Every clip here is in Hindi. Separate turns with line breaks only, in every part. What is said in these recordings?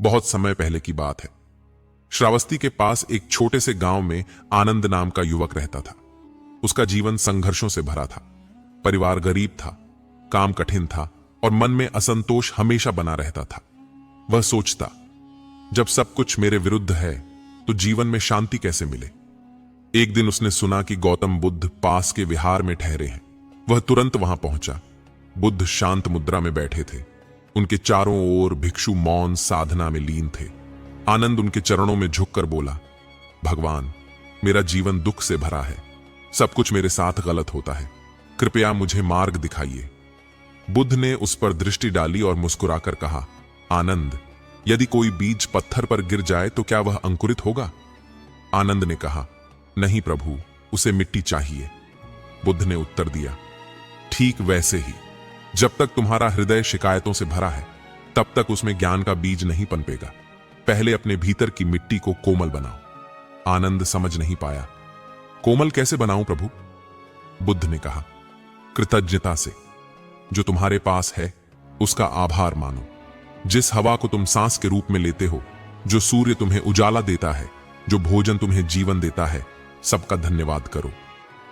बहुत समय पहले की बात है। श्रावस्ती के पास एक छोटे से गांव में आनंद नाम का युवक रहता था। उसका जीवन संघर्षों से भरा था। परिवार गरीब था, काम कठिन था और मन में असंतोष हमेशा बना रहता था। वह सोचता, जब सब कुछ मेरे विरुद्ध है तो जीवन में शांति कैसे मिले। एक दिन उसने सुना कि गौतम बुद्ध पास के विहार में ठहरे हैं। वह तुरंत वहां पहुंचा। बुद्ध शांत मुद्रा में बैठे थे। उनके चारों ओर भिक्षु मौन साधना में लीन थे। आनंद उनके चरणों में झुककर बोला, भगवान, मेरा जीवन दुख से भरा है। सब कुछ मेरे साथ गलत होता है। कृपया मुझे मार्ग दिखाइए। बुद्ध ने उस पर दृष्टि डाली और मुस्कुराकर कहा, आनंद, यदि कोई बीज पत्थर पर गिर जाए तो क्या वह अंकुरित होगा? आनंद ने कहा, नहीं प्रभु, उसे मिट्टी चाहिए। बुद्ध ने उत्तर दिया, ठीक वैसे ही, जब तक तुम्हारा हृदय शिकायतों से भरा है तब तक उसमें ज्ञान का बीज नहीं पनपेगा। पहले अपने भीतर की मिट्टी को कोमल बनाओ। आनंद समझ नहीं पाया, कोमल कैसे बनाऊं प्रभु? बुद्ध ने कहा, कृतज्ञता से। जो तुम्हारे पास है उसका आभार मानो। जिस हवा को तुम सांस के रूप में लेते हो, जो सूर्य तुम्हें उजाला देता है, जो भोजन तुम्हें जीवन देता है, सबका धन्यवाद करो।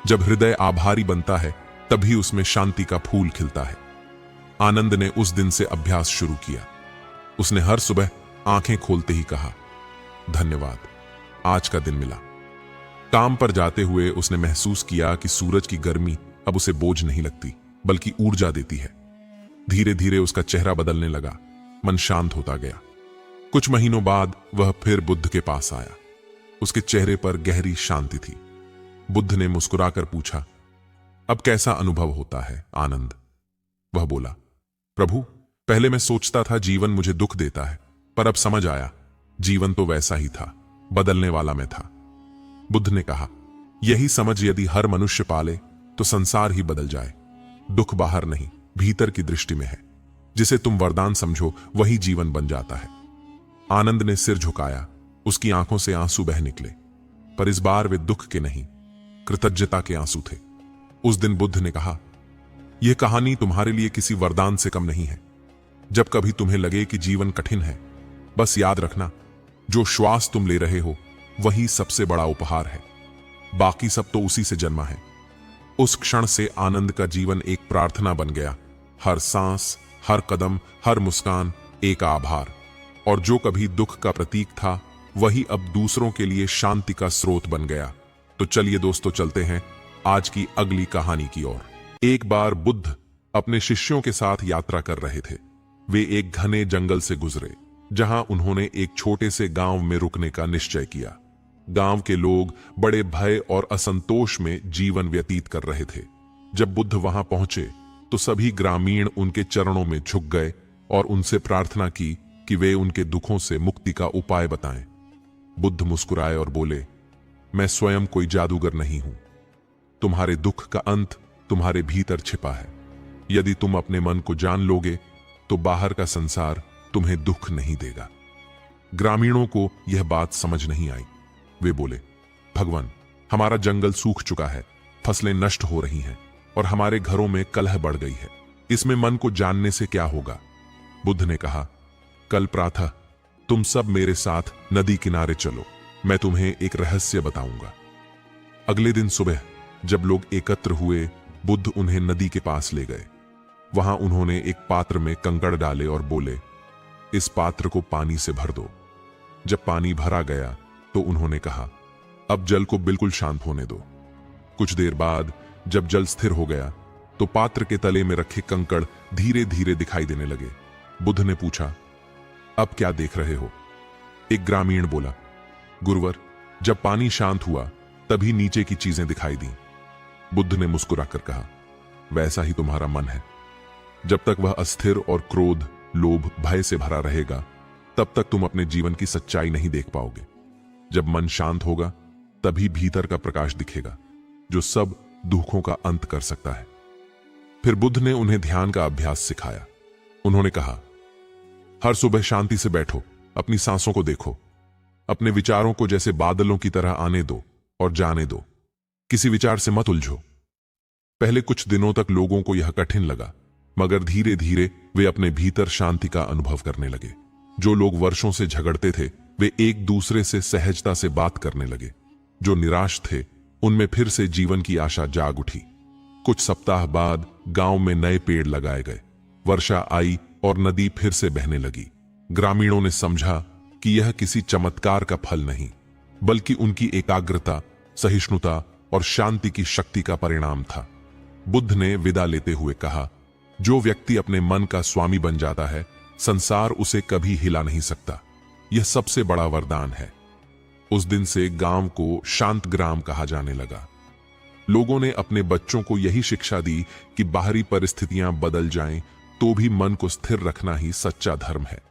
जब हृदय आभारी बनता है तभी उसमें शांति का फूल खिलता है। आनंद ने उस दिन से अभ्यास शुरू किया। उसने हर सुबह आंखें खोलते ही कहा, धन्यवाद, आज का दिन मिला। काम पर जाते हुए उसने महसूस किया कि सूरज की गर्मी अब उसे बोझ नहीं लगती बल्कि ऊर्जा देती है। धीरे धीरे उसका चेहरा बदलने लगा, मन शांत होता गया। कुछ महीनों बाद वह फिर बुद्ध के पास आया। उसके चेहरे पर गहरी शांति थी। बुद्ध ने मुस्कुराकर पूछा, अब कैसा अनुभव होता है आनंद? वह बोला, प्रभु, पहले मैं सोचता था जीवन मुझे दुख देता है, पर अब समझ आया जीवन तो वैसा ही था, बदलने वाला मैं था। बुद्ध ने कहा, यही समझ यदि हर मनुष्य पाले तो संसार ही बदल जाए। दुख बाहर नहीं, भीतर की दृष्टि में है। जिसे तुम वरदान समझो वही जीवन बन जाता है। आनंद ने सिर झुकाया। उसकी आंखों से आंसू बह निकले, पर इस बार वे दुख के नहीं, कृतज्ञता के आंसू थे। उस दिन बुद्ध ने कहा, यह कहानी तुम्हारे लिए किसी वरदान से कम नहीं है। जब कभी तुम्हें लगे कि जीवन कठिन है, बस याद रखना, जो श्वास तुम ले रहे हो वही सबसे बड़ा उपहार है। बाकी सब तो उसी से जन्मा है। उस क्षण से आनंद का जीवन एक प्रार्थना बन गया। हर सांस, हर कदम, हर मुस्कान एक आभार। और जो कभी दुख का प्रतीक था वही अब दूसरों के लिए शांति का स्रोत बन गया। तो चलिए दोस्तों, चलते हैं आज की अगली कहानी की ओर। एक बार बुद्ध अपने शिष्यों के साथ यात्रा कर रहे थे। वे एक घने जंगल से गुजरे जहां उन्होंने एक छोटे से गांव में रुकने का निश्चय किया। गांव के लोग बड़े भय और असंतोष में जीवन व्यतीत कर रहे थे। जब बुद्ध वहां पहुंचे तो सभी ग्रामीण उनके चरणों में झुक गए और उनसे प्रार्थना की कि वे उनके दुखों से मुक्ति का उपाय बताएं। बुद्ध मुस्कुराए और बोले, मैं स्वयं कोई जादूगर नहीं हूं। तुम्हारे दुख का अंत तुम्हारे भीतर छिपा है। यदि तुम अपने मन को जान लोगे तो बाहर का संसार तुम्हें दुख नहीं देगा। ग्रामीणों को यह बात समझ नहीं आई। वे बोले, भगवान, हमारा जंगल सूख चुका है, फसलें नष्ट हो रही हैं और हमारे घरों में कलह बढ़ गई है। इसमें मन को जानने से क्या होगा? बुद्ध ने कहा, कल प्रातः तुम सब मेरे साथ नदी किनारे चलो, मैं तुम्हें एक रहस्य बताऊंगा। अगले दिन सुबह जब लोग एकत्र हुए, बुद्ध उन्हें नदी के पास ले गए। वहां उन्होंने एक पात्र में कंकड़ डाले और बोले, इस पात्र को पानी से भर दो। जब पानी भरा गया तो उन्होंने कहा, अब जल को बिल्कुल शांत होने दो। कुछ देर बाद जब जल स्थिर हो गया तो पात्र के तले में रखे कंकड़ धीरे धीरे दिखाई देने लगे। बुद्ध ने पूछा, अब क्या देख रहे हो? एक ग्रामीण बोला, गुरुवर, जब पानी शांत हुआ तभी नीचे की चीजें दिखाई दी। बुद्ध ने मुस्कुराकर कहा, वैसा ही तुम्हारा मन है। जब तक वह अस्थिर और क्रोध, लोभ, भय से भरा रहेगा तब तक तुम अपने जीवन की सच्चाई नहीं देख पाओगे। जब मन शांत होगा तभी भीतर का प्रकाश दिखेगा जो सब दुखों का अंत कर सकता है। फिर बुद्ध ने उन्हें ध्यान का अभ्यास सिखाया। उन्होंने कहा, हर सुबह शांति से बैठो, अपनी सांसों को देखो, अपने विचारों को जैसे बादलों की तरह आने दो और जाने दो। किसी विचार से मत उलझो। पहले कुछ दिनों तक लोगों को यह कठिन लगा, मगर धीरे धीरे वे अपने भीतर शांति का अनुभव करने लगे। जो लोग वर्षों से झगड़ते थे वे एक दूसरे से सहजता से बात करने लगे। जो निराश थे उनमें फिर से जीवन की आशा जाग उठी। कुछ सप्ताह बाद गांव में नए पेड़ लगाए गए। वर्षा आई और नदी फिर से बहने लगी। ग्रामीणों ने समझा कि यह किसी चमत्कार का फल नहीं बल्कि उनकी एकाग्रता, सहिष्णुता और शांति की शक्ति का परिणाम था। बुद्ध ने विदा लेते हुए कहा, जो व्यक्ति अपने मन का स्वामी बन जाता है संसार उसे कभी हिला नहीं सकता। यह सबसे बड़ा वरदान है। उस दिन से गांव को शांत ग्राम कहा जाने लगा। लोगों ने अपने बच्चों को यही शिक्षा दी कि बाहरी परिस्थितियां बदल जाएं तो भी मन को स्थिर रखना ही सच्चा धर्म है।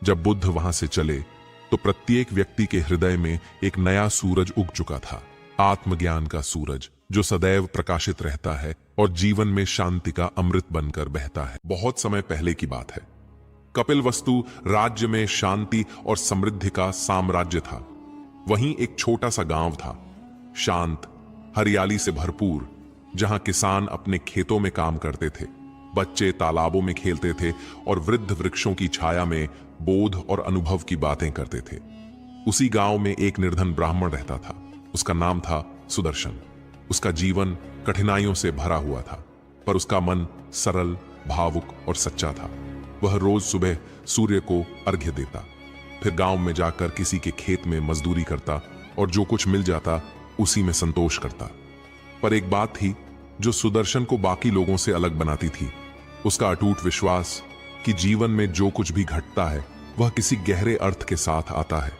जब बुद्ध वहां से चले तो प्रत्येक व्यक्ति के हृदय में एक नया सूरज उग चुका था, आत्मज्ञान का सूरज जो सदैव प्रकाशित रहता है और जीवन में शांति का अमृत बनकर बहता है। बहुत समय पहले की बात है। कपिलवस्तु राज्य में शांति और समृद्धि का साम्राज्य था। वहीं एक छोटा सा गांव था, शांत, हरियाली से भरपूर, जहां किसान अपने खेतों में काम करते थे, बच्चे तालाबों में खेलते थे और वृद्ध वृक्षों की छाया में बोध और अनुभव की बातें करते थे। उसी गांव में एक निर्धन ब्राह्मण रहता था। उसका नाम था सुदर्शन। उसका जीवन कठिनाइयों से भरा हुआ था, पर उसका मन सरल, भावुक और सच्चा था। वह रोज सुबह सूर्य को अर्घ्य देता, फिर गांव में जाकर किसी के खेत में मजदूरी करता और जो कुछ मिल जाता उसी में संतोष करता। पर एक बात थी जो सुदर्शन को बाकी लोगों से अलग बनाती थी, उसका अटूट विश्वास कि जीवन में जो कुछ भी घटता है वह किसी गहरे अर्थ के साथ आता है।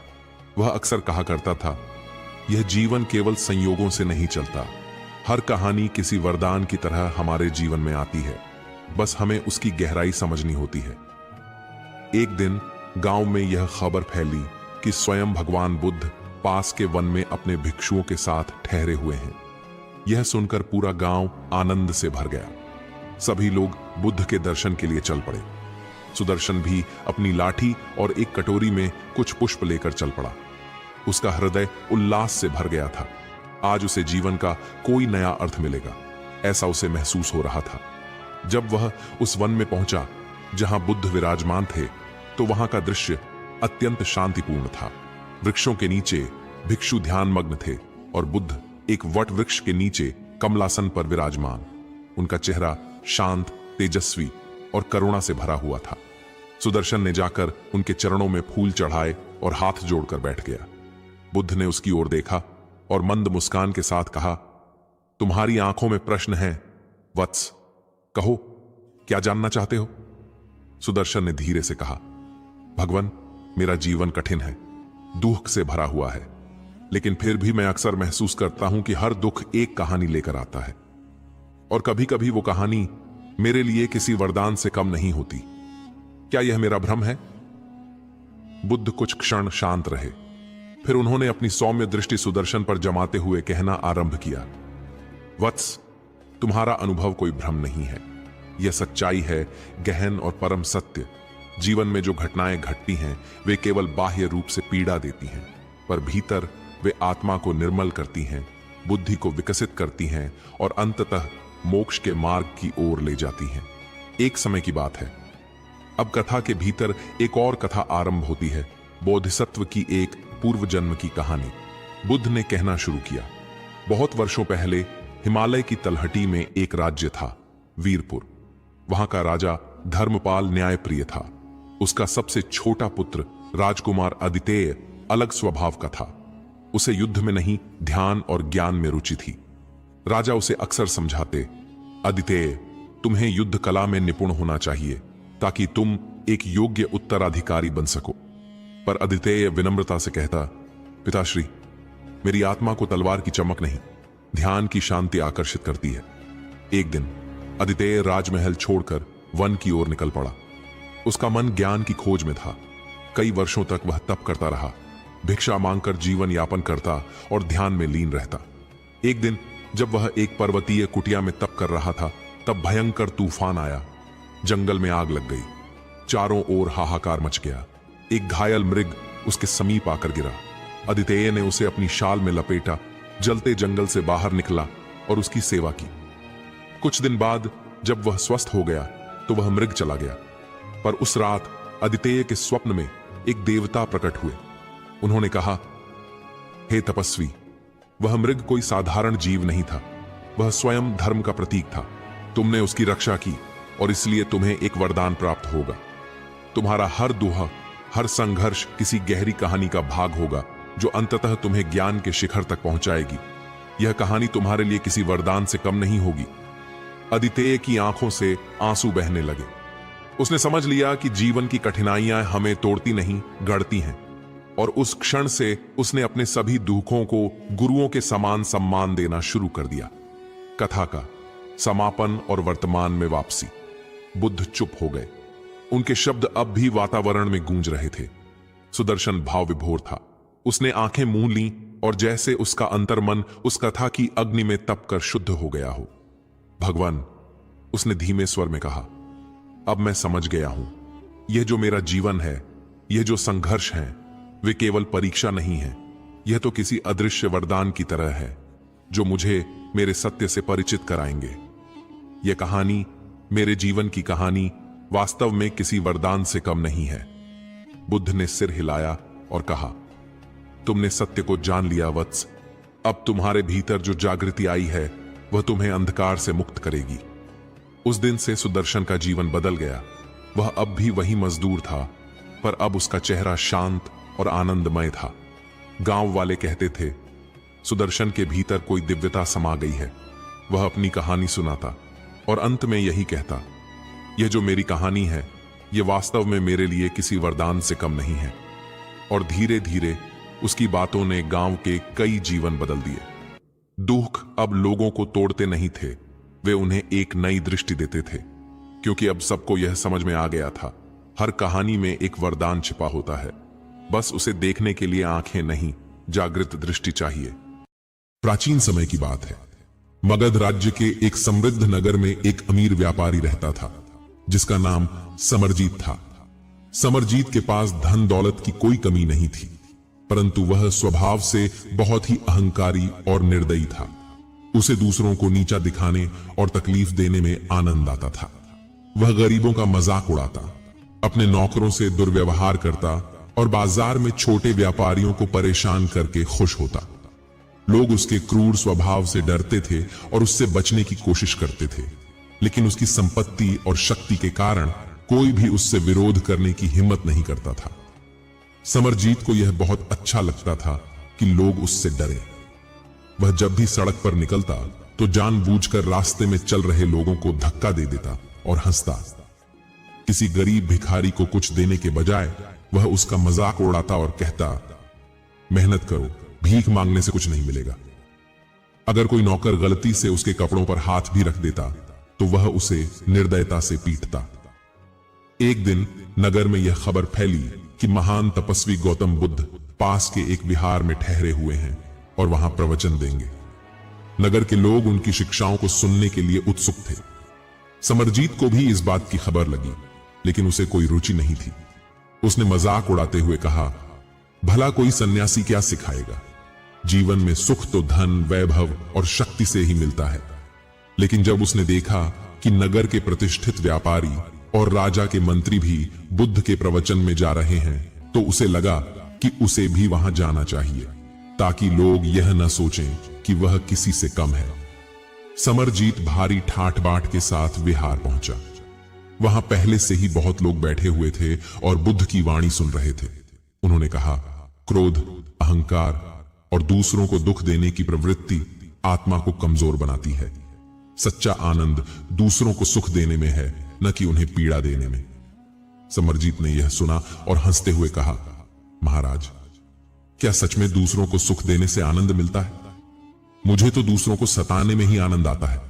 वह अक्सर कहा करता था, यह जीवन केवल संयोगों से नहीं चलता, हर कहानी किसी वरदान की तरह हमारे जीवन में आती है, बस हमें उसकी गहराई समझनी होती है। एक दिन गांव में यह खबर फैली कि स्वयं भगवान बुद्ध पास के वन में अपने भिक्षुओं के साथ ठहरे हुए हैं। यह सुनकर पूरा गांव आनंद से भर गया। सभी लोग बुद्ध के दर्शन के लिए चल पड़े। सुदर्शन भी अपनी लाठी और एक कटोरी में कुछ पुष्प लेकर चल पड़ा। उसका हृदय उल्लास से भर गया था। आज उसे जीवन का कोई नया अर्थ मिलेगा, ऐसा उसे महसूस हो रहा था। जब वह उस वन में पहुंचा जहां बुद्ध विराजमान थे तो वहां का दृश्य अत्यंत शांतिपूर्ण था। वृक्षों के नीचे भिक्षु ध्यानमग्न थे और बुद्ध एक वट वृक्ष के नीचे कमलासन पर विराजमान। उनका चेहरा शांत, तेजस्वी और करुणा से भरा हुआ था। सुदर्शन ने जाकर उनके चरणों में फूल चढ़ाए और हाथ जोड़कर बैठ गया। बुद्ध ने उसकी ओर देखा और मंद मुस्कान के साथ कहा, तुम्हारी आंखों में प्रश्न है वत्स, कहो क्या जानना चाहते हो? सुदर्शन ने धीरे से कहा, भगवान, मेरा जीवन कठिन है, दुख से भरा हुआ है, लेकिन फिर भी मैं अक्सर महसूस करता हूं कि हर दुख एक कहानी लेकर आता है और कभी कभी वो कहानी मेरे लिए किसी वरदान से कम नहीं होती। क्या यह मेरा भ्रम है? बुद्ध कुछ क्षण शांत रहे, फिर उन्होंने अपनी सौम्य दृष्टि सुदर्शन पर जमाते हुए कहना आरंभ किया, वत्स, तुम्हारा अनुभव कोई भ्रम नहीं है, यह सच्चाई है, गहन और परम सत्य। जीवन में जो घटनाएं घटती हैं वे केवल बाह्य रूप से पीड़ा देती हैं, पर भीतर वे आत्मा को निर्मल करती हैं, बुद्धि को विकसित करती हैं और अंततः मोक्ष के मार्ग की ओर ले जाती हैं। एक समय की बात है, अब कथा के भीतर एक और कथा आरंभ होती है, बोधिसत्व की एक पूर्व जन्म की कहानी। बुद्ध ने कहना शुरू किया, बहुत वर्षों पहले हिमालय की तलहटी में एक राज्य था, वीरपुर। वहां का राजा धर्मपाल न्यायप्रिय था। उसका सबसे छोटा पुत्र राजकुमार अदितेय अलग स्वभाव का था। उसे युद्ध में नहीं, ध्यान और ज्ञान में रुचि थी। राजा उसे अक्सर समझाते, अदितेय, तुम्हें युद्ध कला में निपुण होना चाहिए ताकि तुम एक योग्य उत्तराधिकारी बन सको। पर अदितेय विनम्रता से कहता, पिताश्री, मेरी आत्मा को तलवार की चमक नहीं, ध्यान की शांति आकर्षित करती है। एक दिन अदितेय राजमहल छोड़कर वन की ओर निकल पड़ा। उसका मन ज्ञान की खोज में था। कई वर्षों तक वह तप करता रहा, भिक्षा मांगकर जीवन यापन करता और ध्यान में लीन रहता। एक दिन जब वह एक पर्वतीय कुटिया में तप कर रहा था, तब भयंकर तूफान आया। जंगल में आग लग गई, चारों ओर हाहाकार मच गया। एक घायल मृग उसके समीप आकर गिरा। अदितेय ने उसे अपनी शाल में लपेटा, जलते जंगल से बाहर निकला और उसकी सेवा की। कुछ दिन बाद जब वह स्वस्थ हो गया तो वह मृग चला गया, पर उस रात अदितेय के स्वप्न में एक देवता प्रकट हुए। उन्होंने कहा, हे तपस्वी, वह मृग कोई साधारण जीव नहीं था, वह स्वयं धर्म का प्रतीक था। तुमने उसकी रक्षा की और इसलिए तुम्हें एक वरदान प्राप्त होगा। तुम्हारा हर दोहा, हर संघर्ष किसी गहरी कहानी का भाग होगा जो अंततः तुम्हें ज्ञान के शिखर तक पहुंचाएगी। यह कहानी तुम्हारे लिए किसी वरदान से कम नहीं होगी। अदितेय की आंखों से आंसू बहने लगे। उसने समझ लिया कि जीवन की कठिनाइयां हमें तोड़ती नहीं, गढ़ती हैं। और उस क्षण से उसने अपने सभी दुखों को गुरुओं के समान सम्मान देना शुरू कर दिया। कथा का समापन और वर्तमान में वापसी। बुद्ध चुप हो गए। उनके शब्द अब भी वातावरण में गूंज रहे थे। सुदर्शन भाव विभोर था। उसने आंखें मूंद लीं और जैसे उसका अंतर्मन उस कथा की अग्नि में तपकर शुद्ध हो गया हो। भगवान, उसने धीमे स्वर में कहा, अब मैं समझ गया हूं। यह जो मेरा जीवन है, यह जो संघर्ष है, वे केवल परीक्षा नहीं है। यह तो किसी अदृश्य वरदान की तरह है जो मुझे मेरे सत्य से परिचित कराएंगे। यह कहानी, मेरे जीवन की कहानी, वास्तव में किसी वरदान से कम नहीं है। बुद्ध ने सिर हिलाया और कहा, तुमने सत्य को जान लिया वत्स। अब तुम्हारे भीतर जो जागृति आई है वह तुम्हें अंधकार से मुक्त करेगी। उस दिन से सुदर्शन का जीवन बदल गया। वह अब भी वही मजदूर था, पर अब उसका चेहरा शांत और आनंदमय था। गांव वाले कहते थे, सुदर्शन के भीतर कोई दिव्यता समा गई है। वह अपनी कहानी सुनाता और अंत में यही कहता, यह जो मेरी कहानी है, यह वास्तव में मेरे लिए किसी वरदान से कम नहीं है। और धीरे धीरे उसकी बातों ने गांव के कई जीवन बदल दिए। दुख अब लोगों को तोड़ते नहीं थे, वे उन्हें एक नई दृष्टि देते थे। क्योंकि अब सबको यह समझ में आ गया था, हर कहानी में एक वरदान छिपा होता है। बस उसे देखने के लिए आंखें नहीं, जागृत दृष्टि चाहिए। प्राचीन समय की बात है। मगध राज्य के एक समृद्ध नगर में एक अमीर व्यापारी रहता था, जिसका नाम समरजीत था। समरजीत के पास धन दौलत की कोई कमी नहीं थी, परंतु वह स्वभाव से बहुत ही अहंकारी और निर्दयी था। उसे दूसरों को नीचा दिखाने और तकलीफ देने में आनंद आता था। वह गरीबों का मजाक उड़ाता, अपने नौकरों से दुर्व्यवहार करता और बाजार में छोटे व्यापारियों को परेशान करके खुश होता। लोग उसके क्रूर स्वभाव से डरते थे और उससे बचने की कोशिश करते थे, लेकिन उसकी संपत्ति और शक्ति के कारण कोई भी उससे विरोध करने की हिम्मत नहीं करता था। समरजीत को यह बहुत अच्छा लगता था कि लोग उससे डरे। वह जब भी सड़क पर निकलता तो जानबूझकर रास्ते में चल रहे लोगों को धक्का दे देता और हंसता। किसी गरीब भिखारी को कुछ देने के बजाय वह उसका मजाक उड़ाता और कहता, मेहनत करो, भीख मांगने से कुछ नहीं मिलेगा। अगर कोई नौकर गलती से उसके कपड़ों पर हाथ भी रख देता तो वह उसे निर्दयता से पीटता। एक दिन नगर में यह खबर फैली कि महान तपस्वी गौतम बुद्ध पास के एक विहार में ठहरे हुए हैं और वहां प्रवचन देंगे। नगर के लोग उनकी शिक्षाओं को सुनने के लिए उत्सुक थे। समरजीत को भी इस बात की खबर लगी, लेकिन उसे कोई रुचि नहीं थी। उसने मजाक उड़ाते हुए कहा, भला कोई सन्यासी क्या सिखाएगा? जीवन में सुख तो धन, वैभव और शक्ति से ही मिलता है। लेकिन जब उसने देखा कि नगर के प्रतिष्ठित व्यापारी और राजा के मंत्री भी बुद्ध के प्रवचन में जा रहे हैं, तो उसे लगा कि उसे भी वहां जाना चाहिए, ताकि लोग यह न सोचें कि वह किसी से कम है। समरजीत भारी ठाठ बाट के साथ विहार पहुंचा। वहां पहले से ही बहुत लोग बैठे हुए थे और बुद्ध की वाणी सुन रहे थे। उन्होंने कहा, क्रोध, अहंकार और दूसरों को दुख देने की प्रवृत्ति आत्मा को कमजोर बनाती है। सच्चा आनंद दूसरों को सुख देने में है, न कि उन्हें पीड़ा देने में। समरजीत ने यह सुना और हंसते हुए कहा, महाराज, क्या सच में दूसरों को सुख देने से आनंद मिलता है? मुझे तो दूसरों को सताने में ही आनंद आता है।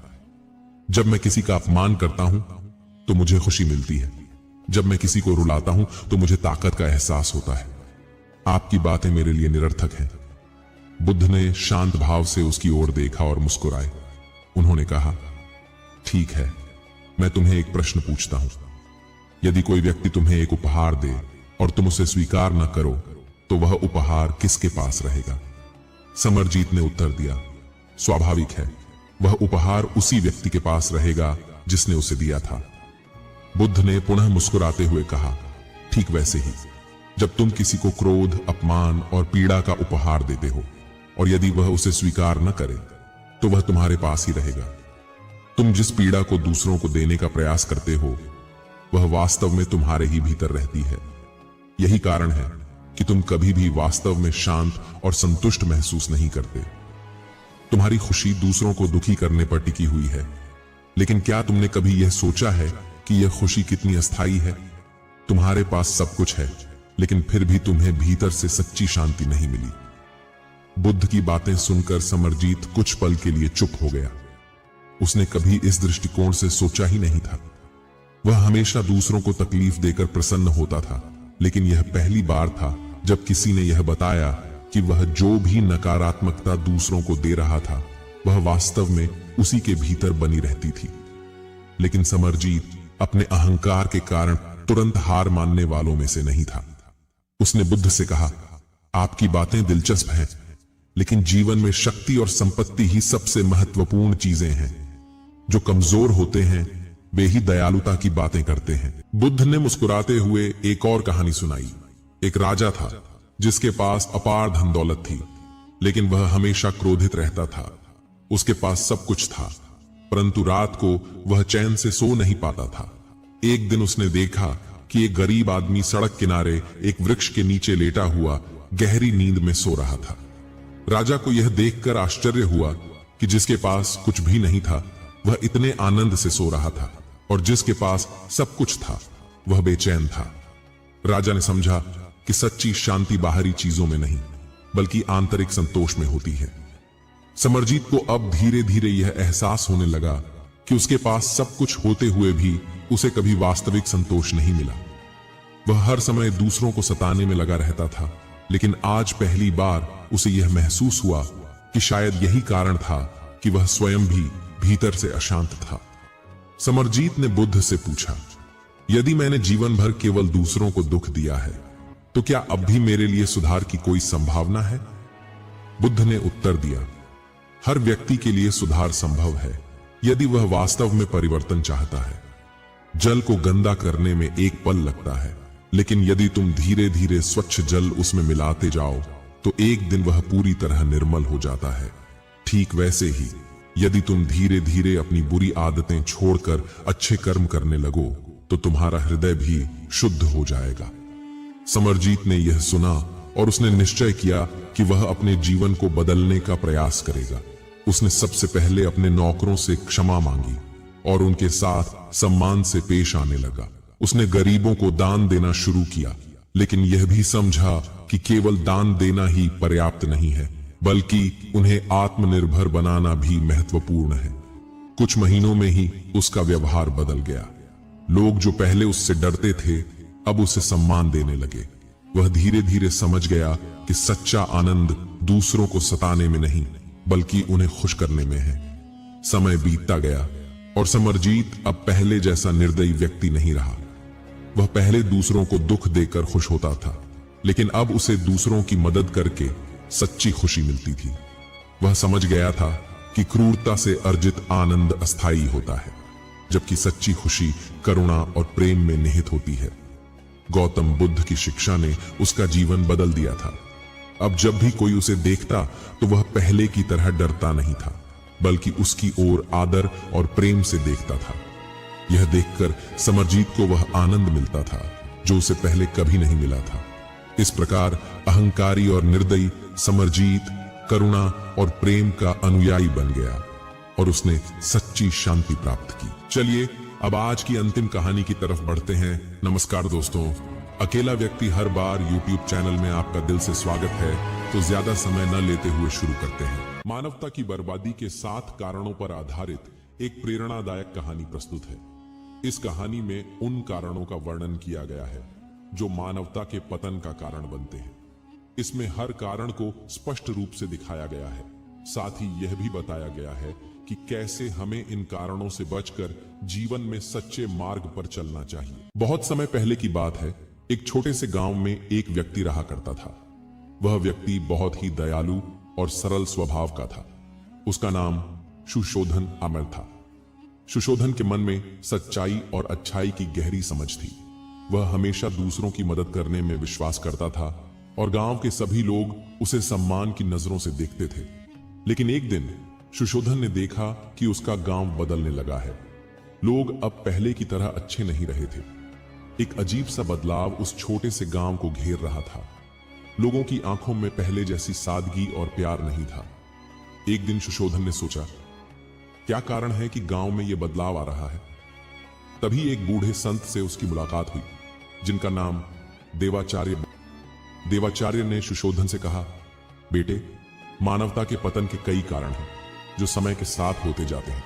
जब मैं किसी का अपमान करता हूं तो मुझे खुशी मिलती है। जब मैं किसी को रुलाता हूं तो मुझे ताकत का एहसास होता है। आपकी बातें मेरे लिए निरर्थक हैं। बुद्ध ने शांत भाव से उसकी ओर देखा और मुस्कुराए। उन्होंने कहा, ठीक है, मैं तुम्हें एक प्रश्न पूछता हूं। यदि कोई व्यक्ति तुम्हें एक उपहार दे और तुम उसे स्वीकार न करो, तो वह उपहार किसके पास रहेगा? समरजीत ने उत्तर दिया, स्वाभाविक है, वह उपहार उसी व्यक्ति के पास रहेगा जिसने उसे दिया था। बुद्ध ने पुनः मुस्कुराते हुए कहा, ठीक वैसे ही जब तुम किसी को क्रोध, अपमान और पीड़ा का उपहार देते हो और यदि वह उसे स्वीकार न करे तो वह तुम्हारे पास ही रहेगा। तुम जिस पीड़ा को दूसरों को देने का प्रयास करते हो वह वास्तव में तुम्हारे ही भीतर रहती है। यही कारण है कि तुम कभी भी वास्तव में शांत और संतुष्ट महसूस नहीं करते। तुम्हारी खुशी दूसरों को दुखी करने पर टिकी हुई है, लेकिन क्या तुमने कभी यह सोचा है कि यह खुशी कितनी अस्थायी है? तुम्हारे पास सब कुछ है, लेकिन फिर भी तुम्हें भीतर से सच्ची शांति नहीं मिली। बुद्ध की बातें सुनकर समरजीत कुछ पल के लिए चुप हो गया। उसने कभी इस दृष्टिकोण से सोचा ही नहीं था। वह हमेशा दूसरों को तकलीफ देकर प्रसन्न होता था, लेकिन यह पहली बार था जब किसी ने यह बताया कि वह जो भी नकारात्मकता दूसरों को दे रहा था वह वास्तव में उसी के भीतर बनी रहती थी। लेकिन समरजीत अपने अहंकार के कारण तुरंत हार मानने वालों में से नहीं था। उसने बुद्ध से कहा, आपकी बातें दिलचस्प हैं, लेकिन जीवन में शक्ति और संपत्ति ही सबसे महत्वपूर्ण चीजें हैं। जो कमजोर होते हैं वे ही दयालुता की बातें करते हैं। बुद्ध ने मुस्कुराते हुए एक और कहानी सुनाई। एक राजा था जिसके पास अपार धन दौलत थी, लेकिन वह हमेशा क्रोधित रहता था। उसके पास सब कुछ था, परंतु रात को वह चैन से सो नहीं पाता था। एक दिन उसने देखा कि एक गरीब आदमी सड़क किनारे एक वृक्ष के नीचे लेटा हुआ गहरी नींद में सो रहा था। राजा को यह देखकर आश्चर्य हुआ कि जिसके पास कुछ भी नहीं था वह इतने आनंद से सो रहा था, और जिसके पास सब कुछ था वह बेचैन था। राजा ने समझा कि सच्ची शांति बाहरी चीजों में नहीं बल्कि आंतरिक संतोष में होती है। समरजीत को अब धीरे धीरे यह एहसास होने लगा कि उसके पास सब कुछ होते हुए भी उसे कभी वास्तविक संतोष नहीं मिला। वह हर समय दूसरों को सताने में लगा रहता था, लेकिन आज पहली बार उसे यह महसूस हुआ कि शायद यही कारण था कि वह स्वयं भी भीतर से अशांत था। समरजीत ने बुद्ध से पूछा, यदि मैंने जीवन भर केवल दूसरों को दुख दिया है तो क्या अब भी मेरे लिए सुधार की कोई संभावना है? बुद्ध ने उत्तर दिया, हर व्यक्ति के लिए सुधार संभव है यदि वह वास्तव में परिवर्तन चाहता है। जल को गंदा करने में एक पल लगता है, लेकिन यदि तुम धीरे धीरे स्वच्छ जल उसमें मिलाते जाओ तो एक दिन वह पूरी तरह निर्मल हो जाता है। ठीक वैसे ही यदि तुम धीरे धीरे अपनी बुरी आदतें छोड़कर अच्छे कर्म करने लगो तो तुम्हारा हृदय भी शुद्ध हो जाएगा। समरजीत ने यह सुना और उसने निश्चय किया कि वह अपने जीवन को बदलने का प्रयास करेगा। उसने सबसे पहले अपने नौकरों से क्षमा मांगी और उनके साथ सम्मान से पेश आने लगा। उसने गरीबों को दान देना शुरू किया, लेकिन यह भी समझा कि केवल दान देना ही पर्याप्त नहीं है, बल्कि उन्हें आत्मनिर्भर बनाना भी महत्वपूर्ण है। कुछ महीनों में ही उसका व्यवहार बदल गया। लोग जो पहले उससे डरते थे अब उसे सम्मान देने लगे। वह धीरे धीरे समझ गया कि सच्चा आनंद दूसरों को सताने में नहीं बल्कि उन्हें खुश करने में है। समय बीतता गया और समरजीत अब पहले जैसा निर्दयी व्यक्ति नहीं रहा। वह पहले दूसरों को दुख देकर खुश होता था, लेकिन अब उसे दूसरों की मदद करके सच्ची खुशी मिलती थी। वह समझ गया था कि क्रूरता से अर्जित आनंद अस्थायी होता है, जबकि सच्ची खुशी करुणा और प्रेम में निहित होती है। गौतम बुद्ध की शिक्षा ने उसका जीवन बदल दिया था। अब जब भी कोई उसे देखता तो वह पहले की तरह डरता नहीं था, बल्कि उसकी ओर आदर और प्रेम से देखता था। यह देखकर समरजीत को वह आनंद मिलता था जो उसे पहले कभी नहीं मिला था। इस प्रकार अहंकारी और निर्दयी समरजीत करुणा और प्रेम का अनुयायी बन गया और उसने सच्ची शांति प्राप्त की। चलिए अब आज की अंतिम कहानी की तरफ बढ़ते हैं। नमस्कार दोस्तों, अकेला व्यक्ति हर बार YouTube चैनल में आपका दिल से स्वागत है। तो ज्यादा समय न लेते हुए शुरू करते हैं। मानवता की बर्बादी के 7 कारणों पर आधारित एक प्रेरणादायक कहानी प्रस्तुत है। इस कहानी में उन कारणों का वर्णन किया गया है जो मानवता के पतन का कारण बनते हैं। इसमें हर कारण को स्पष्ट रूप से दिखाया गया है। साथ ही यह भी बताया गया है कि कैसे हमें इन कारणों से बचकर जीवन में सच्चे मार्ग पर चलना चाहिए। बहुत समय पहले की बात है, एक छोटे से गांव में एक व्यक्ति रहा करता था। वह व्यक्ति बहुत ही दयालु और सरल स्वभाव का था। उसका नाम सुशोधन अमर था। सुशोधन के मन में सच्चाई और अच्छाई की गहरी समझ थी। वह हमेशा दूसरों की मदद करने में विश्वास करता था और गांव के सभी लोग उसे सम्मान की नजरों से देखते थे। लेकिन एक दिन सुशोधन ने देखा कि उसका गांव बदलने लगा है। लोग अब पहले की तरह अच्छे नहीं रहे थे। एक अजीब सा बदलाव उस छोटे से गांव को घेर रहा था। लोगों की आंखों में पहले जैसी सादगी और प्यार नहीं था। एक दिन सुशोधन ने सोचा, क्या कारण है कि गांव में यह बदलाव आ रहा है। तभी एक बूढ़े संत से उसकी मुलाकात हुई, जिनका नाम देवाचार्य ने सुशोधन से कहा, बेटे, मानवता के पतन के कई कारण हैं जो समय के साथ होते जाते हैं।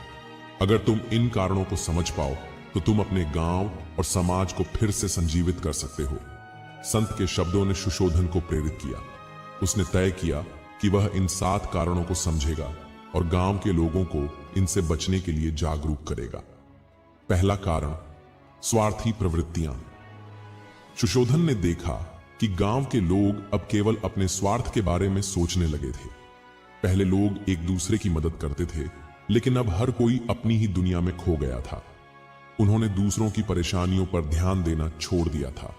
अगर तुम इन कारणों को समझ पाओ तो तुम अपने गांव और समाज को फिर से संजीवित कर सकते हो। संत के शब्दों ने सुशोधन को प्रेरित किया। उसने तय किया कि वह इन 7 कारणों को समझेगा और गांव के लोगों को इनसे बचने के लिए जागरूक करेगा। पहला कारण, स्वार्थी प्रवृत्तियां। सुशोधन ने देखा कि गांव के लोग अब केवल अपने स्वार्थ के बारे में सोचने लगे थे। पहले लोग एक दूसरे की मदद करते थे, लेकिन अब हर कोई अपनी ही दुनिया में खो गया था। उन्होंने दूसरों की परेशानियों पर ध्यान देना छोड़ दिया था।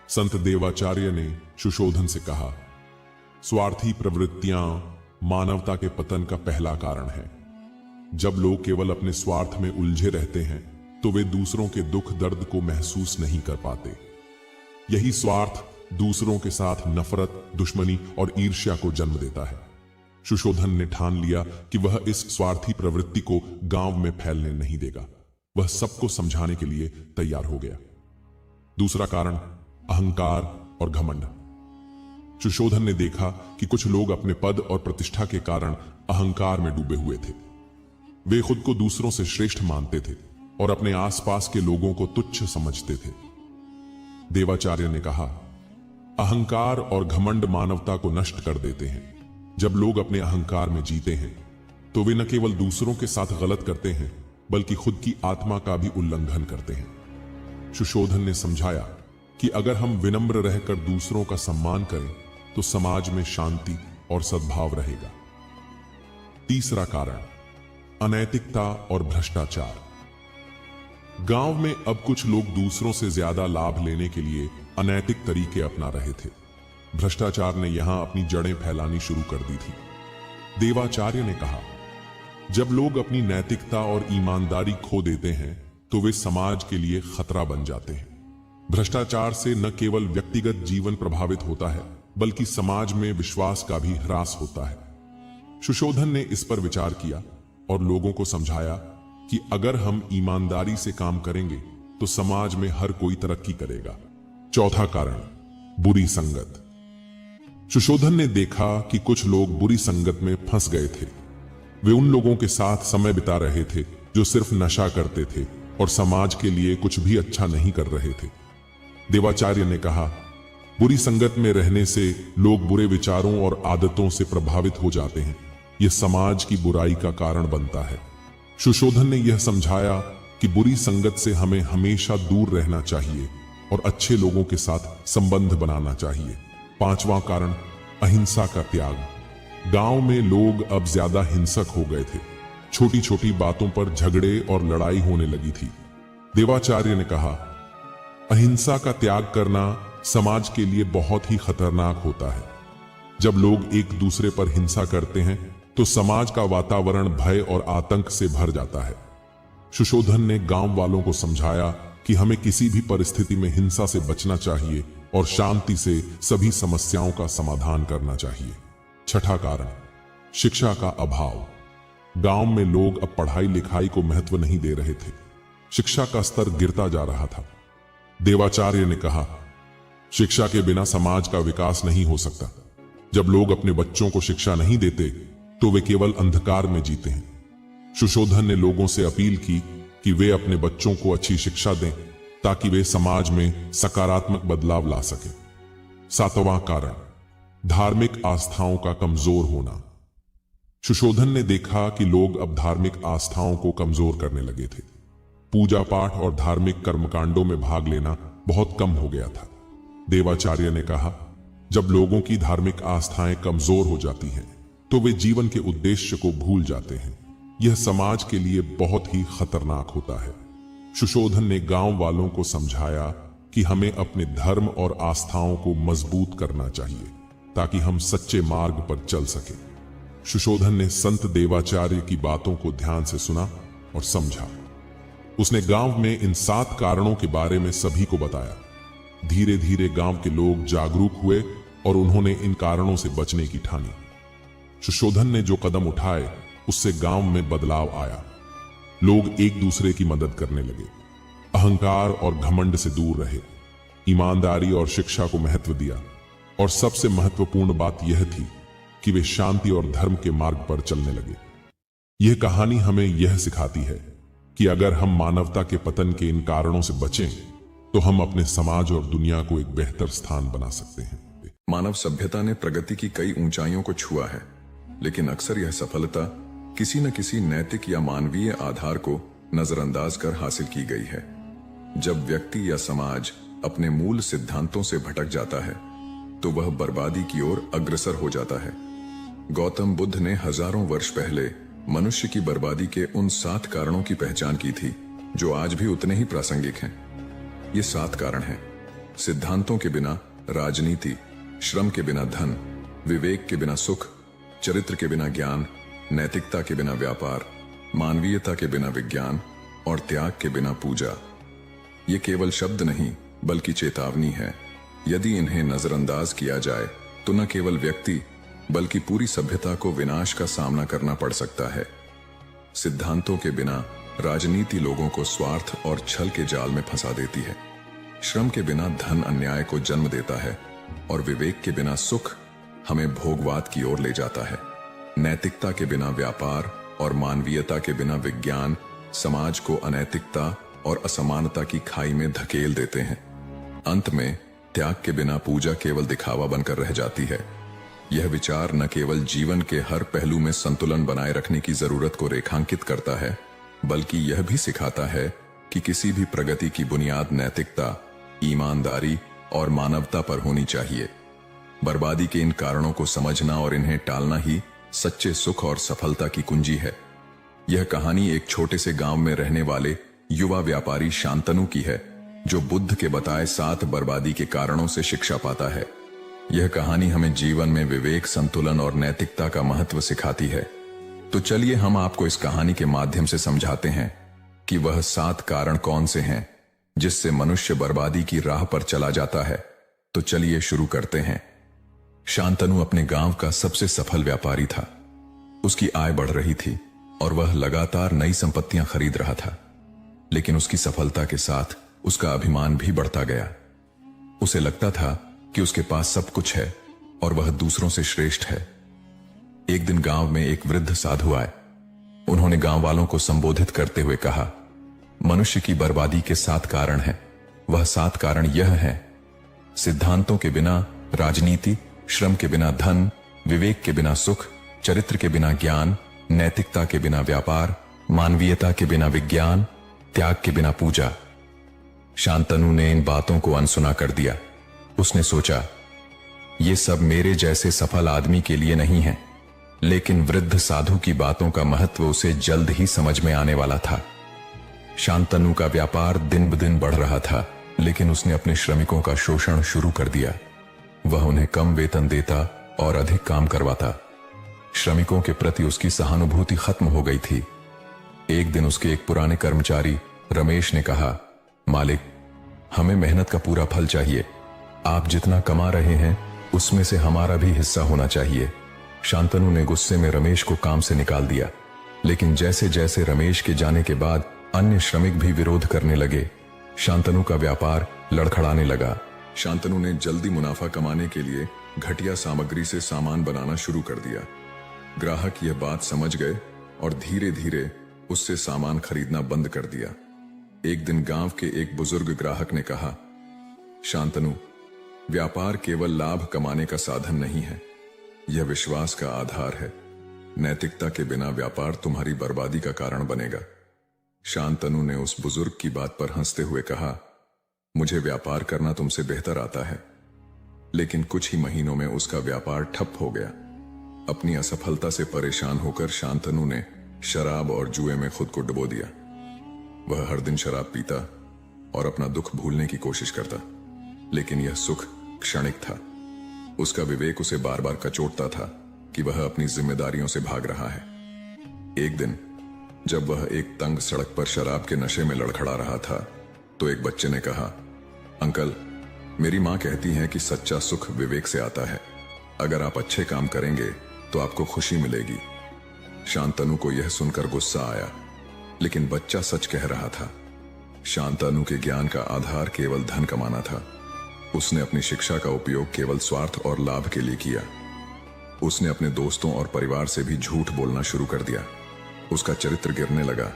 संत देवाचार्य ने सुशोधन से कहा, स्वार्थी प्रवृत्तियां मानवता के पतन का पहला कारण है। जब लोग केवल अपने स्वार्थ में उलझे रहते हैं तो वे दूसरों के दुख दर्द को महसूस नहीं कर पाते। यही स्वार्थ दूसरों के साथ नफरत, दुश्मनी और ईर्ष्या को जन्म देता है। सुशोधन ने ठान लिया कि वह इस स्वार्थी प्रवृत्ति को गांव में फैलने नहीं देगा। वह सबको समझाने के लिए तैयार हो गया। दूसरा कारण, अहंकार और घमंड। सुशोधन ने देखा कि कुछ लोग अपने पद और प्रतिष्ठा के कारण अहंकार में डूबे हुए थे। वे खुद को दूसरों से श्रेष्ठ मानते थे और अपने आसपास के लोगों को तुच्छ समझते थे। देवाचार्य ने कहा, अहंकार और घमंड मानवता को नष्ट कर देते हैं। जब लोग अपने अहंकार में जीते हैं तो वे न केवल दूसरों के साथ गलत करते हैं, बल्कि खुद की आत्मा का भी उल्लंघन करते हैं। सुशोधन ने समझाया कि अगर हम विनम्र रहकर दूसरों का सम्मान करें तो समाज में शांति और सद्भाव रहेगा। तीसरा कारण, अनैतिकता और भ्रष्टाचार। गांव में अब कुछ लोग दूसरों से ज्यादा लाभ लेने के लिए अनैतिक तरीके अपना रहे थे। भ्रष्टाचार ने यहां अपनी जड़ें फैलानी शुरू कर दी थी। देवाचार्य ने कहा, जब लोग अपनी नैतिकता और ईमानदारी खो देते हैं तो वे समाज के लिए खतरा बन जाते हैं। भ्रष्टाचार से न केवल व्यक्तिगत जीवन प्रभावित होता है, बल्कि समाज में विश्वास का भी ह्रास होता है। सुशोधन ने इस पर विचार किया और लोगों को समझाया कि अगर हम ईमानदारी से काम करेंगे तो समाज में हर कोई तरक्की करेगा। चौथा कारण, बुरी संगत। सुशोधन ने देखा कि कुछ लोग बुरी संगत में फंस गए थे। वे उन लोगों के साथ समय बिता रहे थे जो सिर्फ नशा करते थे और समाज के लिए कुछ भी अच्छा नहीं कर रहे थे। देवाचार्य ने कहा, बुरी संगत में रहने से लोग बुरे विचारों और आदतों से प्रभावित हो जाते हैं। यह समाज की बुराई का कारण बनता है। सुशोधन ने यह समझाया कि बुरी संगत से हमें हमेशा दूर रहना चाहिए और अच्छे लोगों के साथ संबंध बनाना चाहिए। पांचवां कारण, अहिंसा का त्याग। गांव में लोग अब ज्यादा हिंसक हो गए थे। छोटी छोटी बातों पर झगड़े और लड़ाई होने लगी थी। देवाचार्य ने कहा, अहिंसा का त्याग करना समाज के लिए बहुत ही खतरनाक होता है। जब लोग एक दूसरे पर हिंसा करते हैं तो समाज का वातावरण भय और आतंक से भर जाता है। सुशोधन ने गांव वालों को समझाया कि हमें किसी भी परिस्थिति में हिंसा से बचना चाहिए और शांति से सभी समस्याओं का समाधान करना चाहिए। छठा कारण, शिक्षा का अभाव। गांव में लोग अब पढ़ाई लिखाई को महत्व नहीं दे रहे थे। शिक्षा का स्तर गिरता जा रहा था। देवाचार्य ने कहा, शिक्षा के बिना समाज का विकास नहीं हो सकता। जब लोग अपने बच्चों को शिक्षा नहीं देते तो वे केवल अंधकार में जीते हैं। सुशोधन ने लोगों से अपील की कि वे अपने बच्चों को अच्छी शिक्षा दें ताकि वे समाज में सकारात्मक बदलाव ला सकें। सातवां कारण, धार्मिक आस्थाओं का कमजोर होना। सुशोधन ने देखा कि लोग अब धार्मिक आस्थाओं को कमजोर करने लगे थे। पूजा पाठ और धार्मिक कर्मकांडों में भाग लेना बहुत कम हो गया था। देवाचार्य ने कहा, जब लोगों की धार्मिक आस्थाएं कमजोर हो जाती हैं तो वे जीवन के उद्देश्य को भूल जाते हैं। यह समाज के लिए बहुत ही खतरनाक होता है। सुशोधन ने गांव वालों को समझाया कि हमें अपने धर्म और आस्थाओं को मजबूत करना चाहिए ताकि हम सच्चे मार्ग पर चल सके। सुशोधन ने संत देवाचार्य की बातों को ध्यान से सुना और समझा। उसने गांव में इन 7 कारणों के बारे में सभी को बताया। धीरे धीरे गांव के लोग जागरूक हुए और उन्होंने इन कारणों से बचने की ठानी। सुशोधन ने जो कदम उठाए उससे गांव में बदलाव आया। लोग एक दूसरे की मदद करने लगे, अहंकार और घमंड से दूर रहे, ईमानदारी और शिक्षा को महत्व दिया, और सबसे महत्वपूर्ण बात यह थी कि वे शांति और धर्म के मार्ग पर चलने लगे। यह कहानी हमें यह सिखाती है कि अगर हम मानवता के पतन के इन कारणों से बचें तो हम अपने समाज और दुनिया को एक बेहतर स्थान बना सकते हैं।
मानव सभ्यता ने प्रगति की कई ऊंचाइयों को छुआ है, लेकिन अक्सर यह सफलता किसी न किसी नैतिक या मानवीय आधार को नजरअंदाज कर हासिल की गई है। जब व्यक्ति या समाज अपने मूल सिद्धांतों से भटक जाता है तो वह बर्बादी की ओर अग्रसर हो जाता है। गौतम बुद्ध ने हजारों वर्ष पहले मनुष्य की बर्बादी के उन 7 कारणों की पहचान की थी जो आज भी उतने ही प्रासंगिक हैं। ये 7 कारण हैं: सिद्धांतों के बिना राजनीति, श्रम के बिना धन, विवेक के बिना सुख, चरित्र के बिना ज्ञान, नैतिकता के बिना व्यापार, मानवीयता के बिना विज्ञान और त्याग के बिना पूजा। ये केवल शब्द नहीं बल्कि चेतावनी है। यदि इन्हें नजरअंदाज किया जाए तो न केवल व्यक्ति बल्कि पूरी सभ्यता को विनाश का सामना करना पड़ सकता है। सिद्धांतों के बिना राजनीति लोगों को स्वार्थ और छल के जाल में फंसा देती है। श्रम के बिना धन अन्याय को जन्म देता है और विवेक के बिना सुख हमें भोगवाद की ओर ले जाता है। नैतिकता के बिना व्यापार और मानवीयता के बिना विज्ञान समाज को अनैतिकता और असमानता की खाई में धकेल देते हैं। अंत में त्याग के बिना पूजा केवल दिखावा बनकर रह जाती है। यह विचार न केवल जीवन के हर पहलू में संतुलन बनाए रखने की जरूरत को रेखांकित करता है, बल्कि यह भी सिखाता है कि किसी भी प्रगति की बुनियाद नैतिकता, ईमानदारी और मानवता पर होनी चाहिए। बर्बादी के इन कारणों को समझना और इन्हें टालना ही सच्चे सुख और सफलता की कुंजी है। यह कहानी एक छोटे से गांव में रहने वाले युवा व्यापारी शांतनु की है, जो बुद्ध के बताए 7 बर्बादी के कारणों से शिक्षा पाता है। यह कहानी हमें जीवन में विवेक, संतुलन और नैतिकता का महत्व सिखाती है। तो चलिए हम आपको इस कहानी के माध्यम से समझाते हैं कि वह 7 कारण कौन से हैं जिससे मनुष्य बर्बादी की राह पर चला जाता है। तो चलिए शुरू करते हैं। शांतनु अपने गांव का सबसे सफल व्यापारी था। उसकी आय बढ़ रही थी और वह लगातार नई संपत्तियां खरीद रहा था, लेकिन उसकी सफलता के साथ उसका अभिमान भी बढ़ता गया। उसे लगता था कि उसके पास सब कुछ है और वह दूसरों से श्रेष्ठ है। एक दिन गांव में एक वृद्ध साधु आए। उन्होंने गांव वालों को संबोधित करते हुए कहा, मनुष्य की बर्बादी के 7 कारण हैं। वह 7 कारण यह हैं: सिद्धांतों के बिना राजनीति, श्रम के बिना धन, विवेक के बिना सुख, चरित्र के बिना ज्ञान, नैतिकता के बिना व्यापार, मानवीयता के बिना विज्ञान, त्याग के बिना पूजा। शांतनु ने इन बातों को अनसुना कर दिया। उसने सोचा, ये सब मेरे जैसे सफल आदमी के लिए नहीं है। लेकिन वृद्ध साधु की बातों का महत्व उसे जल्द ही समझ में आने वाला था। शांतनु का व्यापार दिन ब दिन बढ़ रहा था, लेकिन उसने अपने श्रमिकों का शोषण शुरू कर दिया। वह उन्हें कम वेतन देता और अधिक काम करवाता। श्रमिकों के प्रति उसकी सहानुभूति खत्म हो गई थी। एक दिन उसके एक पुराने कर्मचारी रमेश ने कहा, मालिक, हमें मेहनत का पूरा फल चाहिए। आप जितना कमा रहे हैं उसमें से हमारा भी हिस्सा होना चाहिए। शांतनु ने गुस्से में रमेश को काम से निकाल दिया, लेकिन जैसे जैसे रमेश के जाने के बाद अन्य श्रमिक भी विरोध करने लगे। शांतनु का व्यापार लड़खड़ाने लगा। शांतनु ने जल्दी मुनाफा कमाने के लिए घटिया सामग्री से सामान बनाना शुरू कर दिया। ग्राहक यह बात समझ गए और धीरे धीरे उससे सामान खरीदना बंद कर दिया। एक दिन गांव के एक बुजुर्ग ग्राहक ने कहा, शांतनु, व्यापार केवल लाभ कमाने का साधन नहीं है, यह विश्वास का आधार है। नैतिकता के बिना व्यापार तुम्हारी बर्बादी का कारण बनेगा। शांतनु ने उस बुजुर्ग की बात पर हंसते हुए कहा, मुझे व्यापार करना तुमसे बेहतर आता है। लेकिन कुछ ही महीनों में उसका व्यापार ठप हो गया। अपनी असफलता से परेशान होकर शांतनु ने शराब और जुए में खुद को डुबो दिया। वह हर दिन शराब पीता, और अपना दुख भूलने की कोशिश करता, लेकिन यह सुख क्षणिक था। उसका विवेक उसे बार बार कचोटता था कि वह अपनी जिम्मेदारियों से भाग रहा है। एक दिन जब वह एक तंग सड़क पर शराब के नशे में लड़खड़ा रहा था, तो एक बच्चे ने कहा, अंकल, मेरी माँ कहती हैं कि सच्चा सुख विवेक से आता है। अगर आप अच्छे काम करेंगे तो आपको खुशी मिलेगी। शांतनु को यह सुनकर गुस्सा आया, लेकिन बच्चा सच कह रहा था। शांतनु के ज्ञान का आधार केवल धन कमाना था। उसने अपनी शिक्षा का उपयोग केवल स्वार्थ और लाभ के लिए किया। उसने अपने दोस्तों और परिवार से भी झूठ बोलना शुरू कर दिया। उसका चरित्र गिरने लगा।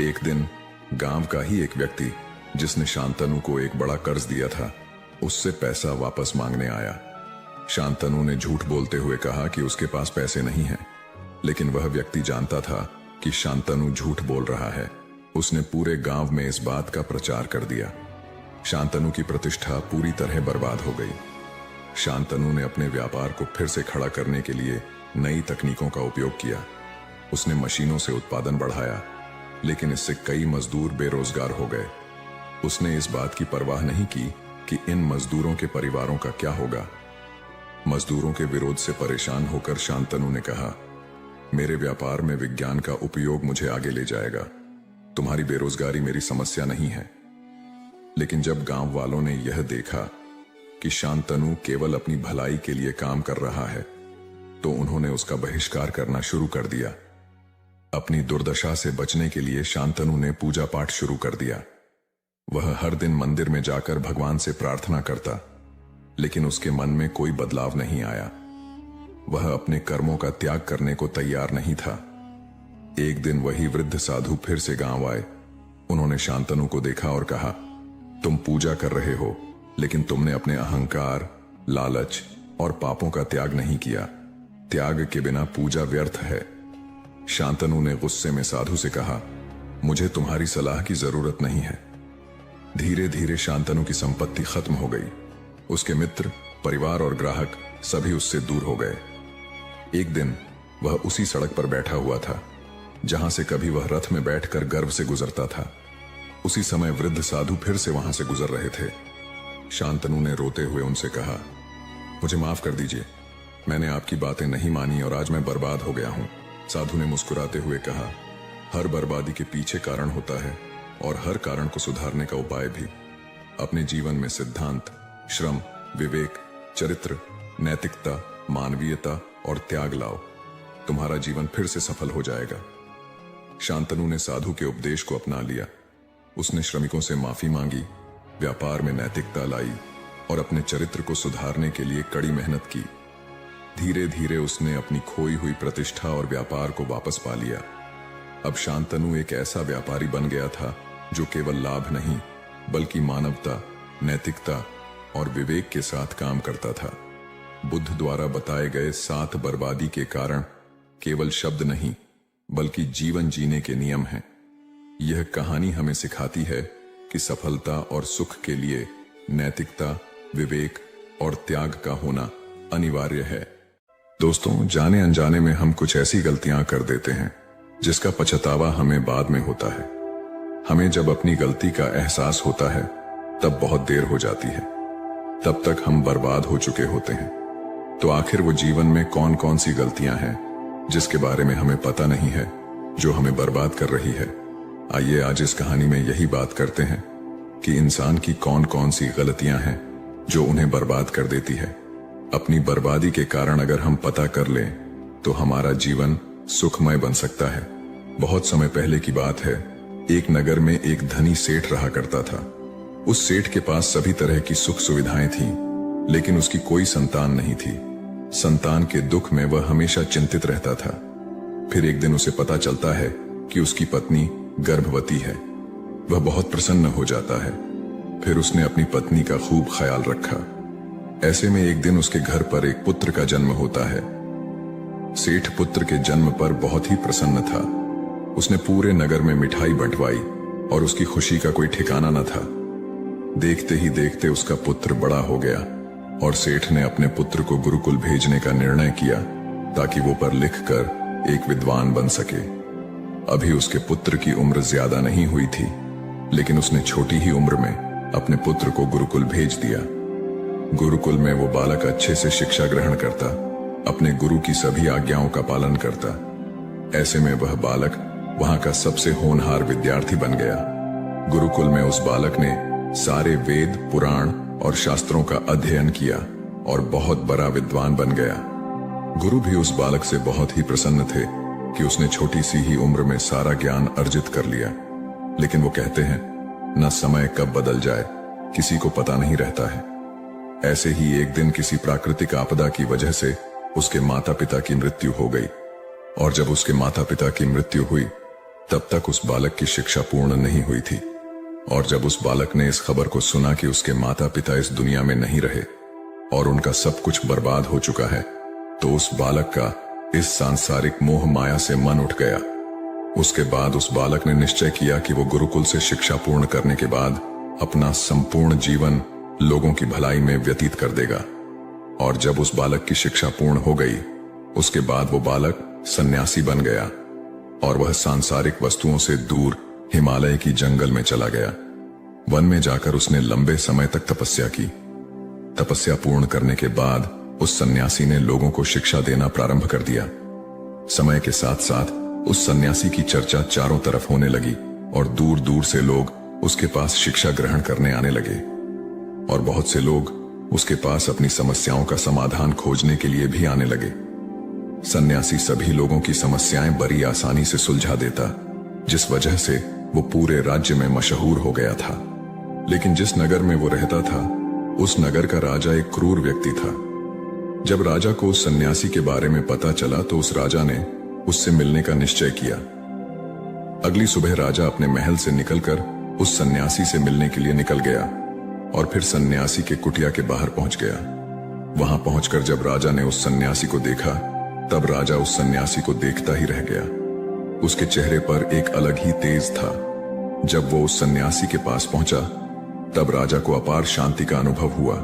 एक दिन गांव का ही एक व्यक्ति, जिसने शांतनु को एक बड़ा कर्ज दिया था, उससे पैसा वापस मांगने आया। शांतनु ने झूठ बोलते हुए कहा कि उसके पास पैसे नहीं हैं, लेकिन वह व्यक्ति जानता था कि शांतनु झूठ बोल रहा है। उसने पूरे गांव में इस बात का प्रचार कर दिया। शांतनु की प्रतिष्ठा पूरी तरह बर्बाद हो गई। शांतनु ने अपने व्यापार को फिर से खड़ा करने के लिए नई तकनीकों का उपयोग किया। उसने मशीनों से उत्पादन बढ़ाया, लेकिन इससे कई मजदूर बेरोजगार हो गए। उसने इस बात की परवाह नहीं की कि इन मजदूरों के परिवारों का क्या होगा। मजदूरों के विरोध से परेशान होकर शांतनु ने कहा, मेरे व्यापार में विज्ञान का उपयोग मुझे आगे ले जाएगा। तुम्हारी बेरोजगारी मेरी समस्या नहीं है। लेकिन जब गांव वालों ने यह देखा कि शांतनु केवल अपनी भलाई के लिए काम कर रहा है, तो उन्होंने उसका बहिष्कार करना शुरू कर दिया। अपनी दुर्दशा से बचने के लिए शांतनु ने पूजा पाठ शुरू कर दिया। वह हर दिन मंदिर में जाकर भगवान से प्रार्थना करता, लेकिन उसके मन में कोई बदलाव नहीं आया। वह अपने कर्मों का त्याग करने को तैयार नहीं था। एक दिन वही वृद्ध साधु फिर से गांव आए। उन्होंने शांतनु को देखा और कहा, तुम पूजा कर रहे हो, लेकिन तुमने अपने अहंकार, लालच और पापों का त्याग नहीं किया। त्याग के बिना पूजा व्यर्थ है। शांतनु ने गुस्से में साधु से कहा, मुझे तुम्हारी सलाह की जरूरत नहीं है। धीरे धीरे शांतनु की संपत्ति खत्म हो गई। उसके मित्र, परिवार और ग्राहक सभी उससे दूर हो गए। एक दिन वह उसी सड़क पर बैठा हुआ था जहां से कभी वह रथ में बैठकर गर्व से गुजरता था। उसी समय वृद्ध साधु फिर से वहां से गुजर रहे थे। शांतनु ने रोते हुए उनसे कहा, मुझे माफ कर दीजिए, मैंने आपकी बातें नहीं मानी और आज मैं बर्बाद हो गया हूं। साधु ने मुस्कुराते हुए कहा, हर बर्बादी के पीछे कारण होता है और हर कारण को सुधारने का उपाय भी। अपने जीवन में सिद्धांत, श्रम, विवेक, चरित्र, नैतिकता, मानवीयता और त्याग लाओ। तुम्हारा जीवन फिर से सफल हो जाएगा। शांतनु ने साधु के उपदेश को अपना लिया। उसने श्रमिकों से माफी मांगी, व्यापार में नैतिकता लाई और अपने चरित्र को सुधारने के लिए कड़ी मेहनत की। धीरे धीरे उसने अपनी खोई हुई प्रतिष्ठा और व्यापार को वापस पा लिया। अब शांतनु एक ऐसा व्यापारी बन गया था जो केवल लाभ नहीं, बल्कि मानवता, नैतिकता और विवेक के साथ काम करता था। बुद्ध द्वारा बताए गए 7 बर्बादी के कारण केवल शब्द नहीं, बल्कि जीवन जीने के नियम हैं। यह कहानी हमें सिखाती है कि सफलता और सुख के लिए नैतिकता, विवेक और त्याग का होना अनिवार्य है। दोस्तों, जाने अनजाने में हम कुछ ऐसी गलतियां कर देते हैं जिसका पछतावा हमें बाद में होता है। हमें जब अपनी गलती का एहसास होता है तब बहुत देर हो जाती है। तब तक हम बर्बाद हो चुके होते हैं। तो आखिर वो जीवन में कौन कौन सी गलतियां हैं जिसके बारे में हमें पता नहीं है, जो हमें बर्बाद कर रही है? आइए आज इस कहानी में यही बात करते हैं कि इंसान की कौन कौन सी गलतियां हैं जो उन्हें बर्बाद कर देती है। अपनी बर्बादी के कारण अगर हम पता कर लें तो हमारा जीवन सुखमय बन सकता है। बहुत समय पहले की बात है, एक नगर में एक धनी सेठ रहा करता था। उस सेठ के पास सभी तरह की सुख सुविधाएं थीं, लेकिन उसकी कोई संतान नहीं थी। संतान के दुख में वह हमेशा चिंतित रहता था। फिर एक दिन उसे पता चलता है कि उसकी पत्नी गर्भवती है। वह बहुत प्रसन्न हो जाता है। फिर उसने अपनी पत्नी का खूब ख्याल रखा। ऐसे में एक दिन उसके घर पर एक पुत्र का जन्म होता है। सेठ पुत्र के जन्म पर बहुत ही प्रसन्न था। उसने पूरे नगर में मिठाई बंटवाई और उसकी खुशी का कोई ठिकाना न था। देखते ही देखते उसका पुत्र बड़ा हो गया और सेठ ने अपने पुत्र को गुरुकुल भेजने का निर्णय किया ताकि वो पढ़ लिख कर एक विद्वान बन सके। अभी उसके पुत्र की उम्र ज्यादा नहीं हुई थी, लेकिन उसने छोटी ही उम्र में अपने पुत्र को गुरुकुल भेज दिया। गुरुकुल में वो बालक अच्छे से शिक्षा ग्रहण करता, अपने गुरु की सभी आज्ञाओं का पालन करता। ऐसे में वह बालक वहां का सबसे होनहार विद्यार्थी बन गया। गुरुकुल में उस बालक ने सारे वेद, पुराण और शास्त्रों का अध्ययन किया और बहुत बड़ा विद्वान बन गया। गुरु भी उस बालक से बहुत ही प्रसन्न थे कि उसने छोटी सी ही उम्र में सारा ज्ञान अर्जित कर लिया। लेकिन वो कहते हैं, न समय कब बदल जाए किसी को पता नहीं रहता है। ऐसे ही एक दिन किसी प्राकृतिक आपदा की वजह से उसके माता पिता की मृत्यु हो गई, और जब उसके माता पिता की मृत्यु हुई तब तक उस बालक की शिक्षा पूर्ण नहीं हुई थी। और जब उस बालक ने इस खबर को सुना कि उसके माता पिता इस दुनिया में नहीं रहे और उनका सब कुछ बर्बाद हो चुका है, तो उस बालक का इस सांसारिक मोह माया से मन उठ गया। उसके बाद उस बालक ने निश्चय किया कि वो गुरुकुल से शिक्षा पूर्ण करने के बाद अपना संपूर्ण जीवन लोगों की भलाई में व्यतीत कर देगा। और जब उस बालक की शिक्षा पूर्ण हो गई, उसके बाद वो बालक सन्यासी बन गया और वह सांसारिक वस्तुओं से दूर हिमालय की जंगल में चला गया। वन में जाकर उसने लंबे समय तक तपस्या की। तपस्या पूर्ण करने के बाद उस सन्यासी ने लोगों को शिक्षा देना प्रारंभ कर दिया। समय के साथ साथ उस सन्यासी की चर्चा चारों तरफ होने लगी और दूर दूर से लोग उसके पास शिक्षा ग्रहण करने आने लगे। और बहुत से लोग उसके पास अपनी समस्याओं का समाधान खोजने के लिए भी आने लगे। सन्यासी सभी लोगों की समस्याएं बड़ी आसानी से सुलझा देता, जिस वजह से वो पूरे राज्य में मशहूर हो गया था। लेकिन जिस नगर में वो रहता था, उस नगर का राजा एक क्रूर व्यक्ति था। जब राजा को उस सन्यासी के बारे में पता चला तो उस राजा ने उससे मिलने का निश्चय किया। अगली सुबह राजा अपने महल से निकलकर उस सन्यासी से मिलने के लिए निकल गया और फिर सन्यासी के कुटिया के बाहर पहुंच गया। वहां पहुंचकर जब राजा ने उस सन्यासी को देखा, तब राजा उस सन्यासी को देखता ही रह गया। उसके चेहरे पर एक अलग ही तेज था। जब वो उस सन्यासी के पास पहुंचा, तब राजा को अपार शांति का अनुभव हुआ।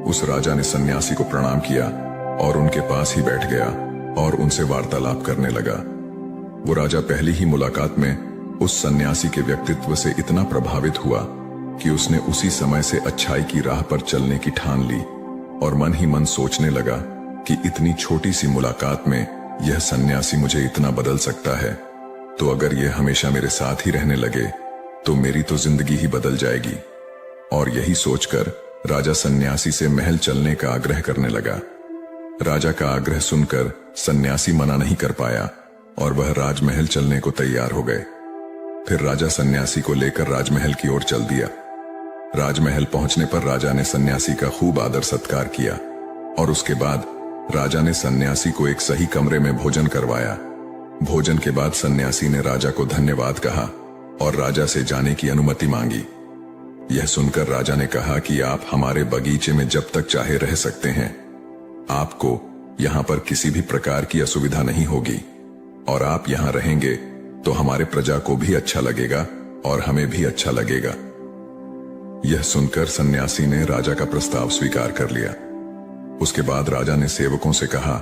उस राजा ने सन्यासी को प्रणाम किया और उनके पास ही बैठ गया और उनसे वार्तालाप करने लगा। वो राजा पहली ही मुलाकात में उस सन्यासी के व्यक्तित्व से इतना प्रभावित हुआ कि उसने उसी समय से अच्छाई की राह पर चलने की ठान ली और मन ही मन सोचने लगा कि इतनी छोटी सी मुलाकात में यह सन्यासी मुझे इतना बदल सकता है, तो अगर यह हमेशा मेरे साथ ही रहने लगे तो मेरी तो जिंदगी ही बदल जाएगी। और यही सोचकर राजा सन्यासी से महल चलने का आग्रह करने लगा। राजा का आग्रह सुनकर सन्यासी मना नहीं कर पाया और वह राजमहल चलने को तैयार हो गए। फिर राजा सन्यासी को लेकर राजमहल की ओर चल दिया। राजमहल पहुंचने पर राजा ने सन्यासी का खूब आदर सत्कार किया और उसके बाद राजा ने सन्यासी को एक सही कमरे में भोजन करवाया। भोजन के बाद सन्यासी ने राजा को धन्यवाद कहा और राजा से जाने की अनुमति मांगी। यह सुनकर राजा ने कहा कि आप हमारे बगीचे में जब तक चाहे रह सकते हैं। आपको यहाँ पर किसी भी प्रकार की असुविधा नहीं होगी और आप यहाँ रहेंगे तो हमारे प्रजा को भी अच्छा लगेगा और हमें भी अच्छा लगेगा। यह सुनकर सन्यासी ने राजा का प्रस्ताव स्वीकार कर लिया। उसके बाद राजा ने सेवकों से कहा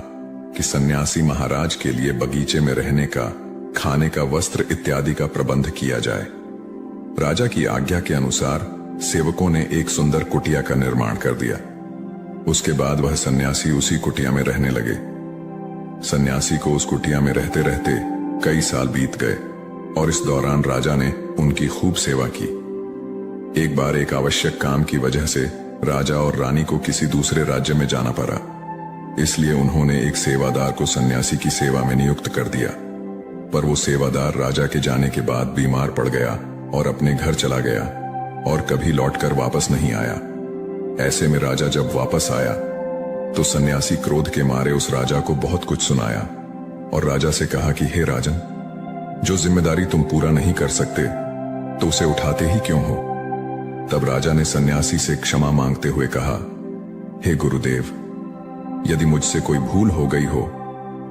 कि सन्यासी महाराज के लिए बगीचे में रहने का, खाने का, वस्त्र इत्यादि का प्रबंध किया जाए। राजा की आज्ञा के अनुसार सेवकों ने एक सुंदर कुटिया का निर्माण कर दिया। उसके बाद वह सन्यासी उसी कुटिया में रहने लगे। सन्यासी को उस कुटिया में रहते रहते कई साल बीत गए और इस दौरान राजा ने उनकी खूब सेवा की। एक बार एक आवश्यक काम की वजह से राजा और रानी को किसी दूसरे राज्य में जाना पड़ा, इसलिए उन्होंने एक सेवादार को सन्यासी की सेवा में नियुक्त कर दिया। पर वो सेवादार राजा के जाने के बाद बीमार पड़ गया और अपने घर चला गया और कभी लौटकर वापस नहीं आया। ऐसे में राजा जब वापस आया तो सन्यासी क्रोध के मारे उस राजा को बहुत कुछ सुनाया और राजा से कहा कि हे राजन, जो जिम्मेदारी तुम पूरा नहीं कर सकते तो उसे उठाते ही क्यों हो। तब राजा ने सन्यासी से क्षमा मांगते हुए कहा, हे गुरुदेव, यदि मुझसे कोई भूल हो गई हो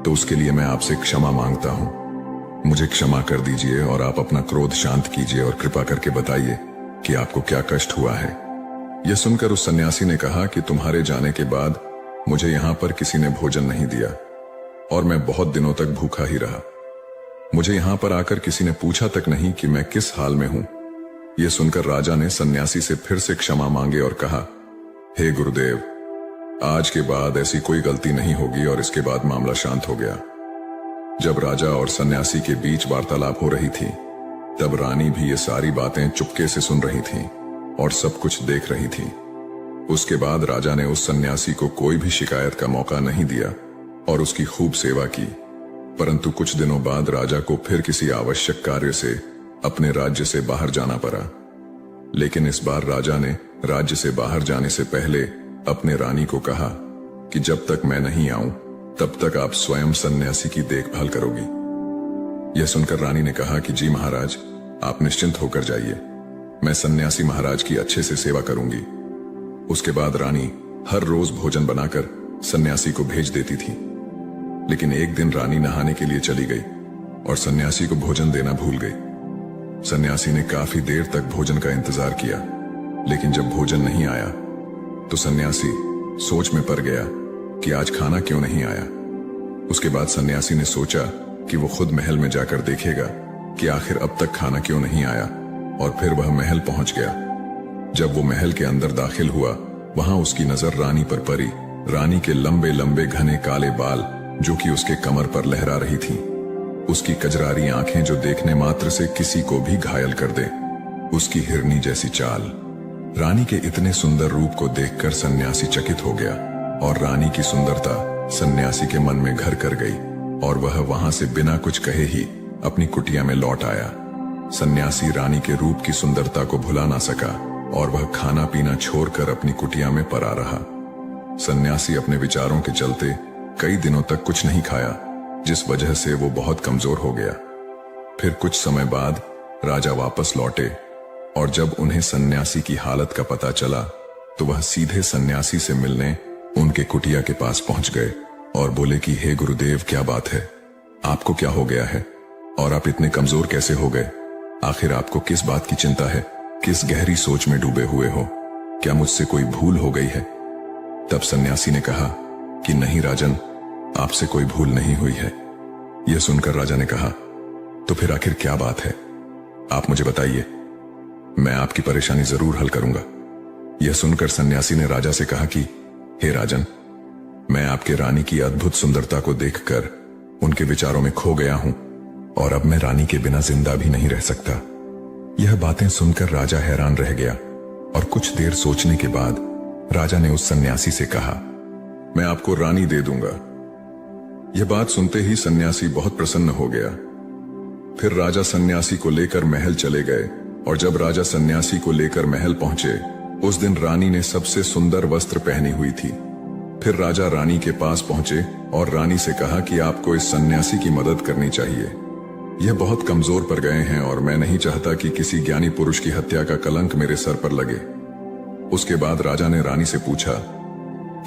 तो उसके लिए मैं आपसे क्षमा मांगता हूं। मुझे क्षमा कर दीजिए और आप अपना क्रोध शांत कीजिए और कृपा करके बताइए कि आपको क्या कष्ट हुआ है। यह सुनकर उस सन्यासी ने कहा कि तुम्हारे जाने के बाद मुझे यहां पर किसी ने भोजन नहीं दिया और मैं बहुत दिनों तक भूखा ही रहा। मुझे यहां पर आकर किसी ने पूछा तक नहीं कि मैं किस हाल में हूं यह सुनकर राजा ने सन्यासी से फिर से क्षमा मांगे और कहा, हे गुरुदेव, आज के बाद ऐसी कोई गलती नहीं होगी। और इसके बाद मामला शांत हो गया। जब राजा और सन्यासी के बीच वार्तालाप हो रही थी, तब रानी भी ये सारी बातें चुपके से सुन रही थी और सब कुछ देख रही थी। उसके बाद राजा ने उस सन्यासी को कोई भी शिकायत का मौका नहीं दिया और उसकी खूब सेवा की। परंतु कुछ दिनों बाद राजा को फिर किसी आवश्यक कार्य से अपने राज्य से बाहर जाना पड़ा। लेकिन इस बार राजा ने राज्य से बाहर जाने से पहले अपने रानी को कहा कि जब तक मैं नहीं आऊं तब तक आप स्वयं सन्यासी की देखभाल करोगी। यह सुनकर रानी ने कहा कि जी महाराज, आप निश्चिंत होकर जाइए, मैं सन्यासी महाराज की अच्छे से सेवा करूंगी। उसके बाद रानी हर रोज भोजन बनाकर सन्यासी को भेज देती थी। लेकिन एक दिन रानी नहाने के लिए चली गई और सन्यासी को भोजन देना भूल गई। सन्यासी ने काफी देर तक भोजन का इंतजार किया, लेकिन जब भोजन नहीं आया तो सन्यासी सोच में पड़ गया कि आज खाना क्यों नहीं आया। उसके बाद सन्यासी ने सोचा कि वो खुद महल में जाकर देखेगा कि आखिर अब तक खाना क्यों नहीं आया, और फिर वह महल पहुंच गया। जब वो महल के अंदर दाखिल हुआ, वहां उसकी नजर रानी पर पड़ी। रानी के लंबे लंबे घने काले बाल जो कि उसके कमर पर लहरा रही थीं, उसकी कजरारी आंखें जो देखने मात्र से किसी को भी घायल कर दे, उसकी हिरनी जैसी चाल। रानी के इतने सुंदर रूप को देखकर सन्यासी चकित हो गया और रानी की सुंदरता सन्यासी के मन में घर कर गई और वह वहां से बिना कुछ कहे ही अपनी कुटिया में लौट आया। सन्यासी रानी के रूप की सुंदरता को भुला ना सका और वह खाना पीना छोड़कर अपनी कुटिया में पड़ा रहा। सन्यासी अपने विचारों के चलते कई दिनों तक कुछ नहीं खाया, जिस वजह से वो बहुत कमजोर हो गया। फिर कुछ समय बाद राजा वापस लौटे और जब उन्हें सन्यासी की हालत का पता चला तो वह सीधे सन्यासी से मिलने उनके कुटिया के पास पहुंच गए और बोले कि हे गुरुदेव, क्या बात है, आपको क्या हो गया है और आप इतने कमजोर कैसे हो गए? आखिर आपको किस बात की चिंता है? किस गहरी सोच में डूबे हुए हो? क्या मुझसे कोई भूल हो गई है? तब सन्यासी ने कहा कि नहीं राजन, आपसे कोई भूल नहीं हुई है। यह सुनकर राजा ने कहा, तो फिर आखिर क्या बात है, आप मुझे बताइए, मैं आपकी परेशानी जरूर हल करूंगा। यह सुनकर सन्यासी ने राजा से कहा कि हे राजन, मैं आपके रानी की अद्भुत सुंदरता को देखकर उनके विचारों में खो गया हूं और अब मैं रानी के बिना जिंदा भी नहीं रह सकता। यह बातें सुनकर राजा हैरान रह गया और कुछ देर सोचने के बाद राजा ने उस सन्यासी से कहा, मैं आपको रानी दे दूंगा। यह बात सुनते ही सन्यासी बहुत प्रसन्न हो गया। फिर राजा सन्यासी को लेकर महल चले गए और जब राजा सन्यासी को लेकर महल पहुंचे, उस दिन रानी ने सबसे सुंदर वस्त्र पहनी हुई थी। फिर राजा रानी के पास पहुंचे और रानी से कहा कि आपको इस सन्यासी की मदद करनी चाहिए। यह बहुत कमजोर पड़ गए हैं और मैं नहीं चाहता कि किसी ज्ञानी पुरुष की हत्या का कलंक मेरे सर पर लगे। उसके बाद राजा ने रानी से पूछा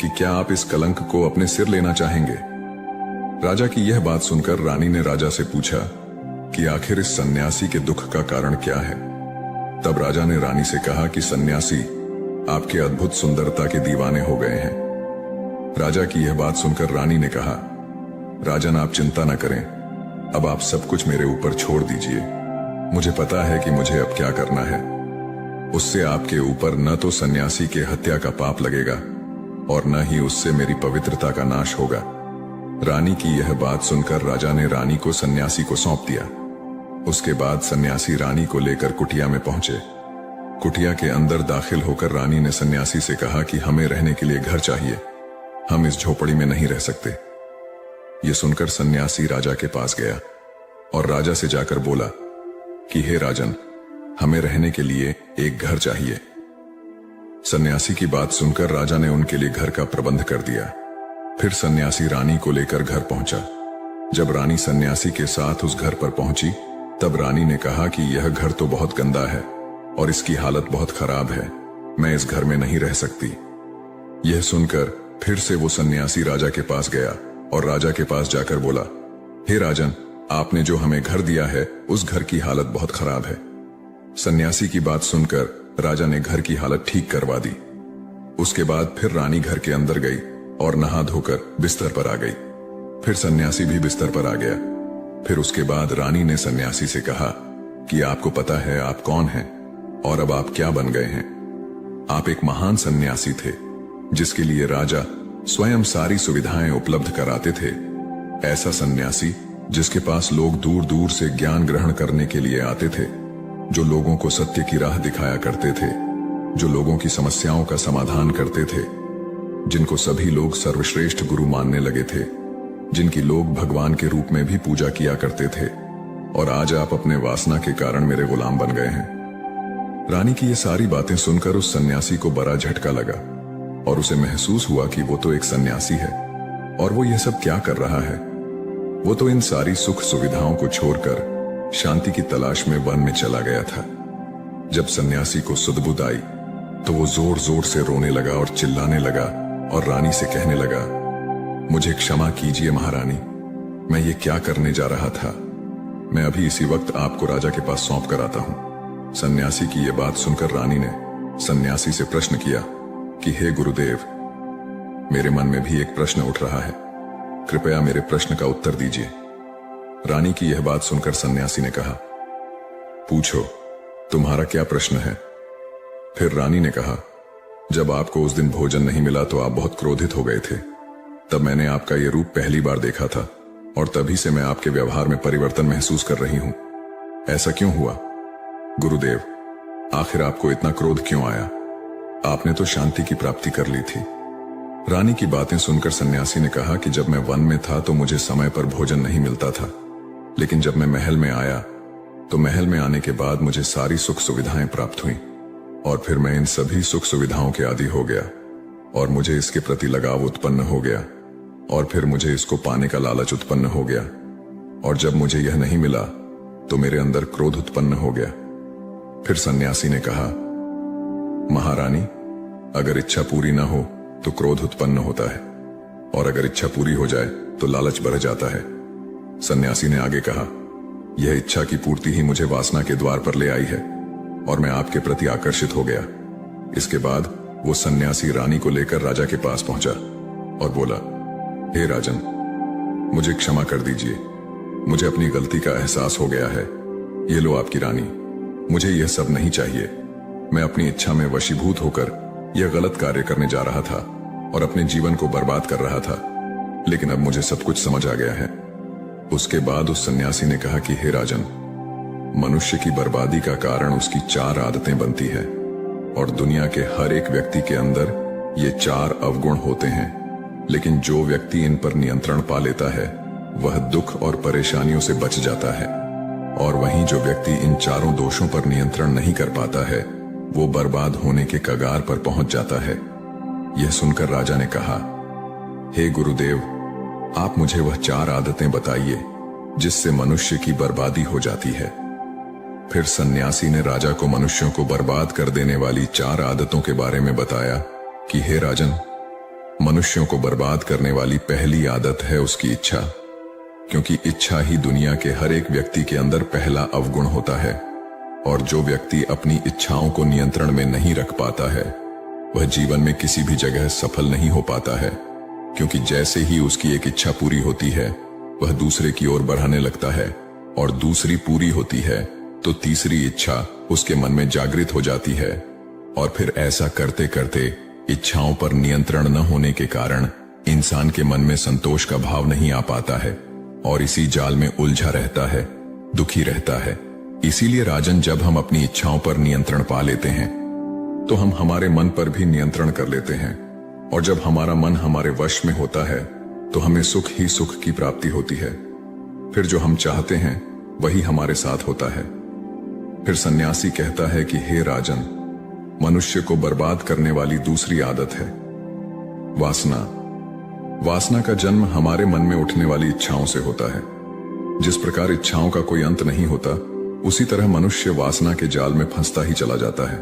कि क्या आप इस कलंक को अपने सिर लेना चाहेंगे? राजा की यह बात सुनकर रानी ने राजा से पूछा कि आखिर इस सन्यासी के दुख का कारण क्या है। तब राजा ने रानी से कहा कि सन्यासी आपके अद्भुत सुंदरता के दीवाने हो गए हैं। राजा की यह बात सुनकर रानी ने कहा, राजन आप चिंता न करें, अब आप सब कुछ मेरे ऊपर छोड़ दीजिए। मुझे पता है कि मुझे अब क्या करना है। उससे आपके ऊपर न तो सन्यासी के हत्या का पाप लगेगा और न ही उससे मेरी पवित्रता का नाश होगा। रानी की यह बात सुनकर राजा ने रानी को सन्यासी को सौंप दिया। उसके बाद सन्यासी रानी को लेकर कुटिया में पहुंचे। कुटिया के अंदर दाखिल होकर रानी ने सन्यासी से कहा कि हमें रहने के लिए घर चाहिए, हम इस झोपड़ी में नहीं रह सकते। यह सुनकर सन्यासी राजा के पास गया और राजा से जाकर बोला कि हे राजन, हमें रहने के लिए एक घर चाहिए। सन्यासी की बात सुनकर राजा ने उनके लिए घर का प्रबंध कर दिया। फिर सन्यासी रानी को लेकर घर पहुंचा। जब रानी सन्यासी के साथ उस घर पर पहुंची, तब रानी ने कहा कि यह घर तो बहुत गंदा है और इसकी हालत बहुत खराब है, मैं इस घर में नहीं रह सकती। यह सुनकर फिर से वो सन्यासी राजा के पास गया और राजा के पास जाकर बोला, हे राजन, आपने जो हमें घर दिया है उस घर की हालत बहुत खराब है। सन्यासी की बात सुनकर राजा ने घर की हालत ठीक करवा दी। उसके बाद फिर रानी घर के अंदर गई और नहा धोकर बिस्तर पर आ गई। फिर सन्यासी भी बिस्तर पर आ गया। फिर उसके बाद रानी ने सन्यासी से कहा कि आपको पता है आप कौन हैं? और अब आप क्या बन गए हैं? आप एक महान सन्यासी थे, जिसके लिए राजा स्वयं सारी सुविधाएं उपलब्ध कराते थे। ऐसा सन्यासी जिसके पास लोग दूर दूर से ज्ञान ग्रहण करने के लिए आते थे, जो लोगों को सत्य की राह दिखाया करते थे, जो लोगों की समस्याओं का समाधान करते थे, जिनको सभी लोग सर्वश्रेष्ठ गुरु मानने लगे थे, जिनकी लोग भगवान के रूप में भी पूजा किया करते थे। और आज आप अपने वासना के कारण मेरे गुलाम बन गए हैं। रानी की ये सारी बातें सुनकर उस सन्यासी को बड़ा झटका लगा और उसे महसूस हुआ कि वो तो एक सन्यासी है और वो ये सब क्या कर रहा है। वो तो इन सारी सुख सुविधाओं को छोड़कर शांति की तलाश में वन में चला गया था। जब सन्यासी को सुध-बुध आई तो वो जोर जोर से रोने लगा और चिल्लाने लगा और रानी से कहने लगा, मुझे क्षमा कीजिए महारानी, मैं ये क्या करने जा रहा था। मैं अभी इसी वक्त आपको राजा के पास सौंप कर आता हूं। सन्यासी की यह बात सुनकर रानी ने सन्यासी से प्रश्न किया कि हे गुरुदेव, मेरे मन में भी एक प्रश्न उठ रहा है, कृपया मेरे प्रश्न का उत्तर दीजिए। रानी की यह बात सुनकर सन्यासी ने कहा, पूछो, तुम्हारा क्या प्रश्न है। फिर रानी ने कहा, जब आपको उस दिन भोजन नहीं मिला तो आप बहुत क्रोधित हो गए थे। तब मैंने आपका यह रूप पहली बार देखा था और तभी से मैं आपके व्यवहार में परिवर्तन महसूस कर रही हूं। ऐसा क्यों हुआ गुरुदेव? आखिर आपको इतना क्रोध क्यों आया? आपने तो शांति की प्राप्ति कर ली थी। रानी की बातें सुनकर सन्यासी ने कहा कि जब मैं वन में था तो मुझे समय पर भोजन नहीं मिलता था, लेकिन जब मैं महल में आया तो महल में आने के बाद मुझे सारी सुख सुविधाएं प्राप्त हुई और फिर मैं इन सभी सुख सुविधाओं के आदी हो गया और मुझे इसके प्रति लगाव उत्पन्न हो गया और फिर मुझे इसको पाने का लालच उत्पन्न हो गया और जब मुझे यह नहीं मिला तो मेरे अंदर क्रोध उत्पन्न हो गया। फिर सन्यासी ने कहा, महारानी, अगर इच्छा पूरी ना हो तो क्रोध उत्पन्न होता है और अगर इच्छा पूरी हो जाए तो लालच बढ़ जाता है। सन्यासी ने आगे कहा, यह इच्छा की पूर्ति ही मुझे वासना के द्वार पर ले आई है और मैं आपके प्रति आकर्षित हो गया। इसके बाद वो सन्यासी रानी को लेकर राजा के पास पहुंचा और बोला, हे राजन, मुझे क्षमा कर दीजिए, मुझे अपनी गलती का एहसास हो गया है। ये लो आपकी रानी, मुझे यह सब नहीं चाहिए। मैं अपनी इच्छा में वशीभूत होकर यह गलत कार्य करने जा रहा था और अपने जीवन को बर्बाद कर रहा था, लेकिन अब मुझे सब कुछ समझ आ गया है। उसके बाद उस सन्यासी ने कहा कि हे राजन, मनुष्य की बर्बादी का कारण उसकी 4 आदतें बनती है और दुनिया के हर एक व्यक्ति के अंदर ये 4 अवगुण होते हैं, लेकिन जो व्यक्ति इन पर नियंत्रण पा लेता है वह दुख और परेशानियों से बच जाता है और वहीं जो व्यक्ति इन 4 दोषों पर नियंत्रण नहीं कर पाता है वो बर्बाद होने के कगार पर पहुंच जाता है। यह सुनकर राजा ने कहा, हे गुरुदेव, आप मुझे वह 4 आदतें बताइए जिससे मनुष्य की बर्बादी हो जाती है। फिर सन्यासी ने राजा को मनुष्यों को बर्बाद कर देने वाली 4 आदतों के बारे में बताया कि हे राजन, मनुष्यों को बर्बाद करने वाली पहली आदत है उसकी इच्छा, क्योंकि इच्छा ही दुनिया के हर एक व्यक्ति के अंदर पहला अवगुण होता है और जो व्यक्ति अपनी इच्छाओं को नियंत्रण में नहीं रख पाता है वह जीवन में किसी भी जगह सफल नहीं हो पाता है, क्योंकि जैसे ही उसकी एक इच्छा पूरी होती है वह दूसरे की ओर बढ़ाने लगता है और दूसरी पूरी होती है तो तीसरी इच्छा उसके मन में जागृत हो जाती है और फिर ऐसा करते करते इच्छाओं पर नियंत्रण न होने के कारण इंसान के मन में संतोष का भाव नहीं आ पाता है और इसी जाल में उलझा रहता है, दुखी रहता है। इसीलिए राजन, जब हम अपनी इच्छाओं पर नियंत्रण पा लेते हैं तो हम हमारे मन पर भी नियंत्रण कर लेते हैं और जब हमारा मन हमारे वश में होता है तो हमें सुख ही सुख की प्राप्ति होती है। फिर जो हम चाहते हैं वही हमारे साथ होता है। फिर सन्यासी कहता है कि हे राजन, मनुष्य को बर्बाद करने वाली दूसरी आदत है वासना। वासना का जन्म हमारे मन में उठने वाली इच्छाओं से होता है। जिस प्रकार इच्छाओं का कोई अंत नहीं होता, उसी तरह मनुष्य वासना के जाल में फंसता ही चला जाता है।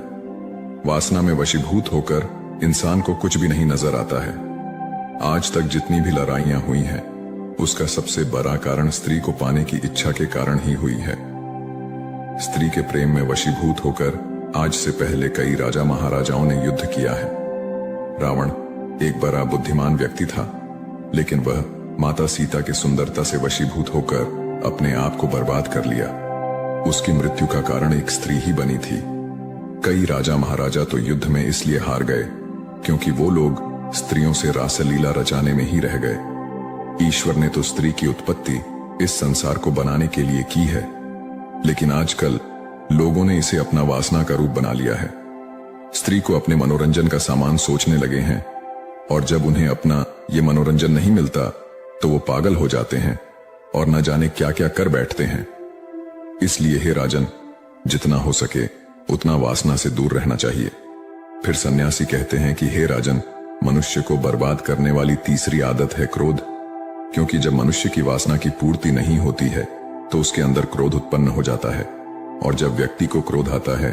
वासना में वशीभूत होकर इंसान को कुछ भी नहीं नजर आता है। आज तक जितनी भी लड़ाइयां हुई हैं, उसका सबसे बड़ा कारण स्त्री को पाने की इच्छा के कारण ही हुई है। स्त्री के प्रेम में वशीभूत होकर आज से पहले कई राजा महाराजाओं ने युद्ध किया है। रावण एक बड़ा बुद्धिमान व्यक्ति था, लेकिन वह माता सीता की सुंदरता से वशीभूत होकर अपने आप को बर्बाद कर लिया। उसकी मृत्यु का कारण एक स्त्री ही बनी थी। कई राजा महाराजा तो युद्ध में इसलिए हार गए क्योंकि वो लोग स्त्रियों से रासलीला रचाने में ही रह गए। ईश्वर ने तो स्त्री की उत्पत्ति इस संसार को बनाने के लिए की है, लेकिन आजकल लोगों ने इसे अपना वासना का रूप बना लिया है। स्त्री को अपने मनोरंजन का सामान सोचने लगे हैं, और जब उन्हें अपना ये मनोरंजन नहीं मिलता तो वो पागल हो जाते हैं और न जाने क्या क्या कर बैठते हैं। इसलिए हे राजन, जितना हो सके उतना वासना से दूर रहना चाहिए। फिर सन्यासी कहते हैं कि हे राजन, मनुष्य को बर्बाद करने वाली तीसरी आदत है क्रोध, क्योंकि जब मनुष्य की वासना की पूर्ति नहीं होती है तो उसके अंदर क्रोध उत्पन्न हो जाता है, और जब व्यक्ति को क्रोध आता है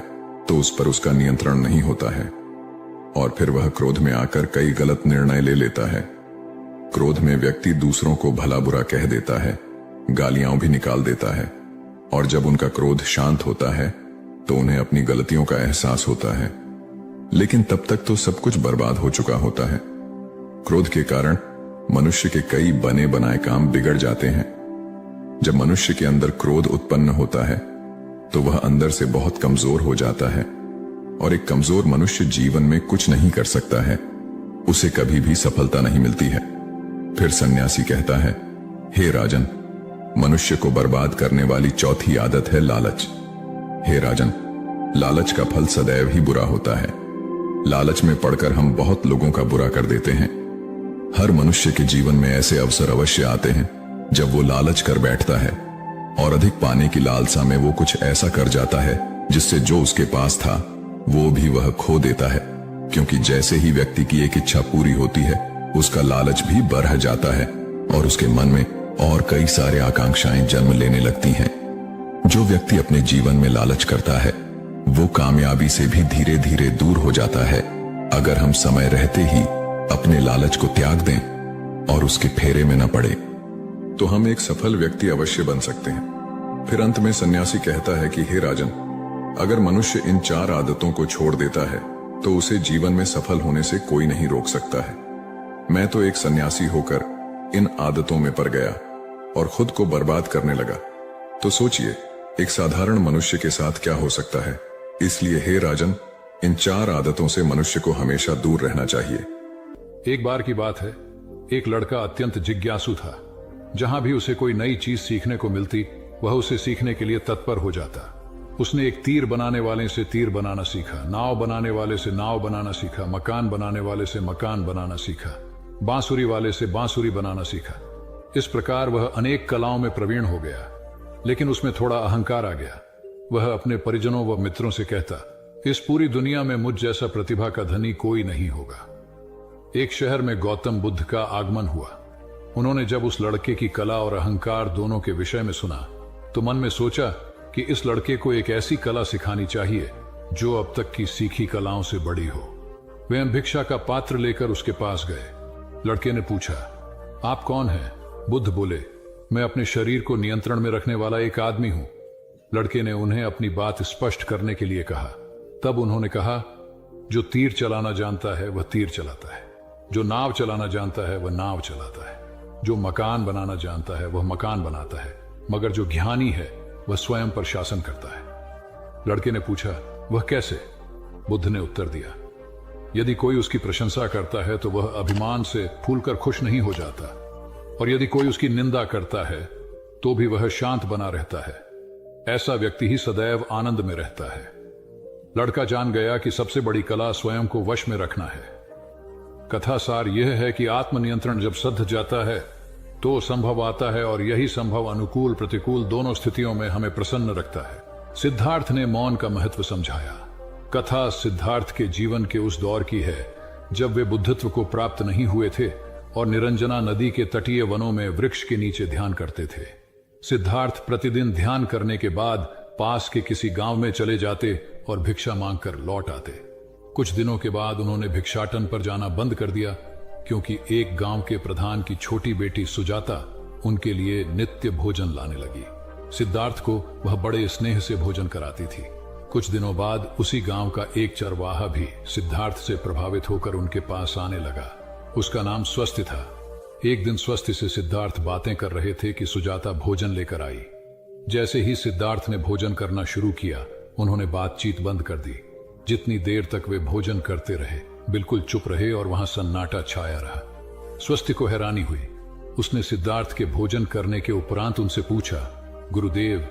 तो उस पर उसका नियंत्रण नहीं होता है, और फिर वह क्रोध में आकर कई गलत निर्णय ले लेता है। क्रोध में व्यक्ति दूसरों को भला बुरा कह देता है, गालियां भी निकाल देता है, और जब उनका क्रोध शांत होता है तो उन्हें अपनी गलतियों का एहसास होता है, लेकिन तब तक तो सब कुछ बर्बाद हो चुका होता है। क्रोध के कारण मनुष्य के कई बने बनाए काम बिगड़ जाते हैं। जब मनुष्य के अंदर क्रोध उत्पन्न होता है तो वह अंदर से बहुत कमजोर हो जाता है, और एक कमजोर मनुष्य जीवन में कुछ नहीं कर सकता है, उसे कभी भी सफलता नहीं मिलती है। फिर सन्यासी कहता है, हे राजन, मनुष्य को बर्बाद करने वाली चौथी आदत है लालच। हे राजन, लालच का फल सदैव ही बुरा होता है। लालच में पड़कर हम बहुत लोगों का बुरा कर देते हैं। हर मनुष्य के जीवन में ऐसे अवसर अवश्य आते हैं जब वो लालच कर बैठता है, और अधिक पाने की लालसा में वो कुछ ऐसा कर जाता है जिससे जो उसके पास था वो भी वह खो देता है, क्योंकि जैसे ही व्यक्ति की एक इच्छा पूरी होती है उसका लालच भी बढ़ जाता है, और उसके मन में और कई सारे आकांक्षाएं जन्म लेने लगती हैं। जो व्यक्ति अपने जीवन में लालच करता है वो कामयाबी से भी धीरे धीरे दूर हो जाता है, अगर हम समय रहते ही अपने लालच को त्याग दें और उसके फेरे में न पड़े तो हम एक सफल व्यक्ति अवश्य बन सकते हैं। फिर अंत में सन्यासी कहता है कि हे राजन, अगर मनुष्य इन 4 आदतों को छोड़ देता है तो उसे जीवन में सफल होने से कोई नहीं रोक सकता है। मैं तो एक सन्यासी होकर इन आदतों में पड़ गया और खुद को बर्बाद करने लगा। तो सोचिए, एक साधारण मनुष्य के साथ क्या हो सकता है। इसलिए हे राजन, इन 4 आदतों से मनुष्य को हमेशा दूर रहना चाहिए।
एक बार की बात है, एक लड़का अत्यंत जिज्ञासु था। जहां भी उसे कोई नई चीज सीखने को मिलती वह उसे सीखने के लिए तत्पर हो जाता। उसने एक तीर बनाने वाले से तीर बनाना सीखा, नाव बनाने वाले से नाव बनाना सीखा, मकान बनाने वाले से मकान बनाना सीखा, बांसुरी वाले से बांसुरी बनाना सीखा। इस प्रकार वह अनेक कलाओं में प्रवीण हो गया, लेकिन उसमें थोड़ा अहंकार आ गया। वह अपने परिजनों व मित्रों से कहता, इस पूरी दुनिया में मुझ जैसा प्रतिभा का धनी कोई नहीं होगा। एक शहर में गौतम बुद्ध का आगमन हुआ। उन्होंने जब उस लड़के की कला और अहंकार दोनों के विषय में सुना तो मन में सोचा कि इस लड़के को एक ऐसी कला सिखानी चाहिए जो अब तक की सीखी कलाओं से बड़ी हो। वे भिक्षा का पात्र लेकर उसके पास गए। लड़के ने पूछा, आप कौन हैं? बुद्ध बोले, मैं अपने शरीर को नियंत्रण में रखने वाला एक आदमी हूं। लड़के ने उन्हें अपनी बात स्पष्ट करने के लिए कहा। तब उन्होंने कहा, जो तीर चलाना जानता है वह तीर चलाता है, जो नाव चलाना जानता है वह नाव चलाता है, जो मकान बनाना जानता है वह मकान बनाता है, मगर जो ज्ञानी है वह स्वयं पर शासन करता है। लड़के ने पूछा, वह कैसे? बुद्ध ने उत्तर दिया, यदि कोई उसकी प्रशंसा करता है तो वह अभिमान से फूलकर खुश नहीं हो जाता, और यदि कोई उसकी निंदा करता है तो भी वह शांत बना रहता है। ऐसा व्यक्ति ही सदैव आनंद में रहता है। लड़का जान गया कि सबसे बड़ी कला स्वयं को वश में रखना है। कथा सार यह है कि आत्मनियंत्रण जब सध जाता है तो संभव आता है, और यही संभव अनुकूल प्रतिकूल दोनों स्थितियों में हमें प्रसन्न रखता है। सिद्धार्थ ने मौन का महत्व समझाया। कथा सिद्धार्थ के जीवन के उस दौर की है जब वे बुद्धत्व को प्राप्त नहीं हुए थे और निरंजना नदी के तटीय वनों में वृक्ष के नीचे ध्यान करते थे। सिद्धार्थ प्रतिदिन ध्यान करने के बाद पास के किसी गांव में चले जाते और भिक्षा मांगकर लौट आते। कुछ दिनों के बाद उन्होंने भिक्षाटन पर जाना बंद कर दिया, क्योंकि एक गांव के प्रधान की छोटी बेटी सुजाता उनके लिए नित्य भोजन लाने लगी। सिद्धार्थ को वह बड़े स्नेह से भोजन कराती थी। कुछ दिनों बाद उसी गांव का एक चरवाहा भी सिद्धार्थ से प्रभावित होकर उनके पास आने लगा। उसका नाम स्वस्थ था। एक दिन स्वस्थ से सिद्धार्थ बातें कर रहे थे कि सुजाता भोजन लेकर आई। जैसे ही सिद्धार्थ ने भोजन करना शुरू किया, उन्होंने बातचीत बंद कर दी। जितनी देर तक वे भोजन करते रहे बिल्कुल चुप रहे और वहां सन्नाटा छाया रहा। स्वस्ति को हैरानी हुई। उसने सिद्धार्थ के भोजन करने के उपरांत उनसे पूछा, गुरुदेव,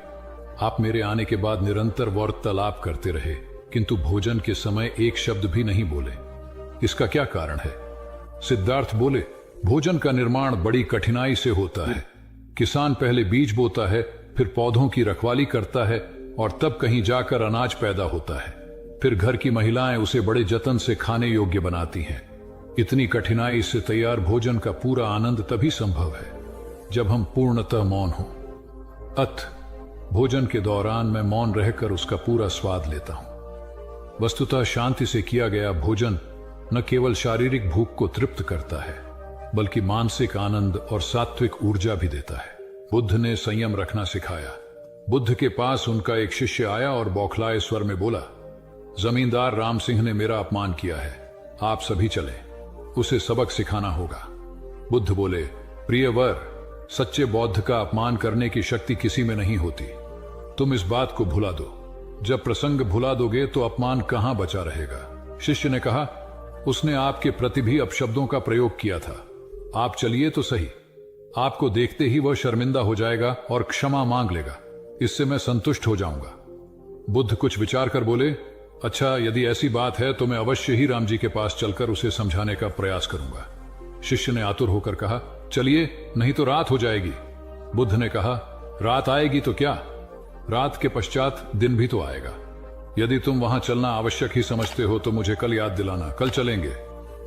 आप मेरे आने के बाद निरंतर वार्तालाप करते रहे किंतु भोजन के समय एक शब्द भी नहीं बोले, इसका क्या कारण है? सिद्धार्थ बोले, भोजन का निर्माण बड़ी कठिनाई से होता है। किसान पहले बीज बोता है, फिर पौधों की रखवाली करता है और तब कहीं जाकर अनाज पैदा होता है। फिर घर की महिलाएं उसे बड़े जतन से खाने योग्य बनाती हैं। इतनी कठिनाई से तैयार भोजन का पूरा आनंद तभी संभव है जब हम पूर्णतः मौन हों। भोजन के दौरान मैं मौन रहकर उसका पूरा स्वाद लेता हूं। वस्तुतः शांति से किया गया भोजन न केवल शारीरिक भूख को तृप्त करता है बल्कि मानसिक आनंद और सात्विक ऊर्जा भी देता है। बुद्ध ने संयम रखना सिखाया। बुद्ध के पास उनका एक शिष्य आया और बौखलाए स्वर में बोला, जमींदार राम सिंह ने मेरा अपमान किया है, आप सभी चले, उसे सबक सिखाना होगा। बुद्ध बोले, प्रिय वर, सच्चे बौद्ध का अपमान करने की शक्ति किसी में नहीं होती। तुम इस बात को भुला दो। जब प्रसंग भुला दोगे तो अपमान कहां बचा रहेगा? शिष्य ने कहा, उसने आपके प्रति भी अपशब्दों का प्रयोग किया था। आप चलिए तो सही। आपको देखते ही वह शर्मिंदा हो जाएगा और क्षमा मांग लेगा। इससे मैं संतुष्ट हो जाऊंगा। बुद्ध कुछ विचार कर बोले, अच्छा, यदि ऐसी बात है तो मैं अवश्य ही राम जी के पास चलकर उसे समझाने का प्रयास करूंगा। शिष्य ने आतुर होकर कहा, चलिए, नहीं तो रात हो जाएगी। बुद्ध ने कहा, रात आएगी तो क्या, रात के पश्चात दिन भी तो आएगा। यदि तुम वहां चलना आवश्यक ही समझते हो तो मुझे कल याद दिलाना, कल चलेंगे।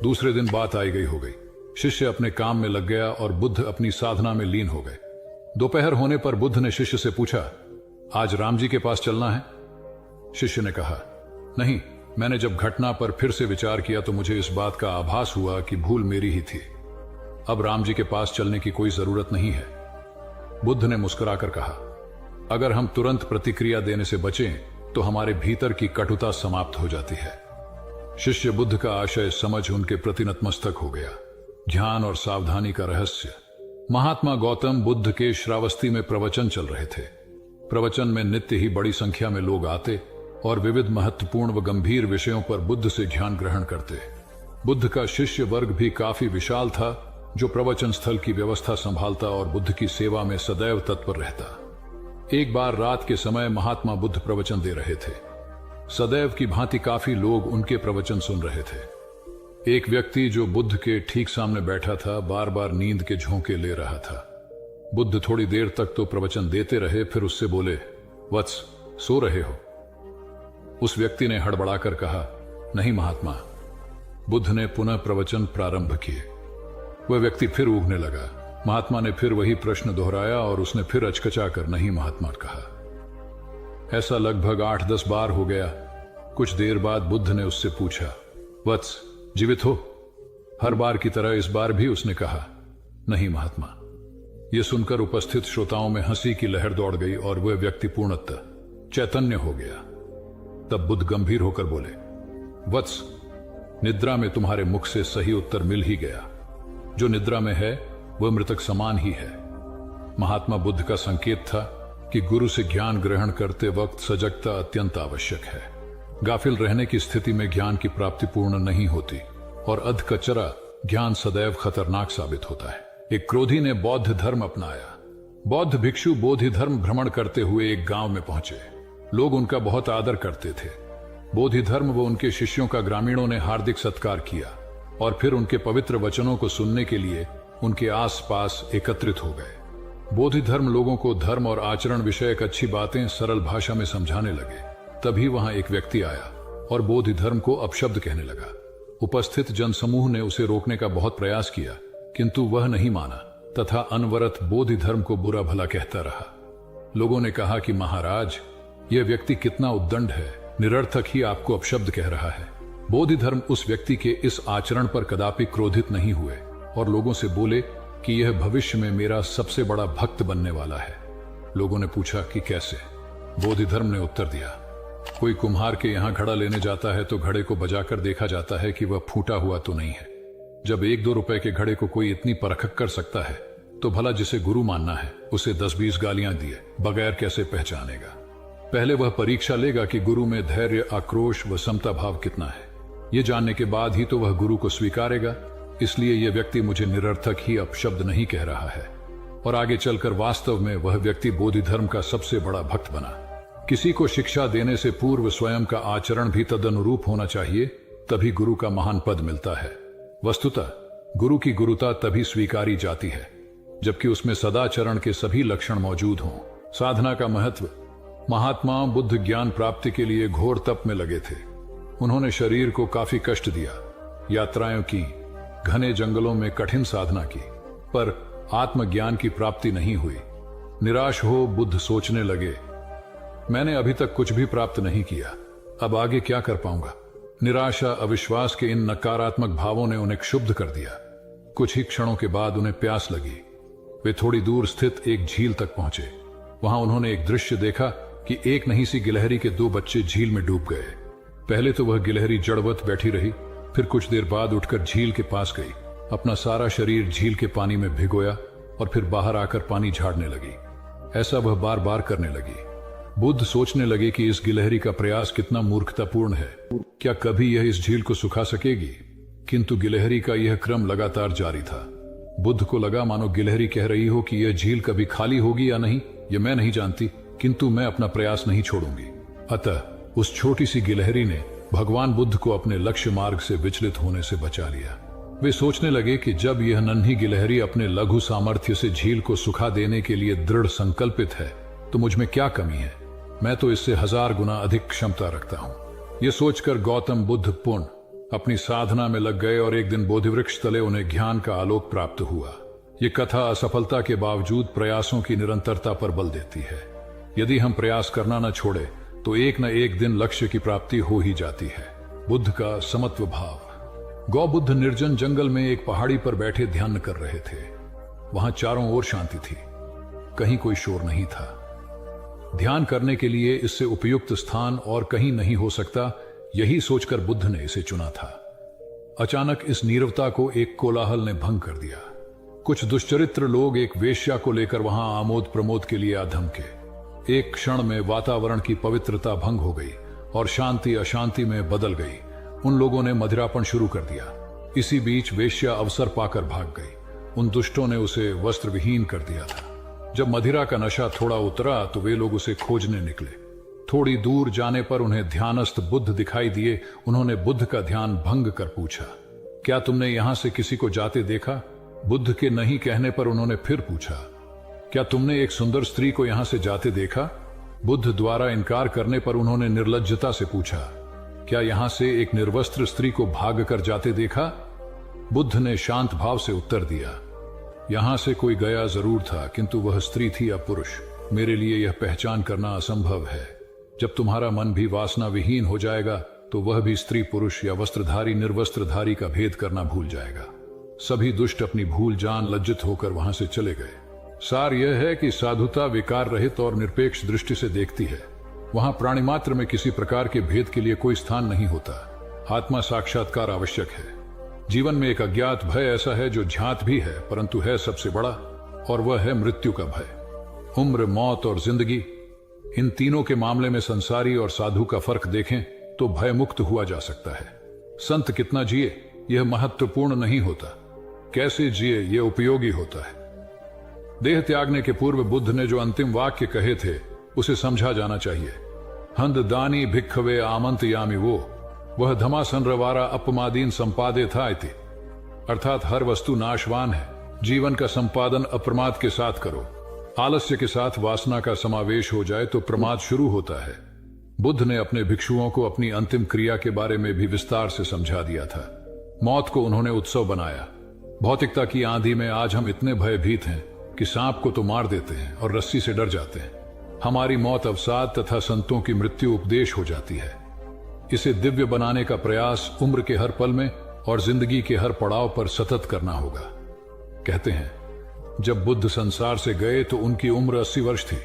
दूसरे दिन बात आई गई हो गई। शिष्य अपने काम में लग गया और बुद्ध अपनी साधना में लीन हो गए। दोपहर होने पर बुद्ध ने शिष्य से पूछा, आज राम जी के पास चलना है? शिष्य ने कहा, नहीं, मैंने जब घटना पर फिर से विचार किया तो मुझे इस बात का आभास हुआ कि भूल मेरी ही थी। अब राम जी के पास चलने की कोई जरूरत नहीं है। बुद्ध ने मुस्कुराकर कहा, अगर हम तुरंत प्रतिक्रिया देने से बचें तो हमारे भीतर की कटुता समाप्त हो जाती है। शिष्य बुद्ध का आशय समझ उनके प्रति नतमस्तक हो गया। ध्यान और सावधानी का रहस्य। महात्मा गौतम बुद्ध के श्रावस्ती में प्रवचन चल रहे थे। प्रवचन में नित्य ही बड़ी संख्या में लोग आते और विविध महत्वपूर्ण व गंभीर विषयों पर बुद्ध से ज्ञान ग्रहण करते। बुद्ध का शिष्य वर्ग भी काफी विशाल था, जो प्रवचन स्थल की व्यवस्था संभालता और बुद्ध की सेवा में सदैव तत्पर रहता। एक बार रात के समय महात्मा बुद्ध प्रवचन दे रहे थे। सदैव की भांति काफी लोग उनके प्रवचन सुन रहे थे। एक व्यक्ति जो बुद्ध के ठीक सामने बैठा था बार बार नींद के झोंके ले रहा था। बुद्ध थोड़ी देर तक तो प्रवचन देते रहे, फिर उससे बोले, वत्स, सो रहे हो? उस व्यक्ति ने हड़बड़ाकर कहा, नहीं महात्मा। बुद्ध ने पुनः प्रवचन प्रारंभ किए। वह व्यक्ति फिर ऊँघने लगा। महात्मा ने फिर वही प्रश्न दोहराया और उसने फिर अचकचा कर नहीं महात्मा कहा। ऐसा लगभग 8-10 बार हो गया। कुछ देर बाद बुद्ध ने उससे पूछा, वत्स, जीवित हो? हर बार की तरह इस बार भी उसने कहा, नहीं महात्मा। यह सुनकर उपस्थित श्रोताओं में हंसी की लहर दौड़ गई और वह व्यक्ति पूर्णतः चैतन्य हो गया। तब बुद्ध गंभीर होकर बोले, वत्स, निद्रा में तुम्हारे मुख से सही उत्तर मिल ही गया। जो निद्रा में है वह मृतक समान ही है। महात्मा बुद्ध का संकेत था कि गुरु से ज्ञान ग्रहण करते वक्त सजगता अत्यंत आवश्यक है। गाफिल रहने की स्थिति में ज्ञान की प्राप्ति पूर्ण नहीं होती और अधकचरा ज्ञान सदैव खतरनाक साबित होता है। एक क्रोधी ने बौद्ध धर्म अपनाया। बौद्ध भिक्षु बोधि धर्म भ्रमण करते हुए एक गांव में पहुंचे। लोग उनका बहुत आदर करते थे। बोधि धर्म व उनके शिष्यों का ग्रामीणों ने हार्दिक सत्कार किया और फिर उनके पवित्र वचनों को सुनने के लिए उनके आसपास एकत्रित हो गए। बोधि धर्म लोगों को धर्म और आचरण विषयक अच्छी बातें सरल भाषा में समझाने लगे। तभी वहां एक व्यक्ति आया और बोधि धर्म को अपशब्द कहने लगा। उपस्थित जनसमूह ने उसे रोकने का बहुत प्रयास किया, किंतु वह नहीं माना तथा अनवरत बोधि धर्म को बुरा भला कहता रहा। लोगों ने कहा कि महाराज, यह व्यक्ति कितना उद्दंड है, निरर्थक ही आपको अपशब्द कह रहा है। बोधि धर्म उस व्यक्ति के इस आचरण पर कदापि क्रोधित नहीं हुए और लोगों से बोले कि यह भविष्य में मेरा सबसे बड़ा भक्त बनने वाला है। लोगों ने पूछा कि कैसे? बोधि धर्म ने उत्तर दिया, कोई कुम्हार के यहां घड़ा लेने जाता है तो घड़े को बजाकर देखा जाता है कि वह फूटा हुआ तो नहीं है। जब 1-2 रुपए के घड़े को कोई इतनी परख कर सकता है तो भला जिसे गुरु मानना है उसे 10-20 गालियां दिए बगैर कैसे पहचानेगा? पहले वह परीक्षा लेगा कि गुरु में धैर्य, आक्रोश व समता भाव कितना है। ये जानने के बाद ही तो वह गुरु को स्वीकारेगा। इसलिए यह व्यक्ति मुझे निरर्थक ही अपशब्द नहीं कह रहा है। और आगे चलकर वास्तव में वह व्यक्ति बोधि धर्म का सबसे बड़ा भक्त बना। किसी को शिक्षा देने से पूर्व स्वयं का आचरण भी तदनुरूप होना चाहिए, तभी गुरु का महान पद मिलता है। वस्तुतः गुरु की गुरुता तभी स्वीकारी जाती है जबकि उसमें सदाचरण के सभी लक्षण मौजूद हों। साधना का महत्व। महात्मा बुद्ध ज्ञान प्राप्ति के लिए घोर तप में लगे थे। उन्होंने शरीर को काफी कष्ट दिया, यात्राएं की, घने जंगलों में कठिन साधना की, पर आत्मज्ञान की प्राप्ति नहीं हुई। निराश हो बुद्ध सोचने लगे, मैंने अभी तक कुछ भी प्राप्त नहीं किया, अब आगे क्या कर पाऊंगा। निराशा, अविश्वास के इन नकारात्मक भावों ने उन्हें क्षुब्ध कर दिया। कुछ ही क्षणों के बाद उन्हें प्यास लगी। वे थोड़ी दूर स्थित एक झील तक पहुंचे। वहां उन्होंने एक दृश्य देखा कि एक नन्ही सी गिलहरी के 2 बच्चे झील में डूब गए। पहले तो वह गिलहरी जड़वत बैठी रही, फिर कुछ देर बाद उठकर झील के पास गई, अपना सारा शरीर झील के पानी में भिगोया और फिर बाहर आकर पानी झाड़ने लगी। ऐसा वह बार बार करने लगी। बुद्ध सोचने लगे कि इस गिलहरी का प्रयास कितना मूर्खतापूर्ण है। क्या कभी यह इस झील को सुखा सकेगी? किंतु गिलहरी का यह क्रम लगातार जारी था। बुद्ध को लगा मानो गिलहरी कह रही हो कि यह झील कभी खाली होगी या नहीं, यह मैं नहीं जानती, किंतु मैं अपना प्रयास नहीं छोड़ूंगी। अतः उस छोटी सी गिलहरी ने भगवान बुद्ध को अपने लक्ष्य मार्ग से विचलित होने से बचा लिया। वे सोचने लगे कि जब यह नन्ही गिलहरी अपने लघु सामर्थ्य से झील को सुखा देने के लिए दृढ़ संकल्पित है, तो मुझ में क्या कमी है? मैं तो इससे 1000 गुना अधिक क्षमता रखता हूं। यह सोचकर गौतम बुद्ध पूर्ण अपनी साधना में लग गए और एक दिन बोधिवृक्ष तले उन्हें ज्ञान का आलोक प्राप्त हुआ। ये कथा असफलता के बावजूद प्रयासों की निरंतरता पर बल देती है। यदि हम प्रयास करना न छोड़े तो एक न एक दिन लक्ष्य की प्राप्ति हो ही जाती है। बुद्ध का समत्व भाव। गौबुद्ध निर्जन जंगल में एक पहाड़ी पर बैठे ध्यान कर रहे थे। वहां चारों ओर शांति थी, कहीं कोई शोर नहीं था। ध्यान करने के लिए इससे उपयुक्त स्थान और कहीं नहीं हो सकता, यही सोचकर बुद्ध ने इसे चुना था। अचानक इस नीरवता को एक कोलाहल ने भंग कर दिया। कुछ दुष्चरित्र लोग एक वेश्या को लेकर वहां आमोद प्रमोद के लिए आ धमके। एक क्षण में वातावरण की पवित्रता भंग हो गई और शांति अशांति में बदल गई। उन लोगों ने मदिरापन शुरू कर दिया। इसी बीच वेश्या अवसर पाकर भाग गई। उन दुष्टों ने उसे वस्त्र विहीन कर दिया था। जब मदिरा का नशा थोड़ा उतरा तो वे लोग उसे खोजने निकले। थोड़ी दूर जाने पर उन्हें ध्यानस्थ बुद्ध दिखाई दिए। उन्होंने बुद्ध का ध्यान भंग कर पूछा, क्या तुमने यहां से किसी को जाते देखा? बुद्ध के नहीं कहने पर उन्होंने फिर पूछा, क्या तुमने एक सुंदर स्त्री को यहां से जाते देखा? बुद्ध द्वारा इनकार करने पर उन्होंने निर्लज्जता से पूछा, क्या यहां से एक निर्वस्त्र स्त्री को भाग कर जाते देखा? बुद्ध ने शांत भाव से उत्तर दिया, यहां से कोई गया जरूर था, किंतु वह स्त्री थी या पुरुष, मेरे लिए यह पहचान करना असंभव है। जब तुम्हारा मन भी वासना विहीन हो जाएगा तो वह भी स्त्री पुरुष या वस्त्रधारी निर्वस्त्रधारी का भेद करना भूल जाएगा। सभी दुष्ट अपनी भूल जान लज्जित होकर वहां से चले गए। सार यह है कि साधुता विकार रहित और निरपेक्ष दृष्टि से देखती है। वहां प्राणी मात्र में किसी प्रकार के भेद के लिए कोई स्थान नहीं होता। आत्मा साक्षात्कार आवश्यक है। जीवन में एक अज्ञात भय ऐसा है जो झांत भी है परंतु है सबसे बड़ा, और वह है मृत्यु का भय। उम्र, मौत और जिंदगी, इन तीनों के मामले में संसारी और साधु का फर्क देखें तो भय मुक्त हुआ जा सकता है। संत कितना जिए यह महत्वपूर्ण नहीं होता, कैसे जिए यह उपयोगी होता है। देह त्यागने के पूर्व बुद्ध ने जो अंतिम वाक्य कहे थे उसे समझा जाना चाहिए। हंद दानी भिक्खवे आमंत यामी वो, वह धमासनरवारा अपमादीन संपादे था इति, अर्थात हर वस्तु नाशवान है। जीवन का संपादन अप्रमाद के साथ करो। आलस्य के साथ वासना का समावेश हो जाए तो प्रमाद शुरू होता है। बुद्ध ने अपने भिक्षुओं को अपनी अंतिम क्रिया के बारे में भी विस्तार से समझा दिया था। मौत को उन्होंने उत्सव बनाया। भौतिकता की आंधी में आज हम इतने भयभीत हैं कि सांप को तो मार देते हैं और रस्सी से डर जाते हैं। हमारी मौत अवसाद तथा संतों की मृत्यु उपदेश हो जाती है। इसे दिव्य बनाने का प्रयास उम्र के हर पल में और जिंदगी के हर पड़ाव पर सतत करना होगा। कहते हैं जब बुद्ध संसार से गए तो उनकी उम्र 80 वर्ष थी,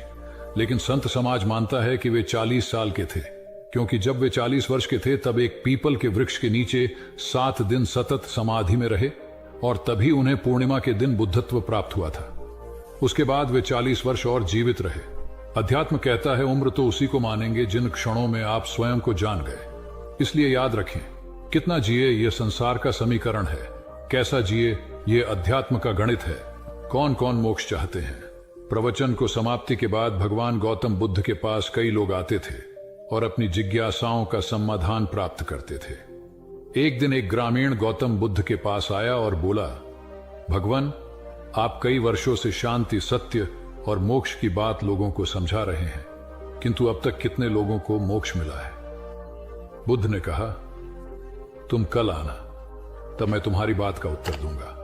लेकिन संत समाज मानता है कि वे 40 साल के थे, क्योंकि जब वे 40 वर्ष के थे तब एक पीपल के वृक्ष के नीचे 7 दिन सतत समाधि में रहे और तभी उन्हें पूर्णिमा के दिन बुद्धत्व प्राप्त हुआ था। उसके बाद वे 40 वर्ष और जीवित रहे। अध्यात्म कहता है उम्र तो उसी को मानेंगे जिन क्षणों में आप स्वयं को जान गए। इसलिए याद रखें, कितना जिए ये संसार का समीकरण है, कैसा जिए ये अध्यात्म का गणित है। कौन कौन मोक्ष चाहते हैं। प्रवचन को समाप्ति के बाद भगवान गौतम बुद्ध के पास कई लोग आते थे और अपनी जिज्ञासाओं का समाधान प्राप्त करते थे। एक दिन एक ग्रामीण गौतम बुद्ध के पास आया और बोला, भगवान, आप कई वर्षों से शांति, सत्य और मोक्ष की बात लोगों को समझा रहे हैं, किंतु अब तक कितने लोगों को मोक्ष मिला है। बुद्ध ने कहा, तुम कल आना, तब मैं तुम्हारी बात का उत्तर दूंगा,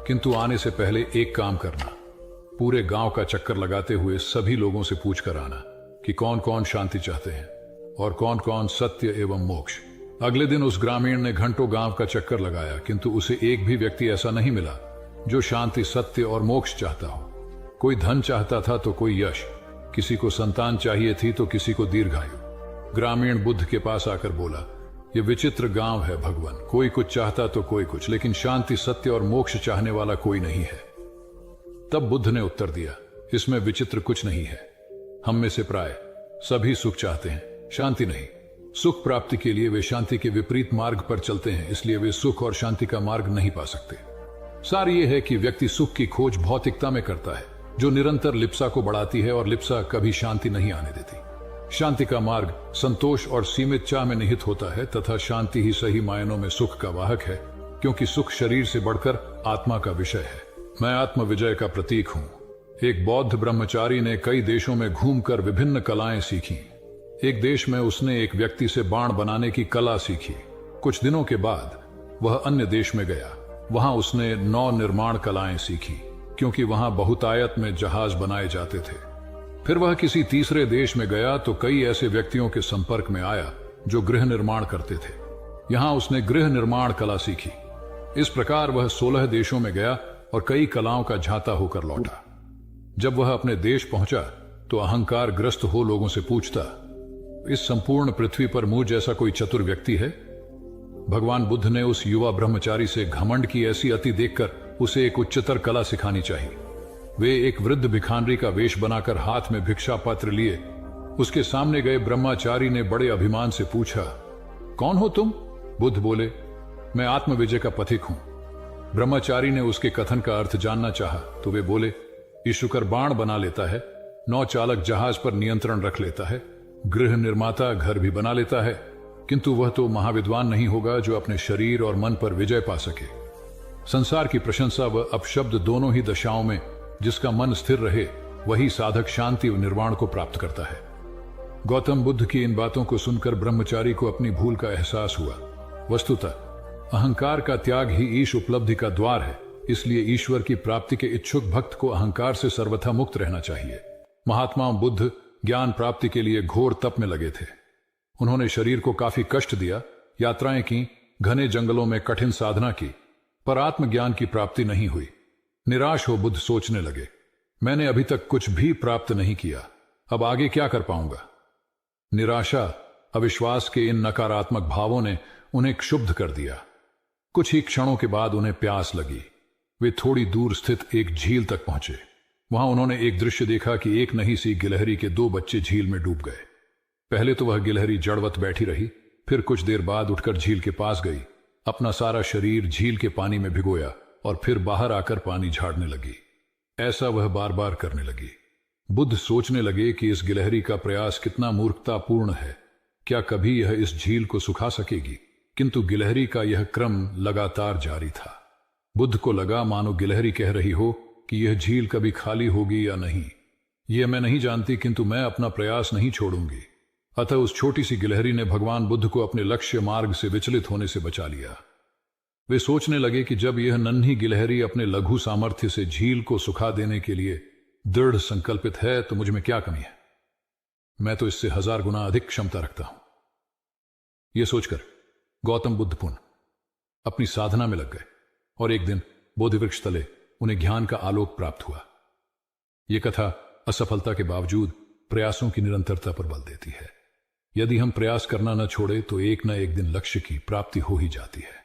किंतु आने से पहले एक काम करना, पूरे गांव का चक्कर लगाते हुए सभी लोगों से पूछ कर आना कि कौन कौन शांति चाहते हैं और कौन कौन सत्य एवं मोक्ष। अगले दिन उस ग्रामीण ने घंटों गांव का चक्कर लगाया, किंतु उसे एक भी व्यक्ति ऐसा नहीं मिला जो शांति, सत्य और मोक्ष चाहता हो। कोई धन चाहता था तो कोई यश, किसी को संतान चाहिए थी तो किसी को दीर्घायु। ग्रामीण बुद्ध के पास आकर बोला, ये विचित्र गांव है भगवान, कोई कुछ चाहता तो कोई कुछ, लेकिन शांति, सत्य और मोक्ष चाहने वाला कोई नहीं है। तब बुद्ध ने उत्तर दिया, इसमें विचित्र कुछ नहीं है। हम में से प्राय सभी सुख चाहते हैं, शांति नहीं। सुख प्राप्ति के लिए वे शांति के विपरीत मार्ग पर चलते हैं, इसलिए वे सुख और शांति का मार्ग नहीं पा सकते। सार ये है कि व्यक्ति सुख की खोज भौतिकता में करता है, जो निरंतर लिप्सा को बढ़ाती है, और लिप्सा कभी शांति नहीं आने देती। शांति का मार्ग संतोष और सीमित चाह में निहित होता है, तथा शांति ही सही मायनों में सुख का वाहक है, क्योंकि सुख शरीर से बढ़कर आत्मा का विषय है। मैं आत्म विजय का प्रतीक हूं। एक बौद्ध ब्रह्मचारी ने कई देशों में घूमकर विभिन्न कलाएं सीखी। एक देश में उसने एक व्यक्ति से बाण बनाने की कला सीखी। कुछ दिनों के बाद वह अन्य देश में गया। वहां उसने नौ निर्माण कलाएं सीखी, क्योंकि वहां बहुतायत में जहाज बनाए जाते थे। फिर वह किसी तीसरे देश में गया तो कई ऐसे व्यक्तियों के संपर्क में आया जो गृह निर्माण करते थे। यहां उसने गृह निर्माण कला सीखी। इस प्रकार वह 16 देशों में गया और कई कलाओं का झाता होकर लौटा। जब वह अपने देश पहुंचा तो अहंकार ग्रस्त हो लोगों से पूछता, इस संपूर्ण पृथ्वी पर मुझ जैसा कोई चतुर व्यक्ति है? भगवान बुद्ध ने उस युवा ब्रह्मचारी से घमंड की ऐसी अति देखकर उसे एक उच्चतर कला सिखानी चाहिए। वे एक वृद्ध भिखारी का वेश बनाकर हाथ में भिक्षा पात्र लिए उसके सामने गए। ब्रह्मचारी ने बड़े अभिमान से पूछा, कौन हो तुम? बुद्ध बोले, मैं आत्मविजय का पथिक हूं। ब्रह्मचारी ने उसके कथन का अर्थ जानना चाहा तो वे बोले, ये शुकर बाण बना लेता है, नौ चालक जहाज पर नियंत्रण रख लेता है, गृह निर्माता घर भी बना लेता है, किंतु वह तो महाविद्वान नहीं होगा जो अपने शरीर और मन पर विजय पा सके। संसार की प्रशंसा व अपशब्द दोनों ही दशाओं में जिसका मन स्थिर रहे, वही साधक शांति व निर्वाण को प्राप्त करता है। गौतम बुद्ध की इन बातों को सुनकर ब्रह्मचारी को अपनी भूल का एहसास हुआ। वस्तुतः अहंकार का त्याग ही ईश उपलब्धि का द्वार है, इसलिए ईश्वर की प्राप्ति के इच्छुक भक्त को अहंकार से सर्वथा मुक्त रहना चाहिए। महात्मा बुद्ध ज्ञान प्राप्ति के लिए घोर तप में लगे थे। उन्होंने शरीर को काफी कष्ट दिया, यात्राएं की, घने जंगलों में कठिन साधना की, पर आत्मज्ञान की प्राप्ति नहीं हुई। निराश हो बुद्ध सोचने लगे, मैंने अभी तक कुछ भी प्राप्त नहीं किया, अब आगे क्या कर पाऊंगा। निराशा, अविश्वास के इन नकारात्मक भावों ने उन्हें क्षुब्ध कर दिया। कुछ ही क्षणों के बाद उन्हें प्यास लगी। वे थोड़ी दूर स्थित एक झील तक पहुंचे। वहां उन्होंने एक दृश्य देखा कि एक नही सी गिलहरी के 2 बच्चे झील में डूब गए। पहले तो वह गिलहरी जड़वत बैठी रही, फिर कुछ देर बाद उठकर झील के पास गई, अपना सारा शरीर झील के पानी में भिगोया और फिर बाहर आकर पानी झाड़ने लगी। ऐसा वह बार बार करने लगी। बुद्ध सोचने लगे कि इस गिलहरी का प्रयास कितना मूर्खतापूर्ण है, क्या कभी यह इस झील को सुखा सकेगी? किंतु गिलहरी का यह क्रम लगातार जारी था। बुद्ध को लगा मानो गिलहरी कह रही हो कि यह झील कभी खाली होगी या नहीं, यह मैं नहीं जानती, किंतु मैं अपना प्रयास नहीं छोड़ूंगी। अतः उस छोटी सी गिलहरी ने भगवान बुद्ध को अपने लक्ष्य मार्ग से विचलित होने से बचा लिया। वे सोचने लगे कि जब यह नन्ही गिलहरी अपने लघु सामर्थ्य से झील को सुखा देने के लिए दृढ़ संकल्पित है तो मुझ में क्या कमी है? मैं तो इससे 1000 गुना अधिक क्षमता रखता हूं। यह सोचकर गौतम बुद्ध पुनः अपनी साधना में लग गए और एक दिन बोधिवृक्ष तले उन्हें ज्ञान का आलोक प्राप्त हुआ। यह कथा असफलता के बावजूद प्रयासों की निरंतरता पर बल देती है। यदि हम प्रयास करना न छोड़े तो एक न एक दिन लक्ष्य की प्राप्ति हो ही जाती है।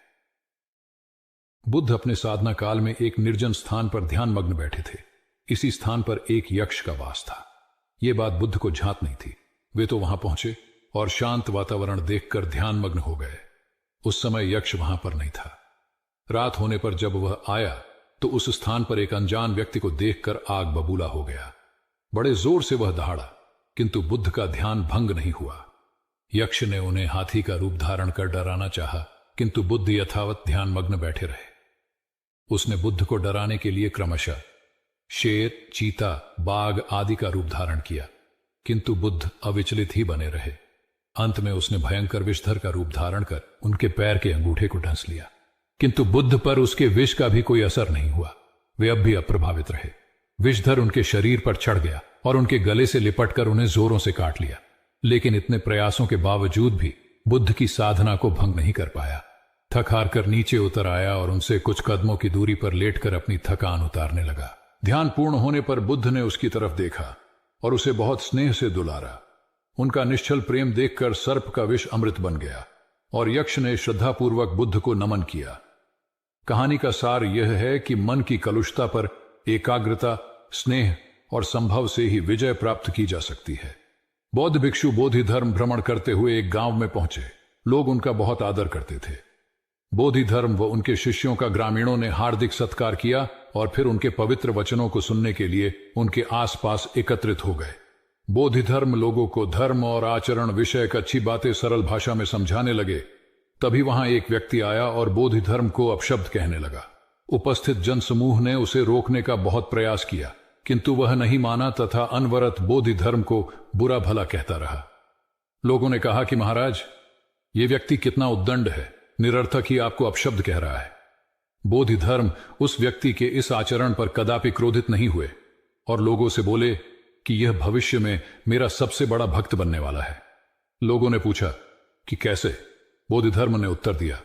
बुद्ध अपने साधना काल में एक निर्जन स्थान पर ध्यान मग्न बैठे थे। इसी स्थान पर एक यक्ष का वास था। ये बात बुद्ध को झांक नहीं थी। वे तो वहां पहुंचे और शांत वातावरण देखकर ध्यानमग्न हो गए। उस समय यक्ष वहां पर नहीं था। रात होने पर जब वह आया तो उस स्थान पर एक अनजान व्यक्ति को देखकर आग बबूला हो गया। बड़े जोर से वह दहाड़ा, किंतु बुद्ध का ध्यान भंग नहीं हुआ। यक्ष ने उन्हें हाथी का रूप धारण कर डराना चाहा, किंतु बुद्ध यथावत ध्यानमग्न बैठे रहे। उसने बुद्ध को डराने के लिए क्रमशः शेर, चीता, बाघ आदि का रूप धारण किया, किंतु बुद्ध अविचलित ही बने रहे। अंत में उसने भयंकर विषधर का रूप धारण कर उनके पैर के अंगूठे को डंस लिया, किंतु बुद्ध पर उसके विष का भी कोई असर नहीं हुआ। वे अब भी अप्रभावित रहे। विषधर उनके शरीर पर चढ़ गया और उनके गले से लिपटकर उन्हें जोरों से काट लिया, लेकिन इतने प्रयासों के बावजूद भी बुद्ध की साधना को भंग नहीं कर पाया। थक हार कर नीचे उतर आया और उनसे कुछ कदमों की दूरी पर लेटकर अपनी थकान उतारने लगा। ध्यान पूर्ण होने पर बुद्ध ने उसकी तरफ देखा और उसे बहुत स्नेह से दुलारा। उनका निश्चल प्रेम देखकर सर्प का विष अमृत बन गया और यक्ष ने श्रद्धापूर्वक बुद्ध को नमन किया। कहानी का सार यह है कि मन की कलुषता पर एकाग्रता, स्नेह और संभव से ही विजय प्राप्त की जा सकती है। बौद्ध भिक्षु बोधि धर्म भ्रमण करते हुए एक गांव में पहुंचे। लोग उनका बहुत आदर करते थे। बोधि धर्म व उनके शिष्यों का ग्रामीणों ने हार्दिक सत्कार किया और फिर उनके पवित्र वचनों को सुनने के लिए उनके आसपास एकत्रित हो गए। बोधि धर्म लोगों को धर्म और आचरण विषयक अच्छी बातें सरल भाषा में समझाने लगे। तभी वहां एक व्यक्ति आया और बोधि धर्म को अपशब्द कहने लगा। उपस्थित जनसमूह ने उसे रोकने का बहुत प्रयास किया, किंतु वह नहीं माना तथा अनवरत बोधि धर्म को बुरा भला कहता रहा। लोगों ने कहा कि महाराज, ये व्यक्ति कितना उद्दंड है, निरर्थक ही आपको अपशब्द कह रहा है। बोधि धर्म उस व्यक्ति के इस आचरण पर कदापि क्रोधित नहीं हुए और लोगों से बोले कि यह भविष्य में मेरा सबसे बड़ा भक्त बनने वाला है। लोगों ने पूछा कि कैसे? बोधि धर्म ने उत्तर दिया,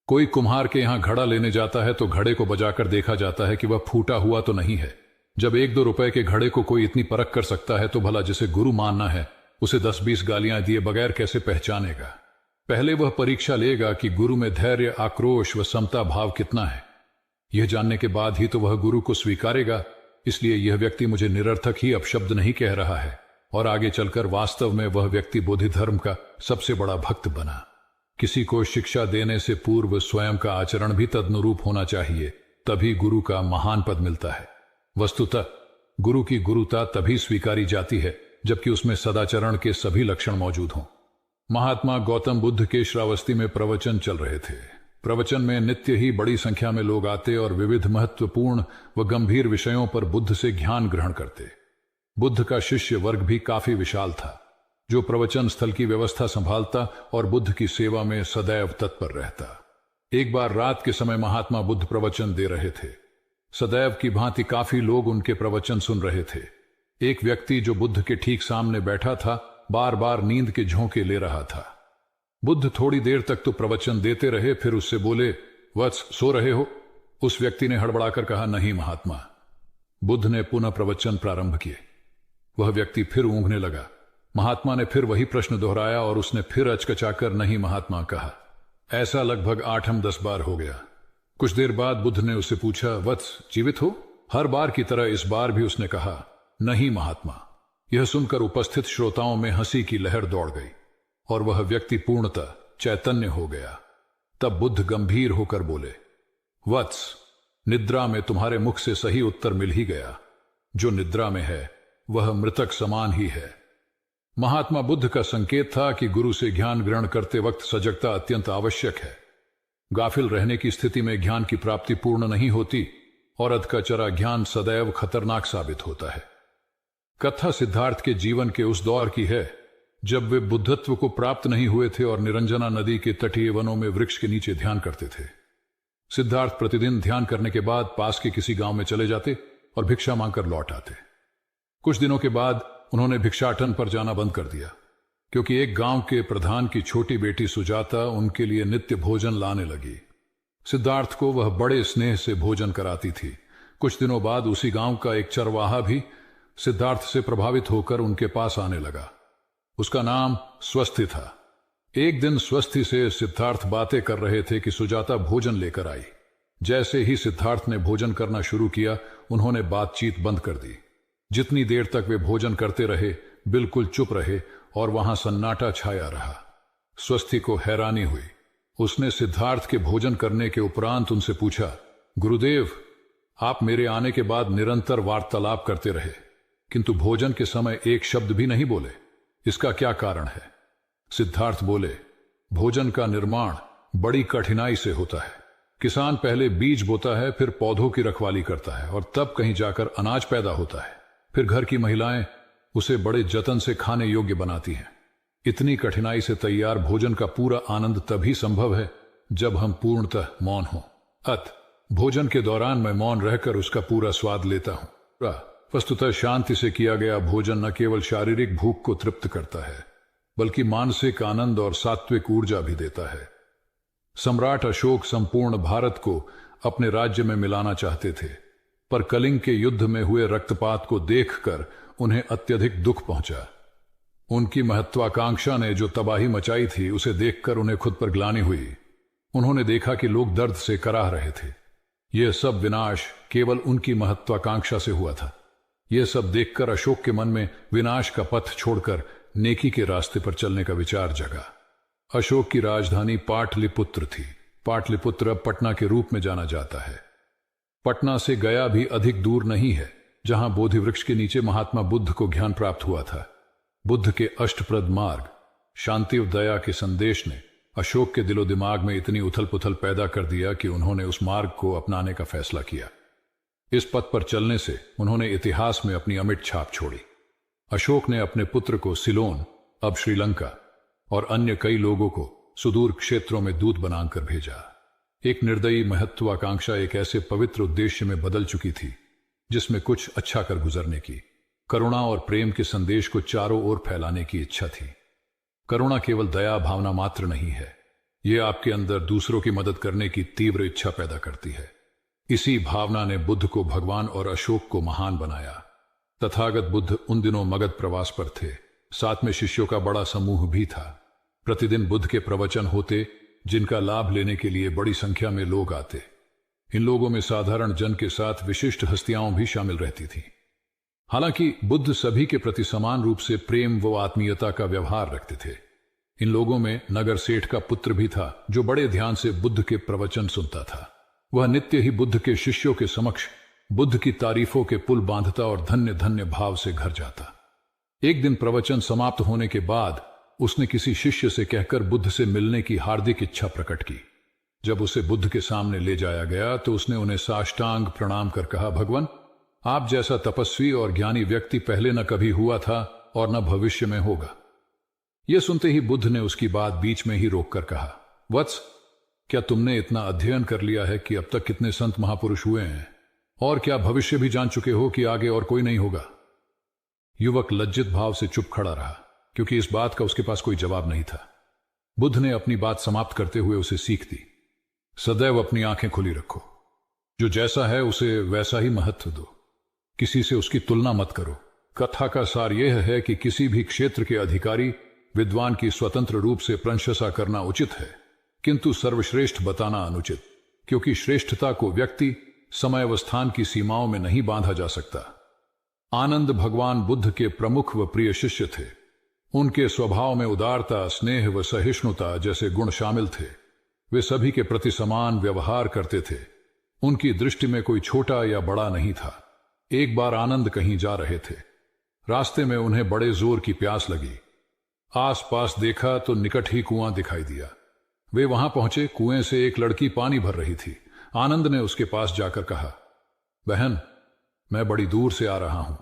कोई कुम्हार के यहां घड़ा लेने जाता है तो घड़े को बजाकर देखा जाता है कि वह फूटा हुआ तो नहीं है। जब 1-2 रुपए के घड़े को कोई इतनी परख कर सकता है तो भला जिसे गुरु मानना है उसे 10-20 गालियां दिए बगैर कैसे पहचानेगा? पहले वह परीक्षा लेगा कि गुरु में धैर्य, आक्रोश व समता भाव कितना है। यह जानने के बाद ही तो वह गुरु को स्वीकारेगा। इसलिए यह व्यक्ति मुझे निरर्थक ही अपशब्द नहीं कह रहा है और आगे चलकर वास्तव में वह व्यक्ति बोधि धर्म का सबसे बड़ा भक्त बना। किसी को शिक्षा देने से पूर्व स्वयं का आचरण भी तदनुरूप होना चाहिए, तभी गुरु का महान पद मिलता है। वस्तुतः गुरु की गुरुता तभी स्वीकारी जाती है जबकि उसमें सदाचरण के सभी लक्षण मौजूद हों। महात्मा गौतम बुद्ध के श्रावस्ती में प्रवचन चल रहे थे। प्रवचन में नित्य ही बड़ी संख्या में लोग आते और विविध महत्वपूर्ण व गंभीर विषयों पर बुद्ध से ज्ञान ग्रहण करते। बुद्ध का शिष्य वर्ग भी काफी विशाल था, जो प्रवचन स्थल की व्यवस्था संभालता और बुद्ध की सेवा में सदैव तत्पर रहता। एक बार रात के समय महात्मा बुद्ध प्रवचन दे रहे थे। सदैव की भांति काफी लोग उनके प्रवचन सुन रहे थे। एक व्यक्ति जो बुद्ध के ठीक सामने बैठा था बार बार नींद के झोंके ले रहा था। बुद्ध थोड़ी देर तक तो प्रवचन देते रहे, फिर उससे बोले, वत्स, सो रहे हो? उस व्यक्ति ने हड़बड़ाकर कहा, नहीं महात्मा। बुद्ध ने पुनः प्रवचन प्रारंभ किए। वह व्यक्ति फिर ऊँघने लगा। महात्मा ने फिर वही प्रश्न दोहराया और उसने फिर अचकचाकर नहीं महात्मा कहा। ऐसा लगभग 8-10 बार हो गया। कुछ देर बाद बुद्ध ने उससे पूछा, वत्स, जीवित हो? हर बार की तरह इस बार भी उसने कहा, नहीं महात्मा। यह सुनकर उपस्थित श्रोताओं में हंसी की लहर दौड़ गई और वह व्यक्ति पूर्णतः चैतन्य हो गया। तब बुद्ध गंभीर होकर बोले, वत्स, निद्रा में तुम्हारे मुख से सही उत्तर मिल ही गया। जो निद्रा में है वह मृतक समान ही है। महात्मा बुद्ध का संकेत था कि गुरु से ज्ञान ग्रहण करते वक्त सजगता अत्यंत आवश्यक है। गाफिल रहने की स्थिति में ज्ञान की प्राप्ति पूर्ण नहीं होती और अधकचरा ज्ञान सदैव खतरनाक साबित होता है। कथा सिद्धार्थ के जीवन के उस दौर की है जब वे बुद्धत्व को प्राप्त नहीं हुए थे और निरंजना नदी के तटीय वनों में वृक्ष के नीचे ध्यान करते थे। सिद्धार्थ प्रतिदिन ध्यान करने के बाद पास के किसी गांव में चले जाते और भिक्षा मांगकर लौट आते। कुछ दिनों के बाद उन्होंने भिक्षाटन पर जाना बंद कर दिया, क्योंकि एक गांव के प्रधान की छोटी बेटी सुजाता उनके लिए नित्य भोजन लाने लगी। सिद्धार्थ को वह बड़े स्नेह से भोजन कराती थी। कुछ दिनों बाद उसी गांव का एक चरवाहा भी सिद्धार्थ से प्रभावित होकर उनके पास आने लगा। उसका नाम स्वस्थि था। एक दिन स्वस्थि से सिद्धार्थ बातें कर रहे थे कि सुजाता भोजन लेकर आई। जैसे ही सिद्धार्थ ने भोजन करना शुरू किया, उन्होंने बातचीत बंद कर दी। जितनी देर तक वे भोजन करते रहे बिल्कुल चुप रहे और वहां सन्नाटा छाया रहा। स्वस्ति को हैरानी हुई। उसने सिद्धार्थ के भोजन करने के उपरांत उनसे पूछा, गुरुदेव, आप मेरे आने के बाद निरंतर वार्तालाप करते रहे, किंतु भोजन के समय एक शब्द भी नहीं बोले, इसका क्या कारण है? सिद्धार्थ बोले, भोजन का निर्माण बड़ी कठिनाई से होता है। किसान पहले बीज बोता है, फिर पौधों की रखवाली करता है और तब कहीं जाकर अनाज पैदा होता है। फिर घर की महिलाएं उसे बड़े जतन से खाने योग्य बनाती हैं। इतनी कठिनाई से तैयार भोजन का पूरा आनंद तभी संभव है जब हम पूर्णतः मौन हों। भोजन के दौरान मैं मौन रहकर उसका पूरा स्वाद लेता हूं। वस्तुतः शांति से किया गया भोजन न केवल शारीरिक भूख को तृप्त करता है, बल्कि मानसिक आनंद और सात्विक ऊर्जा भी देता है। सम्राट अशोक संपूर्ण भारत को अपने राज्य में मिलाना चाहते थे, पर कलिंग के युद्ध में हुए रक्तपात को देखकर उन्हें अत्यधिक दुख पहुंचा। उनकी महत्वाकांक्षा ने जो तबाही मचाई थी, उसे देखकर उन्हें खुद पर ग्लानि हुई। उन्होंने देखा कि लोग दर्द से कराह रहे थे। यह सब विनाश केवल उनकी महत्वाकांक्षा से हुआ था। यह सब देखकर अशोक के मन में विनाश का पथ छोड़कर नेकी के रास्ते पर चलने का विचार जगा। अशोक की राजधानी पाटलिपुत्र थी। पाटलिपुत्र अब पटना के रूप में जाना जाता है। पटना से गया भी अधिक दूर नहीं है, जहां बोधि वृक्ष के नीचे महात्मा बुद्ध को ज्ञान प्राप्त हुआ था। बुद्ध के अष्टप्रद मार्ग, शांति और दया के संदेश ने अशोक के दिलो दिमाग में इतनी उथल पुथल पैदा कर दिया कि उन्होंने उस मार्ग को अपनाने का फैसला किया। इस पथ पर चलने से उन्होंने इतिहास में अपनी अमिट छाप छोड़ी। अशोक ने अपने पुत्र को सिलोन, अब श्रीलंका, और अन्य कई लोगों को सुदूर क्षेत्रों में दूत बनाकर भेजा। एक निर्दयी महत्वाकांक्षा एक ऐसे पवित्र उद्देश्य में बदल चुकी थी जिसमें कुछ अच्छा कर गुजरने की, करुणा और प्रेम के संदेश को चारों ओर फैलाने की इच्छा थी। करुणा केवल दया भावना मात्र नहीं है, यह आपके अंदर दूसरों की मदद करने की तीव्र इच्छा पैदा करती है। इसी भावना ने बुद्ध को भगवान और अशोक को महान बनाया। तथागत बुद्ध उन दिनों मगध प्रवास पर थे। साथ में शिष्यों का बड़ा समूह भी था। प्रतिदिन बुद्ध के प्रवचन होते, जिनका लाभ लेने के लिए बड़ी संख्या में लोग आते। इन लोगों में साधारण जन के साथ विशिष्ट हस्तियां भी शामिल रहती थीं। हालांकि बुद्ध सभी के प्रति समान रूप से प्रेम व आत्मीयता का व्यवहार रखते थे। इन लोगों में नगर सेठ का पुत्र भी था, जो बड़े ध्यान से बुद्ध के प्रवचन सुनता था। वह नित्य ही बुद्ध के शिष्यों के समक्ष बुद्ध की तारीफों के पुल बांधता और धन्य धन्य भाव से घर जाता। एक दिन प्रवचन समाप्त होने के बाद उसने किसी शिष्य से कहकर बुद्ध से मिलने की हार्दिक इच्छा प्रकट की। जब उसे बुद्ध के सामने ले जाया गया तो उसने उन्हें साष्टांग प्रणाम कर कहा, भगवान, आप जैसा तपस्वी और ज्ञानी व्यक्ति पहले न कभी हुआ था और न भविष्य में होगा। यह सुनते ही बुद्ध ने उसकी बात बीच में ही रोककर कहा, वत्स, क्या तुमने इतना अध्ययन कर लिया है कि अब तक कितने संत महापुरुष हुए हैं, और क्या भविष्य भी जान चुके हो कि आगे और कोई नहीं होगा? युवक लज्जित भाव से चुप खड़ा रहा, क्योंकि इस बात का उसके पास कोई जवाब नहीं था। बुद्ध ने अपनी बात समाप्त करते हुए उसे सीख दी, सदैव अपनी आंखें खुली रखो। जो जैसा है उसे वैसा ही महत्व दो। किसी से उसकी तुलना मत करो। कथा का सार यह है कि किसी भी क्षेत्र के अधिकारी विद्वान की स्वतंत्र रूप से प्रशंसा करना उचित है, किंतु सर्वश्रेष्ठ बताना अनुचित, क्योंकि श्रेष्ठता को व्यक्ति, समय व स्थान की सीमाओं में नहीं बांधा जा सकता। आनंद भगवान बुद्ध के प्रमुख व प्रिय शिष्य थे। उनके स्वभाव में उदारता, स्नेह व सहिष्णुता जैसे गुण शामिल थे। वे सभी के प्रति समान व्यवहार करते थे। उनकी दृष्टि में कोई छोटा या बड़ा नहीं था। एक बार आनंद कहीं जा रहे थे। रास्ते में उन्हें बड़े जोर की प्यास लगी। आसपास देखा तो निकट ही कुआं दिखाई दिया। वे वहां पहुंचे। कुएं से एक लड़की पानी भर रही थी। आनंद ने उसके पास जाकर कहा, बहन, मैं बड़ी दूर से आ रहा हूं,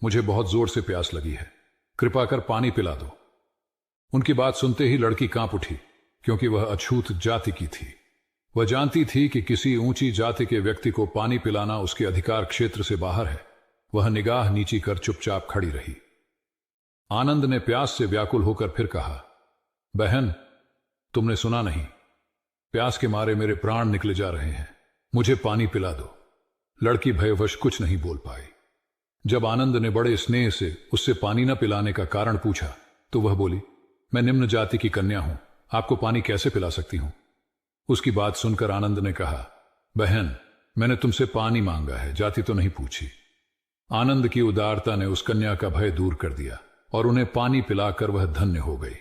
मुझे बहुत जोर से प्यास लगी है, कृपा कर पानी पिला दो। उनकी बात सुनते ही लड़की कांप उठी, क्योंकि वह अछूत जाति की थी। वह जानती थी कि किसी ऊंची जाति के व्यक्ति को पानी पिलाना उसके अधिकार क्षेत्र से बाहर है। वह निगाह नीची कर चुपचाप खड़ी रही। आनंद ने प्यास से व्याकुल होकर फिर कहा, बहन, तुमने सुना नहीं, प्यास के मारे मेरे प्राण निकले जा रहे हैं, मुझे पानी पिला दो। लड़की भयवश कुछ नहीं बोल पाई। जब आनंद ने बड़े स्नेह से उससे पानी न पिलाने का कारण पूछा तो वह बोली, मैं निम्न जाति की कन्या हूं, आपको पानी कैसे पिला सकती हूं? उसकी बात सुनकर आनंद ने कहा, बहन, मैंने तुमसे पानी मांगा है, जाति तो नहीं पूछी। आनंद की उदारता ने उस कन्या का भय दूर कर दिया और उन्हें पानी पिलाकर वह धन्य हो गई।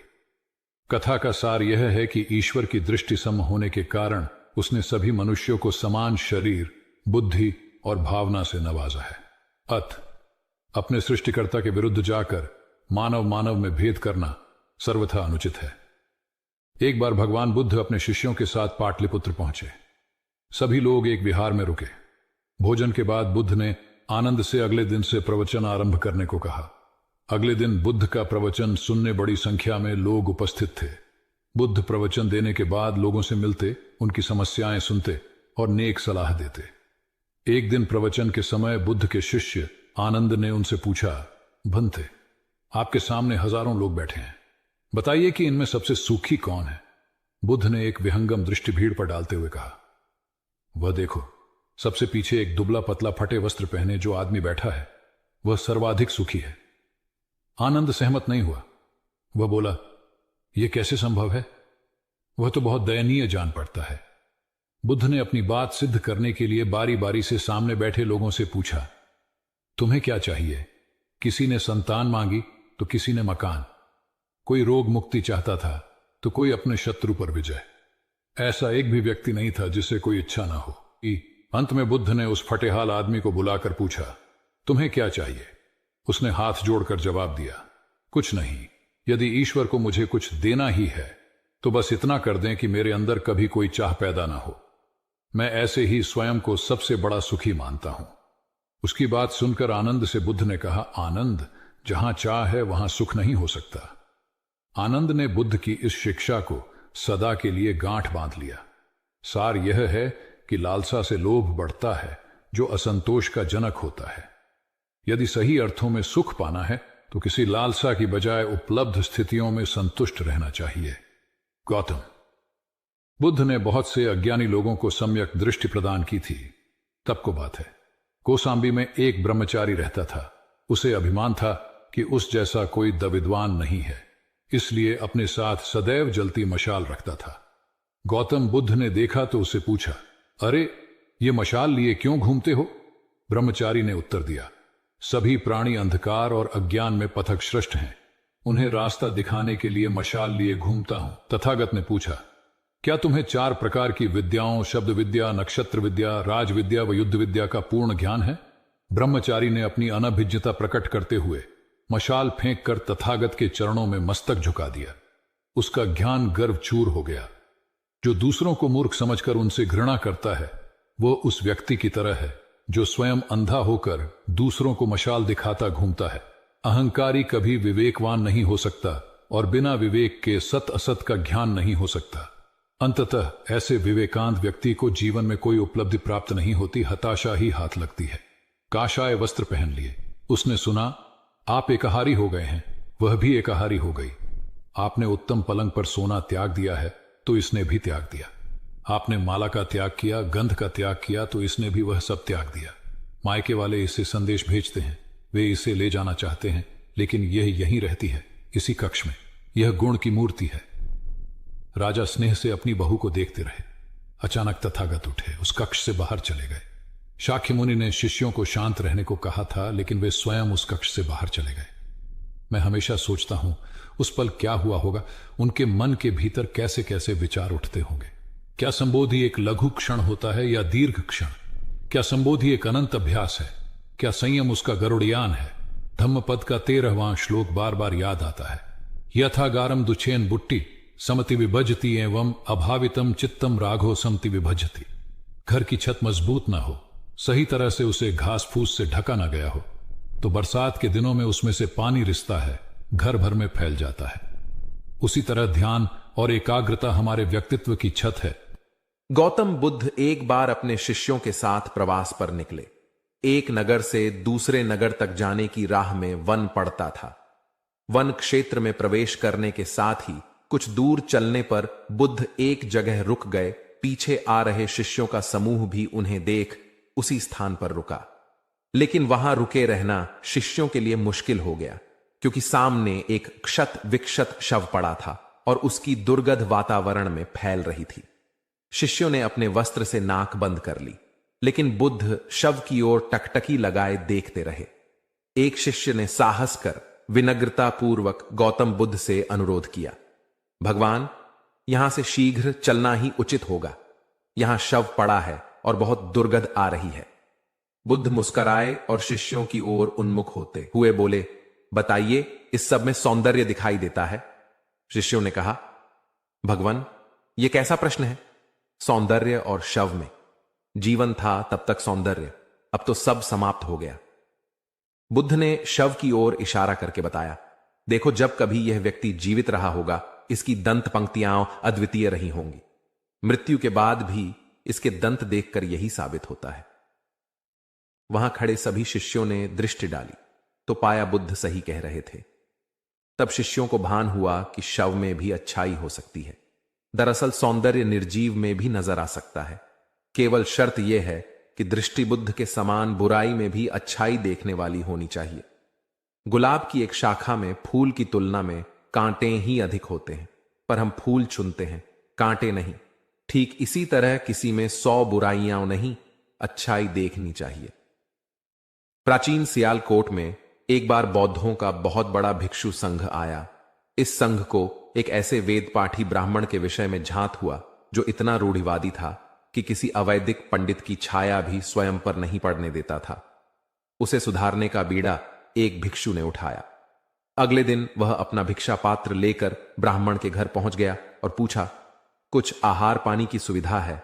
कथा का सार यह है कि ईश्वर की दृष्टि सम होने के कारण उसने सभी मनुष्यों को समान शरीर, बुद्धि और भावना से नवाजा है। अपने सृष्टिकर्ता के विरुद्ध जाकर मानव मानव में भेद करना सर्वथा अनुचित है। एक बार भगवान बुद्ध अपने शिष्यों के साथ पाटलिपुत्र पहुंचे। सभी लोग एक विहार में रुके। भोजन के बाद बुद्ध ने आनंद से अगले दिन से प्रवचन आरंभ करने को कहा। अगले दिन बुद्ध का प्रवचन सुनने बड़ी संख्या में लोग उपस्थित थे। बुद्ध प्रवचन देने के बाद लोगों से मिलते, उनकी समस्याएं सुनते और नेक सलाह देते। एक दिन प्रवचन के समय बुद्ध के शिष्य आनंद ने उनसे पूछा, भंते, आपके सामने हजारों लोग बैठे हैं, बताइए कि इनमें सबसे सुखी कौन है? बुद्ध ने एक विहंगम दृष्टि भीड़ पर डालते हुए कहा, वह देखो, सबसे पीछे एक दुबला पतला फटे वस्त्र पहने जो आदमी बैठा है, वह सर्वाधिक सुखी है। आनंद सहमत नहीं हुआ। वह बोला, यह कैसे संभव है? वह तो बहुत दयनीय जान पड़ता है। बुद्ध ने अपनी बात सिद्ध करने के लिए बारी बारी से सामने बैठे लोगों से पूछा, तुम्हें क्या चाहिए? किसी ने संतान मांगी तो किसी ने मकान, कोई रोग मुक्ति चाहता था तो कोई अपने शत्रु पर विजय। ऐसा एक भी व्यक्ति नहीं था जिसे कोई इच्छा ना हो। अंत में बुद्ध ने उस फटेहाल आदमी को बुलाकर पूछा, तुम्हें क्या चाहिए? उसने हाथ जोड़कर जवाब दिया, कुछ नहीं। यदि ईश्वर को मुझे कुछ देना ही है तो बस इतना कर दें कि मेरे अंदर कभी कोई चाह पैदा ना हो। मैं ऐसे ही स्वयं को सबसे बड़ा सुखी मानता हूं। उसकी बात सुनकर आनंद से बुद्ध ने कहा, आनंद, जहां चाह है वहां सुख नहीं हो सकता। आनंद ने बुद्ध की इस शिक्षा को सदा के लिए गांठ बांध लिया। सार यह है कि लालसा से लोभ बढ़ता है जो असंतोष का जनक होता है। यदि सही अर्थों में सुख पाना है तो किसी लालसा की बजाय उपलब्ध स्थितियों में संतुष्ट रहना चाहिए। गौतम बुद्ध ने बहुत से अज्ञानी लोगों को सम्यक दृष्टि प्रदान की थी। तब को बात है, कौसाम्बी में एक ब्रह्मचारी रहता था। उसे अभिमान था कि उस जैसा कोई विद्वान नहीं है, इसलिए अपने साथ सदैव जलती मशाल रखता था। गौतम बुद्ध ने देखा तो उससे पूछा, अरे, ये मशाल लिए क्यों घूमते हो? ब्रह्मचारी ने उत्तर दिया, सभी प्राणी अंधकार और अज्ञान में पथश्रष्ट हैं, उन्हें रास्ता दिखाने के लिए मशाल लिए घूमता हूं। तथागत ने पूछा, क्या तुम्हें 4 प्रकार की विद्याओं, शब्द विद्या, नक्षत्र विद्या, राज विद्या व युद्ध विद्या का पूर्ण ज्ञान है? ब्रह्मचारी ने अपनी अनभिज्ञता प्रकट करते हुए मशाल फेंक कर तथागत के चरणों में मस्तक झुका दिया। उसका ज्ञान गर्व चूर हो गया। जो दूसरों को मूर्ख समझकर उनसे घृणा करता है, वो उस व्यक्ति की तरह है जो स्वयं अंधा होकर दूसरों को मशाल दिखाता घूमता है। अहंकारी कभी विवेकवान नहीं हो सकता और बिना विवेक के सत असत का ज्ञान नहीं हो सकता। अंततः ऐसे विवेकांत व्यक्ति को जीवन में कोई उपलब्धि प्राप्त नहीं होती, हताशा ही हाथ लगती है। काशाय वस्त्र पहन लिए। उसने सुना, आप एकाहारी हो गए हैं, वह भी एकाहारी हो गई। आपने उत्तम पलंग पर सोना त्याग दिया है तो इसने भी त्याग दिया। आपने माला का त्याग किया, गंध का त्याग किया तो इसने भी वह सब त्याग दिया। मायके वाले इसे संदेश भेजते हैं, वे इसे ले जाना चाहते हैं, लेकिन यह यहीं रहती है, इसी कक्ष में। यह गुण की मूर्ति है। राजा स्नेह से अपनी बहू को देखते रहे। अचानक तथागत उठे, उस कक्ष से बाहर चले गए। शाक्य मुनि ने शिष्यों को शांत रहने को कहा था, लेकिन वे स्वयं उस कक्ष से बाहर चले गए। मैं हमेशा सोचता हूं उस पल क्या हुआ होगा, उनके मन के भीतर कैसे कैसे विचार उठते होंगे। क्या संबोधि एक लघु क्षण होता है या दीर्घ क्षण? क्या संबोधि एक अनंत अभ्यास है? क्या संयम उसका गरुड़यान है? धम्मपद का 13वां श्लोक बार बार याद आता है। यथागारम दुछेन बुट्टी समति विभजती एवं अभावितम चित्तम राघो समति विभजती। घर की छत मजबूत ना हो, सही तरह से उसे घास फूस से ढका ना गया हो, तो बरसात के दिनों में उसमें से पानी रिसता है, घर भर में फैल जाता है। उसी तरह ध्यान और एकाग्रता हमारे व्यक्तित्व की छत है।
गौतम बुद्ध एक बार अपने शिष्यों के साथ प्रवास पर निकले। एक नगर से दूसरे नगर तक जाने की राह में वन पड़ता था। वन क्षेत्र में प्रवेश करने के साथ ही कुछ दूर चलने पर बुद्ध एक जगह रुक गए। पीछे आ रहे शिष्यों का समूह भी उन्हें देख उसी स्थान पर रुका, लेकिन वहां रुके रहना शिष्यों के लिए मुश्किल हो गया, क्योंकि सामने एक क्षत विक्षत शव पड़ा था और उसकी दुर्गंध वातावरण में फैल रही थी। शिष्यों ने अपने वस्त्र से नाक बंद कर ली, लेकिन बुद्ध शव की ओर टकटकी लगाए देखते रहे। एक शिष्य ने साहस कर विनम्रता पूर्वक गौतम बुद्ध से अनुरोध किया, भगवान, यहां से शीघ्र चलना ही उचित होगा। यहां शव पड़ा है और बहुत दुर्गंध आ रही है। बुद्ध मुस्कुराए और शिष्यों की ओर उन्मुख होते हुए बोले, बताइए, इस सब में सौंदर्य दिखाई देता है? शिष्यों ने कहा, भगवान, यह कैसा प्रश्न है? सौंदर्य और शव में? जीवन था तब तक सौंदर्य, अब तो सब समाप्त हो गया। बुद्ध ने शव की ओर इशारा करके बताया, देखो, जब कभी यह व्यक्ति जीवित रहा होगा, इसकी दंत पंक्तियां अद्वितीय रही होंगी। मृत्यु के बाद भी इसके दंत देखकर यही साबित होता है। वहां खड़े सभी शिष्यों ने दृष्टि डाली तो पाया बुद्ध सही कह रहे थे। तब शिष्यों को भान हुआ कि शव में भी अच्छाई हो सकती है। दरअसल सौंदर्य निर्जीव में भी नजर आ सकता है। केवल शर्त यह है कि दृष्टि बुद्ध के समान बुराई में भी अच्छाई देखने वाली होनी चाहिए। गुलाब की एक शाखा में फूल की तुलना में कांटे ही अधिक होते हैं, पर हम फूल चुनते हैं, कांटे नहीं। ठीक इसी तरह किसी में 100 बुराइयां नहीं, अच्छाई देखनी चाहिए। प्राचीन सियालकोट में एक बार बौद्धों का बहुत बड़ा भिक्षु संघ आया। इस संघ को एक ऐसे वेद पाठी ब्राह्मण के विषय में झांत हुआ जो इतना रूढ़िवादी था कि किसी अवैदिक पंडित की छाया भी स्वयं पर नहीं पड़ने देता था। उसे सुधारने का बीड़ा एक भिक्षु ने उठाया। अगले दिन वह अपना भिक्षा पात्र लेकर ब्राह्मण के घर पहुंच गया और पूछा, कुछ आहार पानी की सुविधा है?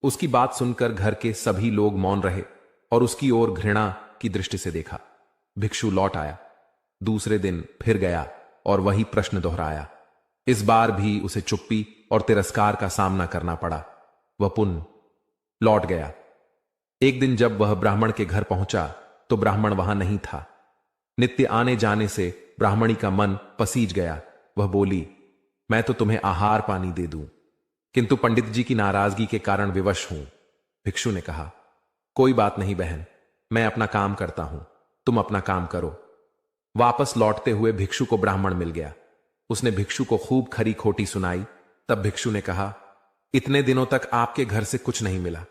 उसकी बात सुनकर घर के सभी लोग मौन रहे और उसकी ओर घृणा की दृष्टि से देखा। भिक्षु लौट आया। दूसरे दिन फिर गया और वही प्रश्न दोहराया। इस बार भी उसे चुप्पी और तिरस्कार का सामना करना पड़ा। वह पुनः लौट गया। एक दिन जब वह ब्राह्मण के घर पहुंचा तो ब्राह्मण वहां नहीं था। नित्य आने जाने से ब्राह्मणी का मन पसीज गया। वह बोली, मैं तो तुम्हें आहार पानी दे दूं, किंतु पंडित जी की नाराजगी के कारण विवश हूं। भिक्षु ने कहा, कोई बात नहीं बहन, मैं अपना काम करता हूं, तुम अपना काम करो। वापस लौटते हुए भिक्षु को ब्राह्मण मिल गया। उसने भिक्षु को खूब खरी खोटी सुनाई। तब भिक्षु ने कहा, इतने दिनों तक आपके घर से कुछ नहीं मिला,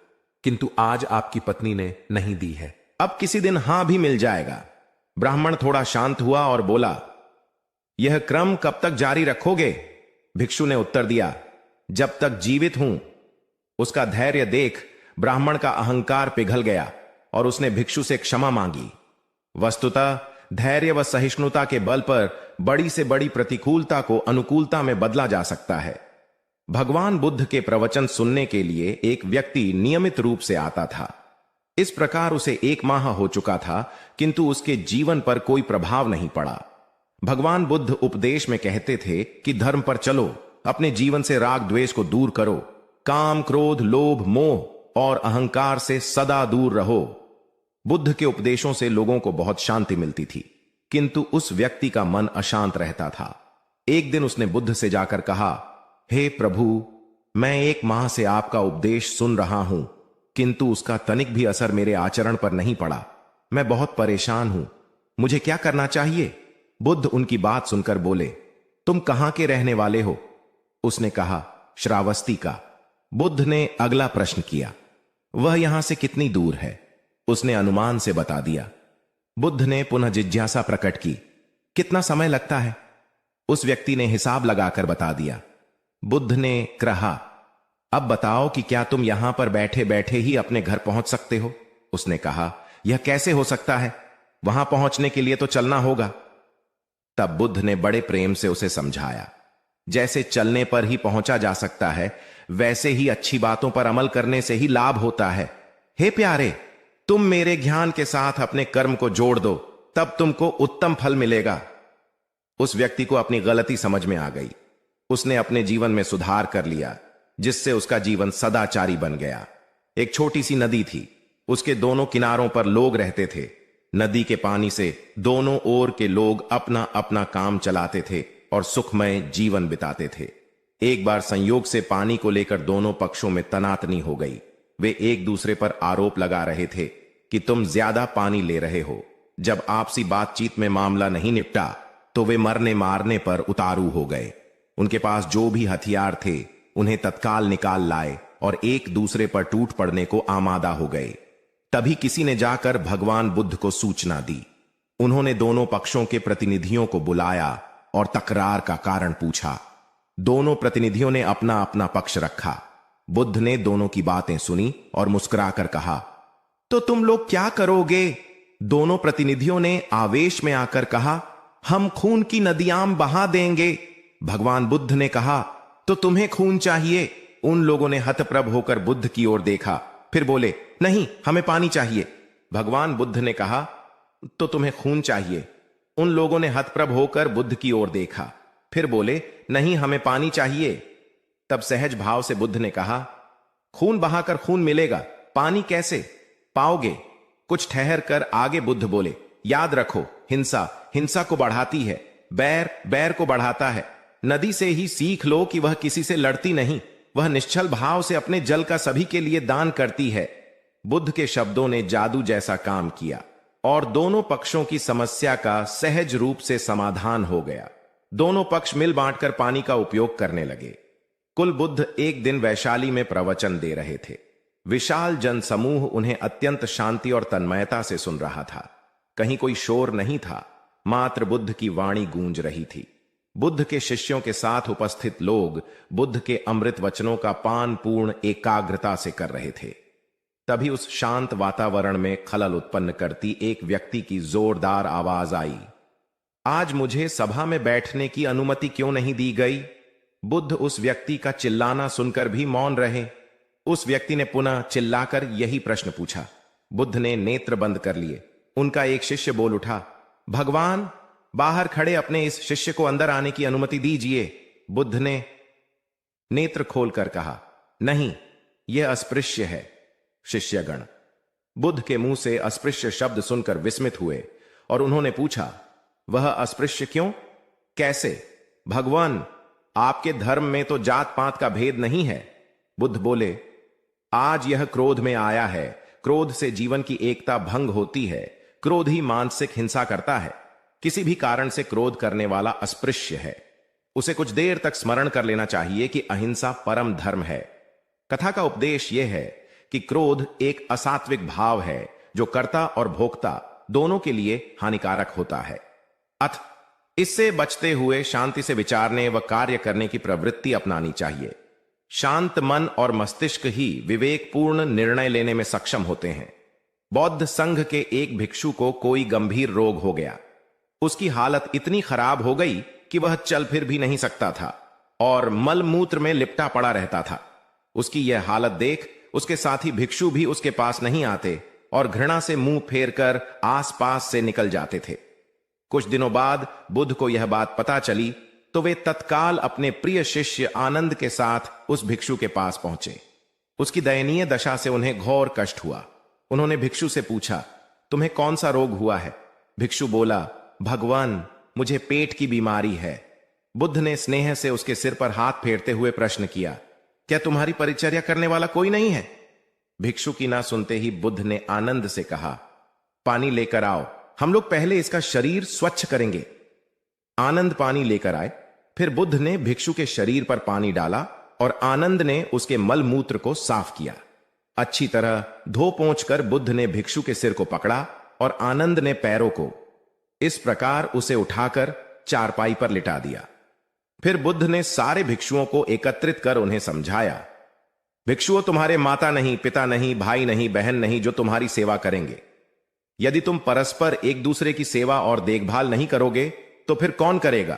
किंतु आज आपकी पत्नी ने नहीं दी है,
अब किसी दिन हां भी मिल जाएगा। ब्राह्मण थोड़ा शांत हुआ और बोला, यह क्रम कब तक जारी रखोगे? भिक्षु ने उत्तर दिया, जब तक जीवित हूं। उसका धैर्य देख ब्राह्मण का अहंकार पिघल गया और उसने भिक्षु से क्षमा मांगी। वस्तुतः धैर्य व सहिष्णुता के बल पर बड़ी से बड़ी प्रतिकूलता को अनुकूलता में बदला जा सकता है। भगवान बुद्ध के प्रवचन सुनने के लिए एक व्यक्ति नियमित रूप से आता था। इस प्रकार उसे 1 माह हो चुका था, किंतु उसके जीवन पर कोई प्रभाव नहीं पड़ा। भगवान बुद्ध उपदेश में कहते थे कि धर्म पर चलो, अपने जीवन से राग द्वेष को दूर करो, काम क्रोध लोभ मोह और अहंकार से सदा दूर रहो। बुद्ध के उपदेशों से लोगों को बहुत शांति मिलती थी, किंतु उस व्यक्ति का मन अशांत रहता था। एक दिन उसने बुद्ध से जाकर कहा, हे प्रभु, मैं 1 माह से आपका उपदेश सुन रहा हूं, किंतु उसका तनिक भी असर मेरे आचरण पर नहीं पड़ा। मैं बहुत परेशान हूं, मुझे क्या करना चाहिए? बुद्ध उनकी बात सुनकर बोले, तुम कहां के रहने वाले हो? उसने कहा, श्रावस्ती का। बुद्ध ने अगला प्रश्न किया, वह यहां से कितनी दूर है? उसने अनुमान से बता दिया। बुद्ध ने पुनः जिज्ञासा प्रकट की, कितना समय लगता है? उस व्यक्ति ने हिसाब लगाकर बता दिया। बुद्ध ने कहा, अब बताओ कि क्या तुम यहां पर बैठे बैठे ही अपने घर पहुंच सकते हो? उसने कहा, यह कैसे हो सकता है? वहां पहुंचने के लिए तो चलना होगा। तब बुद्ध ने बड़े प्रेम से उसे समझाया, जैसे चलने पर ही पहुंचा जा सकता है, वैसे ही अच्छी बातों पर अमल करने से ही लाभ होता है। हे प्यारे, तुम मेरे ज्ञान के साथ अपने कर्म को जोड़ दो, तब तुमको उत्तम फल मिलेगा। उस व्यक्ति को अपनी गलती समझ में आ गई। उसने अपने जीवन में सुधार कर लिया, जिससे उसका जीवन सदाचारी बन गया। एक छोटी सी नदी थी, उसके दोनों किनारों पर लोग रहते थे। नदी के पानी से दोनों ओर के लोग अपना अपना काम चलाते थे और सुखमय जीवन बिताते थे। एक बार संयोग से पानी को लेकर दोनों पक्षों में तनातनी हो गई। वे एक दूसरे पर आरोप लगा रहे थे कि तुम ज्यादा पानी ले रहे हो। जब आपसी बातचीत में मामला नहीं निपटा तो वे मरने मारने पर उतारू हो गए। उनके पास जो भी हथियार थे उन्हें तत्काल निकाल लाए और एक दूसरे पर टूट पड़ने को आमादा हो गए। तभी किसी ने जाकर भगवान बुद्ध को सूचना दी। उन्होंने दोनों पक्षों के प्रतिनिधियों को बुलाया और तकरार का कारण पूछा। दोनों प्रतिनिधियों ने अपना अपना पक्ष रखा। बुद्ध ने दोनों की बातें सुनी और मुस्कुराकर कहा, तो तुम लोग क्या करोगे? दोनों प्रतिनिधियों ने आवेश में आकर कहा, हम खून की नदियां बहा देंगे। भगवान बुद्ध ने कहा, तो तुम्हें खून चाहिए? उन लोगों ने हतप्रभ होकर बुद्ध की ओर देखा, फिर बोले, नहीं, हमें पानी चाहिए। भगवान बुद्ध ने कहा, तो तुम्हें खून चाहिए? उन लोगों ने हतप्रभ होकर बुद्ध की ओर देखा, फिर बोले, नहीं, हमें पानी चाहिए। तब सहज भाव से बुद्ध ने कहा, खून बहाकर खून मिलेगा, पानी कैसे पाओगे? कुछ ठहर कर आगे बुद्ध बोले, याद रखो, हिंसा हिंसा को बढ़ाती है, बैर बैर को बढ़ाता है। नदी से ही सीख लो कि वह किसी से लड़ती नहीं, वह निश्चल भाव से अपने जल का सभी के लिए दान करती है। बुद्ध के शब्दों ने जादू जैसा काम किया और दोनों पक्षों की समस्या का सहज रूप से समाधान हो गया। दोनों पक्ष मिल बांटकर पानी का उपयोग करने लगे। कुल बुद्ध एक दिन वैशाली में प्रवचन दे रहे थे। विशाल जनसमूह उन्हें अत्यंत शांति और तन्मयता से सुन रहा था। कहीं कोई शोर नहीं था, मात्र बुद्ध की वाणी गूंज रही थी। बुद्ध के शिष्यों के साथ उपस्थित लोग बुद्ध के अमृत वचनों का पान पूर्ण एकाग्रता से कर रहे थे। तभी उस शांत वातावरण में खलल उत्पन्न करती एक व्यक्ति की जोरदार आवाज आई, आज मुझे सभा में बैठने की अनुमति क्यों नहीं दी गई? बुद्ध उस व्यक्ति का चिल्लाना सुनकर भी मौन रहे। उस व्यक्ति ने पुनः चिल्लाकर यही प्रश्न पूछा। बुद्ध ने नेत्र बंद कर लिए। उनका एक शिष्य बोल उठा, भगवान, बाहर खड़े अपने इस शिष्य को अंदर आने की अनुमति दीजिए। बुद्ध ने नेत्र खोलकर कहा, नहीं, यह अस्पृश्य है। शिष्यगण बुद्ध के मुंह से अस्पृश्य शब्द सुनकर विस्मित हुए और उन्होंने पूछा, वह अस्पृश्य क्यों? कैसे? भगवान, आपके धर्म में तो जात पात का भेद नहीं है। बुद्ध बोले, आज यह क्रोध में आया है। क्रोध से जीवन की एकता भंग होती है। क्रोध ही मानसिक हिंसा करता है। किसी भी कारण से क्रोध करने वाला अस्पृश्य है। उसे कुछ देर तक स्मरण कर लेना चाहिए कि अहिंसा परम धर्म है। कथा का उपदेश यह है कि क्रोध एक असात्विक भाव है जो कर्ता और भोक्ता दोनों के लिए हानिकारक होता है। अथ इससे बचते हुए शांति से विचारने व कार्य करने की प्रवृत्ति अपनानी चाहिए। शांत मन और मस्तिष्क ही विवेकपूर्ण निर्णय लेने में सक्षम होते हैं। बौद्ध संघ के एक भिक्षु को कोई गंभीर रोग हो गया। उसकी हालत इतनी खराब हो गई कि वह चल फिर भी नहीं सकता था और मल मूत्र में लिपटा पड़ा रहता था। उसकी यह हालत देख उसके साथी भिक्षु भी उसके पास नहीं आते और घृणा से मुंह फेर कर आसपास से निकल जाते थे। कुछ दिनों बाद बुद्ध को यह बात पता चली तो वे तत्काल अपने प्रिय शिष्य आनंद के साथ उस भिक्षु के पास पहुंचे। उसकी दयनीय दशा से उन्हें घोर कष्ट हुआ। उन्होंने भिक्षु से पूछा, तुम्हें कौन सा रोग हुआ है? भिक्षु बोला, भगवान, मुझे पेट की बीमारी है। बुद्ध ने स्नेह से उसके सिर पर हाथ फेरते हुए प्रश्न किया, क्या तुम्हारी परिचर्या करने वाला कोई नहीं है? भिक्षु की ना सुनते ही बुद्ध ने आनंद से कहा, पानी लेकर आओ, हम लोग पहले इसका शरीर स्वच्छ करेंगे। आनंद पानी लेकर आए। फिर बुद्ध ने भिक्षु के शरीर पर पानी डाला और आनंद ने उसके मल मूत्र को साफ किया। अच्छी तरह धो पोंछ कर बुद्ध ने भिक्षु के सिर को पकड़ा और आनंद ने पैरों को। इस प्रकार उसे उठाकर चारपाई पर लिटा दिया। फिर बुद्ध ने सारे भिक्षुओं को एकत्रित कर उन्हें समझाया, भिक्षुओं, तुम्हारे माता नहीं, पिता नहीं, भाई नहीं, बहन नहीं जो तुम्हारी सेवा करेंगे। यदि तुम परस्पर एक दूसरे की सेवा और देखभाल नहीं करोगे तो फिर कौन करेगा?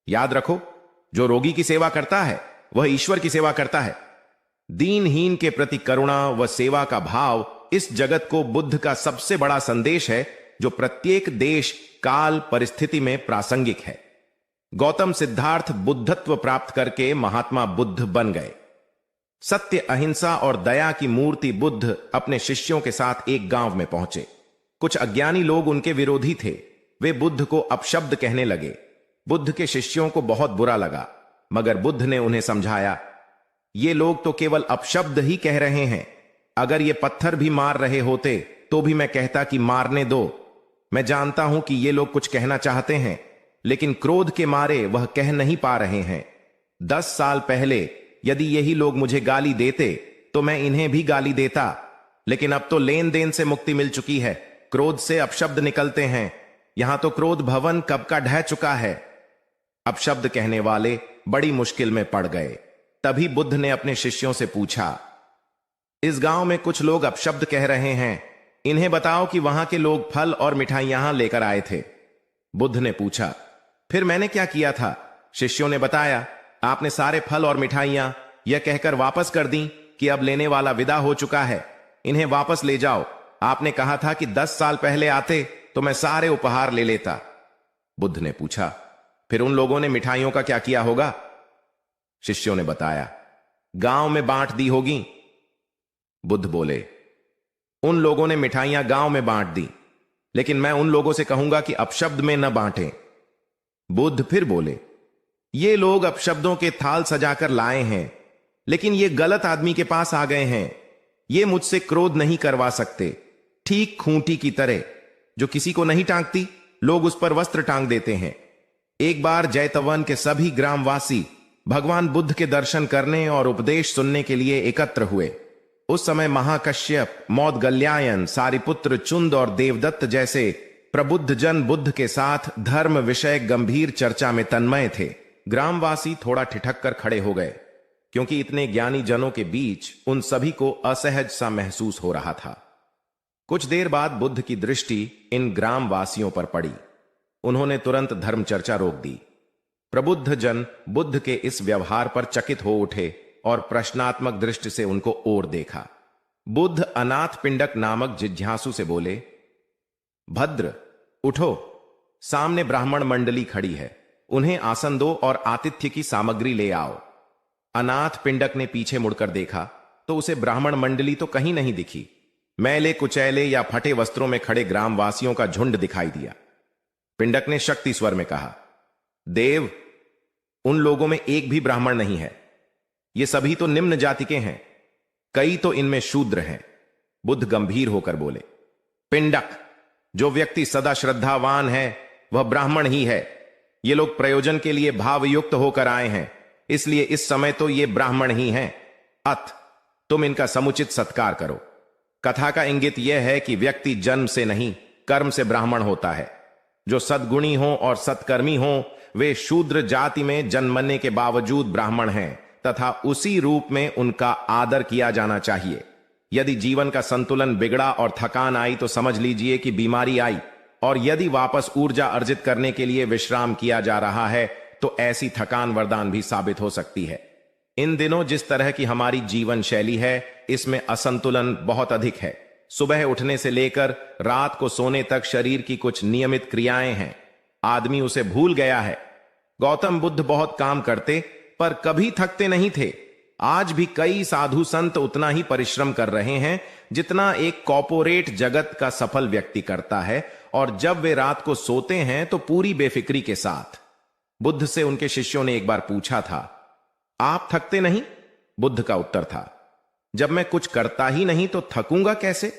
याद रखो, जो रोगी की सेवा करता है वह ईश्वर की सेवा करता है। दीनहीन के प्रति करुणा व सेवा का भाव इस जगत को बुद्ध का सबसे बड़ा संदेश है जो प्रत्येक देश, काल, परिस्थिति में प्रासंगिक है। गौतम सिद्धार्थ बुद्धत्व प्राप्त करके महात्मा बुद्ध बन गए। सत्य, अहिंसा और दया की मूर्ति बुद्ध अपने शिष्यों के साथ एक गांव में पहुंचे। कुछ अज्ञानी लोग उनके विरोधी थे। वे बुद्ध को अपशब्द कहने लगे। बुद्ध के शिष्यों को बहुत बुरा लगा, मगर बुद्ध ने उन्हें समझाया, ये लोग तो केवल अपशब्द ही कह रहे हैं। अगर ये पत्थर भी मार रहे होते तो भी मैं कहता कि मारने दो। मैं जानता हूं कि ये लोग कुछ कहना चाहते हैं, लेकिन क्रोध के मारे वह कह नहीं पा रहे हैं। 10 साल पहले यदि यही लोग मुझे गाली देते तो मैं इन्हें भी गाली देता, लेकिन अब तो लेन देन से मुक्ति मिल चुकी है। क्रोध से अपशब्द निकलते हैं यहां तो क्रोध भवन कब का ढह चुका है। अपशब्द कहने वाले बड़ी मुश्किल में पड़ गए। तभी बुद्ध ने अपने शिष्यों से पूछा, इस गांव में कुछ लोग अपशब्द कह रहे हैं, इन्हें बताओ कि वहां के लोग फल और मिठाइयां यहां लेकर आए थे। बुद्ध ने पूछा, फिर मैंने क्या किया था? शिष्यों ने बताया, आपने सारे फल और मिठाइयां यह कहकर वापस कर दी कि अब लेने वाला विदा हो चुका है, इन्हें वापस ले जाओ। आपने कहा था कि 10 साल पहले आते तो मैं सारे उपहार ले लेता। बुद्ध ने पूछा, फिर उन लोगों ने मिठाइयों का क्या किया होगा? शिष्यों ने बताया, गांव में बांट दी होगी। बुद्ध बोले, उन लोगों ने मिठाइयां गांव में बांट दी, लेकिन मैं उन लोगों से कहूंगा कि अपशब्द में न बांटें। बुद्ध फिर बोले, ये लोग अपशब्दों के थाल सजाकर लाए हैं, लेकिन ये गलत आदमी के पास आ गए हैं। ये मुझसे क्रोध नहीं करवा सकते। ठीक खूंटी की तरह जो किसी को नहीं टांगती, लोग उस पर वस्त्र टांग देते हैं। एक बार जैतवन के सभी ग्रामवासी भगवान बुद्ध के दर्शन करने और उपदेश सुनने के लिए एकत्र हुए। उस समय महाकश्यप, मौदगल्यायन, सारिपुत्र, चुंद और देवदत्त जैसे प्रबुद्ध जन बुद्ध के साथ धर्म विषय गंभीर चर्चा में तन्मय थे। ग्रामवासी थोड़ा ठिठक कर खड़े हो गए, क्योंकि इतने ज्ञानी जनों के बीच उन सभी को असहज सा महसूस हो रहा था। कुछ देर बाद बुद्ध की दृष्टि इन ग्रामवासियों पर पड़ी। उन्होंने तुरंत धर्म चर्चा रोक दी। प्रबुद्ध जन बुद्ध के इस व्यवहार पर चकित हो उठे और प्रश्नात्मक दृष्टि से उनको ओर देखा। बुद्ध अनाथ पिंडक नामक जिज्ञासु से बोले, भद्र, उठो, सामने ब्राह्मण मंडली खड़ी है, उन्हें आसन दो और आतिथ्य की सामग्री ले आओ। अनाथ पिंडक ने पीछे मुड़कर देखा तो उसे ब्राह्मण मंडली तो कहीं नहीं दिखी। मैले कुचैले या फटे वस्त्रों में खड़े ग्रामवासियों का झुंड दिखाई दिया। पिंडक ने शक्ति स्वर में कहा, देव, उन लोगों में एक भी ब्राह्मण नहीं है। ये सभी तो निम्न जाति के हैं, कई तो इनमें शूद्र हैं। बुद्ध गंभीर होकर बोले, पिंडक, जो व्यक्ति सदा श्रद्धावान है वह ब्राह्मण ही है। ये लोग प्रयोजन के लिए भावयुक्त होकर आए हैं, इसलिए इस समय तो ये ब्राह्मण ही हैं। अत तुम इनका समुचित सत्कार करो। कथा का इंगित यह है कि व्यक्ति जन्म से नहीं, कर्म से ब्राह्मण होता है। जो सद्गुणी हो और सत्कर्मी हो वे शूद्र जाति में जन्मने के बावजूद ब्राह्मण हैं तथा उसी रूप में उनका आदर किया जाना चाहिए। यदि जीवन का संतुलन बिगड़ा और थकान आई तो समझ लीजिए कि बीमारी आई, और यदि वापस ऊर्जा अर्जित करने के लिए विश्राम किया जा रहा है तो ऐसी थकान वरदान भी साबित हो सकती है। इन दिनों जिस तरह की हमारी जीवन शैली है, इसमें असंतुलन बहुत अधिक है। सुबह उठने से लेकर रात को सोने तक शरीर की कुछ नियमित क्रियाएं हैं, आदमी उसे भूल गया है। गौतम बुद्ध बहुत काम करते पर कभी थकते नहीं थे। आज भी कई साधु संत उतना ही परिश्रम कर रहे हैं जितना एक कॉर्पोरेट जगत का सफल व्यक्ति करता है, और जब वे रात को सोते हैं तो पूरी बेफिक्री के साथ। बुद्ध से उनके शिष्यों ने एक बार पूछा था, आप थकते नहीं? बुद्ध का उत्तर था, जब मैं कुछ करता ही नहीं तो थकूंगा कैसे?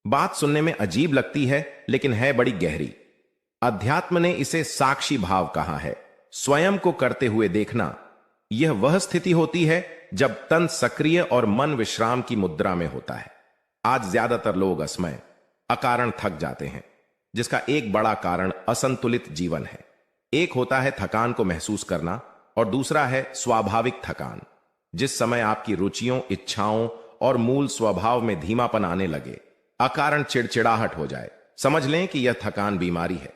बात सुनने में अजीब लगती है, लेकिन है बड़ी गहरी। अध्यात्म ने इसे साक्षी भाव कहा है। स्वयं को करते हुए देखना, यह वह स्थिति होती है जब तन सक्रिय और मन विश्राम की मुद्रा में होता है। आज ज्यादातर लोग असमय, अकारण थक जाते हैं, जिसका एक बड़ा कारण असंतुलित जीवन है। एक होता है थकान को महसूस करना और दूसरा है स्वाभाविक थकान। जिस समय आपकी रुचियों, इच्छाओं और मूल स्वभाव में धीमापन आने लगे, अकारण चिड़चिड़ाहट हो जाए, समझ लें कि यह थकान बीमारी है।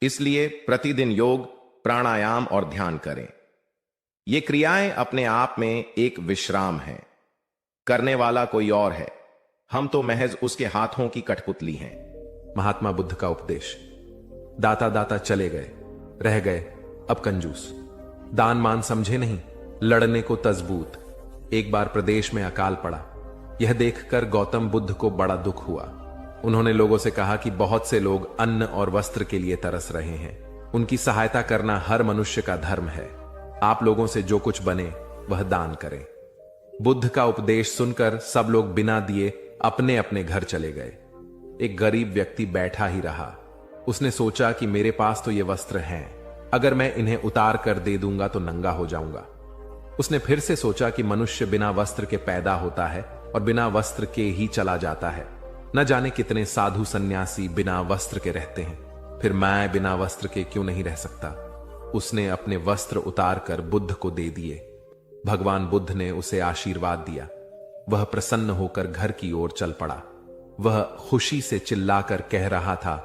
इसलिए प्रतिदिन योग, प्राणायाम और ध्यान करें। ये क्रियाएं अपने आप में एक विश्राम है। करने वाला कोई और है, हम तो महज उसके हाथों की कठपुतली हैं।
महात्मा बुद्ध का उपदेश। दाता दाता चले गए, रह गए अब कंजूस। दान मान समझे नहीं, लड़ने को तजबूत। एक बार प्रदेश में अकाल पड़ा। यह देखकर गौतम बुद्ध को बड़ा दुख हुआ। उन्होंने लोगों से कहा कि बहुत से लोग अन्न और वस्त्र के लिए तरस रहे हैं। उनकी सहायता करना हर मनुष्य का धर्म है। आप लोगों से जो कुछ बने वह दान करें। बुद्ध का उपदेश सुनकर सब लोग बिना दिए अपने अपने घर चले गए। एक गरीब व्यक्ति बैठा ही रहा। उसने सोचा कि मेरे पास तो ये वस्त्र हैं, अगर मैं इन्हें उतार कर दे दूंगा तो नंगा हो जाऊंगा। उसने फिर से सोचा कि मनुष्य बिना वस्त्र के पैदा होता है और बिना वस्त्र के ही चला जाता है। न जाने कितने साधु सन्यासी बिना वस्त्र के रहते हैं। फिर मैं बिना वस्त्र के क्यों नहीं रह सकता। उसने अपने वस्त्र उतारकर बुद्ध को दे दिए। भगवान बुद्ध ने उसे आशीर्वाद दिया। वह प्रसन्न होकर घर की ओर चल पड़ा। वह खुशी से चिल्लाकर कह रहा था,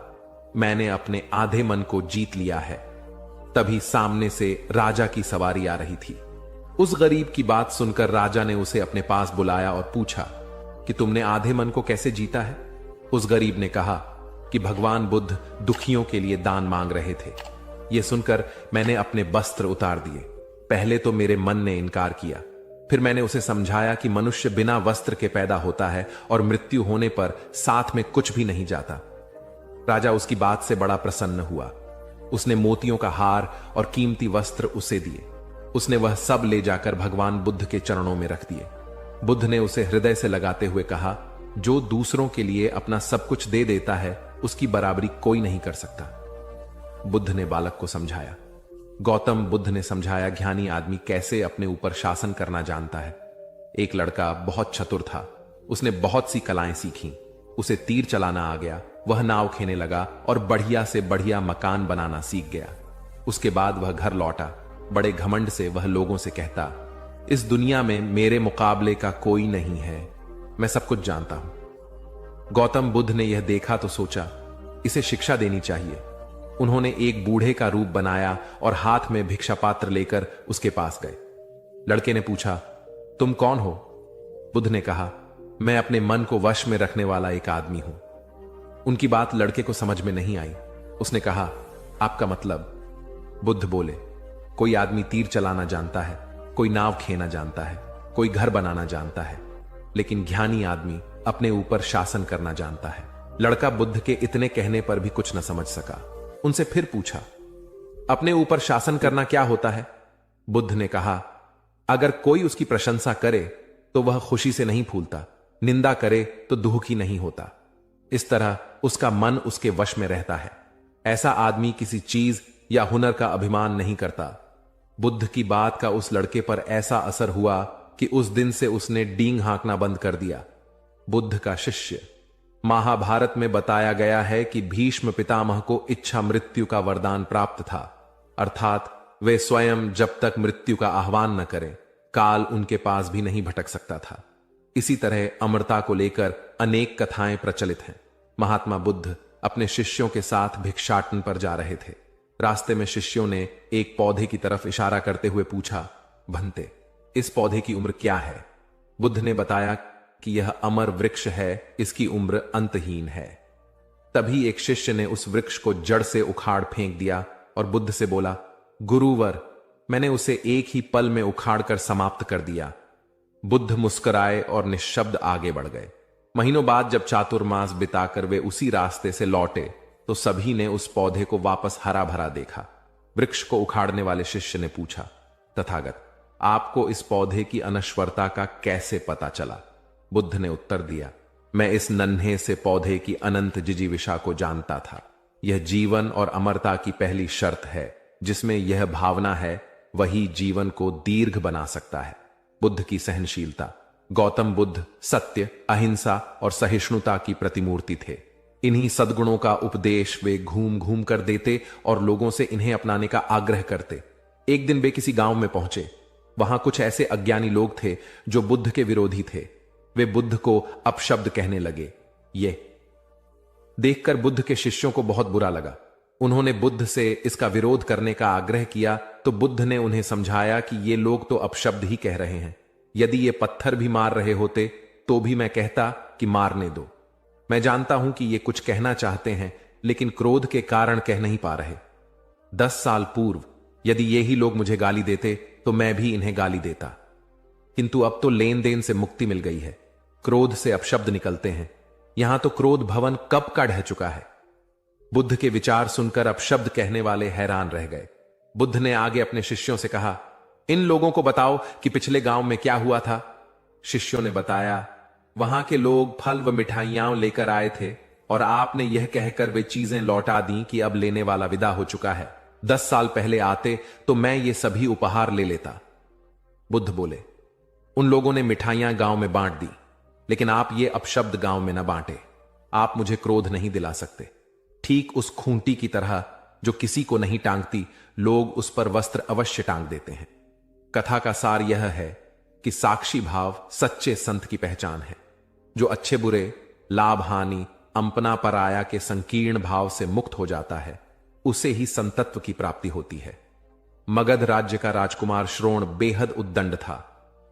मैंने अपने आधे मन को जीत लिया है। तभी सामने से राजा की सवारी आ रही थी। उस गरीब की बात सुनकर राजा ने उसे अपने पास बुलाया और पूछा कि तुमने आधे मन को कैसे जीता है। उस गरीब ने कहा कि भगवान बुद्ध दुखियों के लिए दान मांग रहे थे। यह सुनकर मैंने अपने वस्त्र उतार दिए। पहले तो मेरे मन ने इनकार किया, फिर मैंने उसे समझाया कि मनुष्य बिना वस्त्र के पैदा होता है और मृत्यु होने पर साथ में कुछ भी नहीं जाता। राजा उसकी बात से बड़ा प्रसन्न हुआ। उसने मोतियों का हार और कीमती वस्त्र उसे दिए। उसने वह सब ले जाकर भगवान बुद्ध के चरणों में रख दिए। बुद्ध ने उसे हृदय से लगाते हुए कहा, जो दूसरों के लिए अपना सब कुछ दे देता है उसकी बराबरी कोई नहीं कर सकता। बुद्ध ने बालक को समझाया। गौतम बुद्ध ने समझाया ज्ञानी आदमी कैसे अपने ऊपर शासन करना जानता है। एक लड़का बहुत चतुर था। उसने बहुत सी कलाएं सीखी। उसे तीर चलाना आ गया। वह नाव खेने लगा और बढ़िया से बढ़िया मकान बनाना सीख गया। उसके बाद वह घर लौटा। बड़े घमंड से वह लोगों से कहता, इस दुनिया में मेरे मुकाबले का कोई नहीं है, मैं सब कुछ जानता हूं। गौतम बुद्ध ने यह देखा तो सोचा, इसे शिक्षा देनी चाहिए। उन्होंने एक बूढ़े का रूप बनाया और हाथ में भिक्षा पात्र लेकर उसके पास गए। लड़के ने पूछा, तुम कौन हो? बुद्ध ने कहा, मैं अपने मन को वश में रखने वाला एक आदमी हूं। उनकी बात लड़के को समझ में नहीं आई। उसने कहा, आपका मतलब? बुद्ध बोले, कोई आदमी तीर चलाना जानता है, कोई नाव खेना जानता है, कोई घर बनाना जानता है, लेकिन ज्ञानी आदमी अपने ऊपर शासन करना जानता है। लड़का बुद्ध के इतने कहने पर भी कुछ न समझ सका। उनसे फिर पूछा, अपने ऊपर शासन करना क्या होता है? बुद्ध ने कहा, अगर कोई उसकी प्रशंसा करे तो वह खुशी से नहीं फूलता, निंदा करे तो दुखी नहीं होता। इस तरह उसका मन उसके वश में रहता है। ऐसा आदमी किसी चीज या हुनर का अभिमान नहीं करता। बुद्ध की बात का उस लड़के पर ऐसा असर हुआ कि उस दिन से उसने डींग हाँकना बंद कर दिया। बुद्ध का शिष्य। महाभारत में बताया गया है कि भीष्म पितामह को इच्छा मृत्यु का वरदान प्राप्त था, अर्थात वे स्वयं जब तक मृत्यु का आह्वान न करें, काल उनके पास भी नहीं भटक सकता था। इसी तरह अमरता को लेकर अनेक कथाएं प्रचलित हैं। महात्मा बुद्ध अपने शिष्यों के साथ भिक्षाटन पर जा रहे थे। रास्ते में शिष्यों ने एक पौधे की तरफ इशारा करते हुए पूछा, भंते, इस पौधे की उम्र क्या है? बुद्ध ने बताया कि यह अमर वृक्ष है, इसकी उम्र अंतहीन है। तभी एक शिष्य ने उस वृक्ष को जड़ से उखाड़ फेंक दिया और बुद्ध से बोला, गुरुवर, मैंने उसे एक ही पल में उखाड़कर समाप्त कर दिया। बुद्ध मुस्कुराए और निशब्द आगे बढ़ गए। महीनों बाद जब चातुर्मास बिताकर वे उसी रास्ते से लौटे तो सभी ने उस पौधे को वापस हरा भरा देखा। वृक्ष को उखाड़ने वाले शिष्य ने पूछा, तथागत, आपको इस पौधे की अनश्वरता का कैसे पता चला? बुद्ध ने उत्तर दिया, मैं इस नन्हे से पौधे की अनंत जिजीविषा को जानता था। यह जीवन और अमरता की पहली शर्त है। जिसमें यह भावना है वही जीवन को दीर्घ बना सकता है। बुद्ध की सहनशीलता। गौतम बुद्ध सत्य, अहिंसा और सहिष्णुता की प्रतिमूर्ति थे। इन्हीं सद्गुणों का उपदेश वे घूम घूम कर देते और लोगों से इन्हें अपनाने का आग्रह करते। एक दिन वे किसी गांव में पहुंचे। वहां कुछ ऐसे अज्ञानी लोग थे जो बुद्ध के विरोधी थे। वे बुद्ध को अपशब्द कहने लगे। ये देखकर बुद्ध के शिष्यों को बहुत बुरा लगा। उन्होंने बुद्ध से इसका विरोध करने का आग्रह किया तो बुद्ध ने उन्हें समझाया कि ये लोग तो अपशब्द ही कह रहे हैं। यदि ये पत्थर भी मार रहे होते तो भी मैं कहता कि मारने दो। मैं जानता हूं कि ये कुछ कहना चाहते हैं लेकिन क्रोध के कारण कह नहीं पा रहे। 10 साल पूर्व यदि ये ही लोग मुझे गाली देते तो मैं भी इन्हें गाली देता, किंतु अब तो लेन देन से मुक्ति मिल गई है। क्रोध से अपशब्द निकलते हैं। यहां तो क्रोध भवन कब का ढह चुका है। बुद्ध के विचार सुनकर अपशब्द कहने वाले हैरान रह गए। बुद्ध ने आगे अपने शिष्यों से कहा, इन लोगों को बताओ कि पिछले गांव में क्या हुआ था। शिष्यों ने बताया, वहां के लोग फल व मिठाइयां लेकर आए थे और आपने यह कहकर वे चीजें लौटा दी कि अब लेने वाला विदा हो चुका है। 10 साल पहले आते तो मैं ये सभी उपहार ले लेता। बुद्ध बोले, उन लोगों ने मिठाइयां गांव में बांट दी, लेकिन आप ये अपशब्द गांव में न बांटे। आप मुझे क्रोध नहीं दिला सकते। ठीक उस खूंटी की तरह जो किसी को नहीं टांगती, लोग उस पर वस्त्र अवश्य टांग देते हैं। कथा का सार यह है कि साक्षी भाव सच्चे संत की पहचान है। जो अच्छे बुरे, लाभ हानि, अंपना पराया के संकीर्ण भाव से मुक्त हो जाता है, उसे ही संतत्व की प्राप्ति होती है। मगध राज्य का राजकुमार श्रोण बेहद उद्दंड था।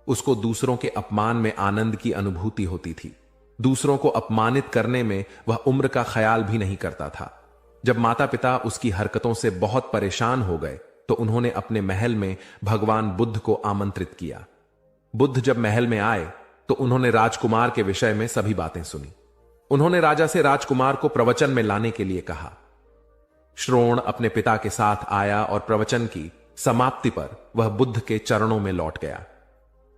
उसको दूसरों के अपमान में आनंद की अनुभूति होती थी। दूसरों को अपमानित करने में वह उम्र का ख्याल भी नहीं करता था। जब माता पिता उसकी हरकतों से बहुत परेशान हो गए तो उन्होंने अपने महल में भगवान बुद्ध को आमंत्रित किया। बुद्ध जब महल में आए तो उन्होंने राजकुमार के विषय में सभी बातें सुनी। उन्होंने राजा से राजकुमार को प्रवचन में लाने के लिए कहा। श्रोण अपने पिता के साथ आया और प्रवचन की समाप्ति पर वह बुद्ध के चरणों में लौट गया।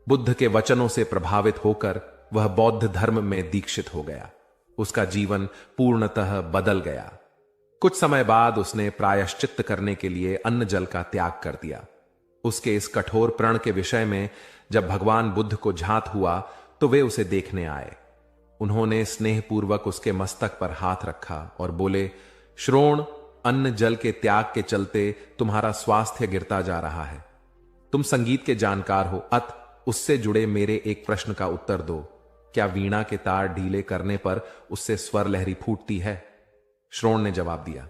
बुद्ध के वचनों से प्रभावित होकर वह बौद्ध धर्म में दीक्षित हो गया। उसका जीवन पूर्णतः बदल गया। कुछ समय बाद उसने प्रायश्चित्त करने के लिए अन्न जल का त्याग कर दिया। उसके इस कठोर प्रण के विषय में जब भगवान बुद्ध को झात हुआ तो वे उसे देखने आए। उन्होंने स्नेहपूर्वक उसके मस्तक पर हाथ रखा और बोले, श्रोण, अन्न जल के त्याग के चलते तुम्हारा स्वास्थ्य गिरता जा रहा है। तुम संगीत के जानकार हो, उससे जुड़े मेरे एक प्रश्न का उत्तर दो। क्या वीणा के तार ढीले करने पर उससे स्वर लहरी फूटती है? श्रोण ने जवाब दिया,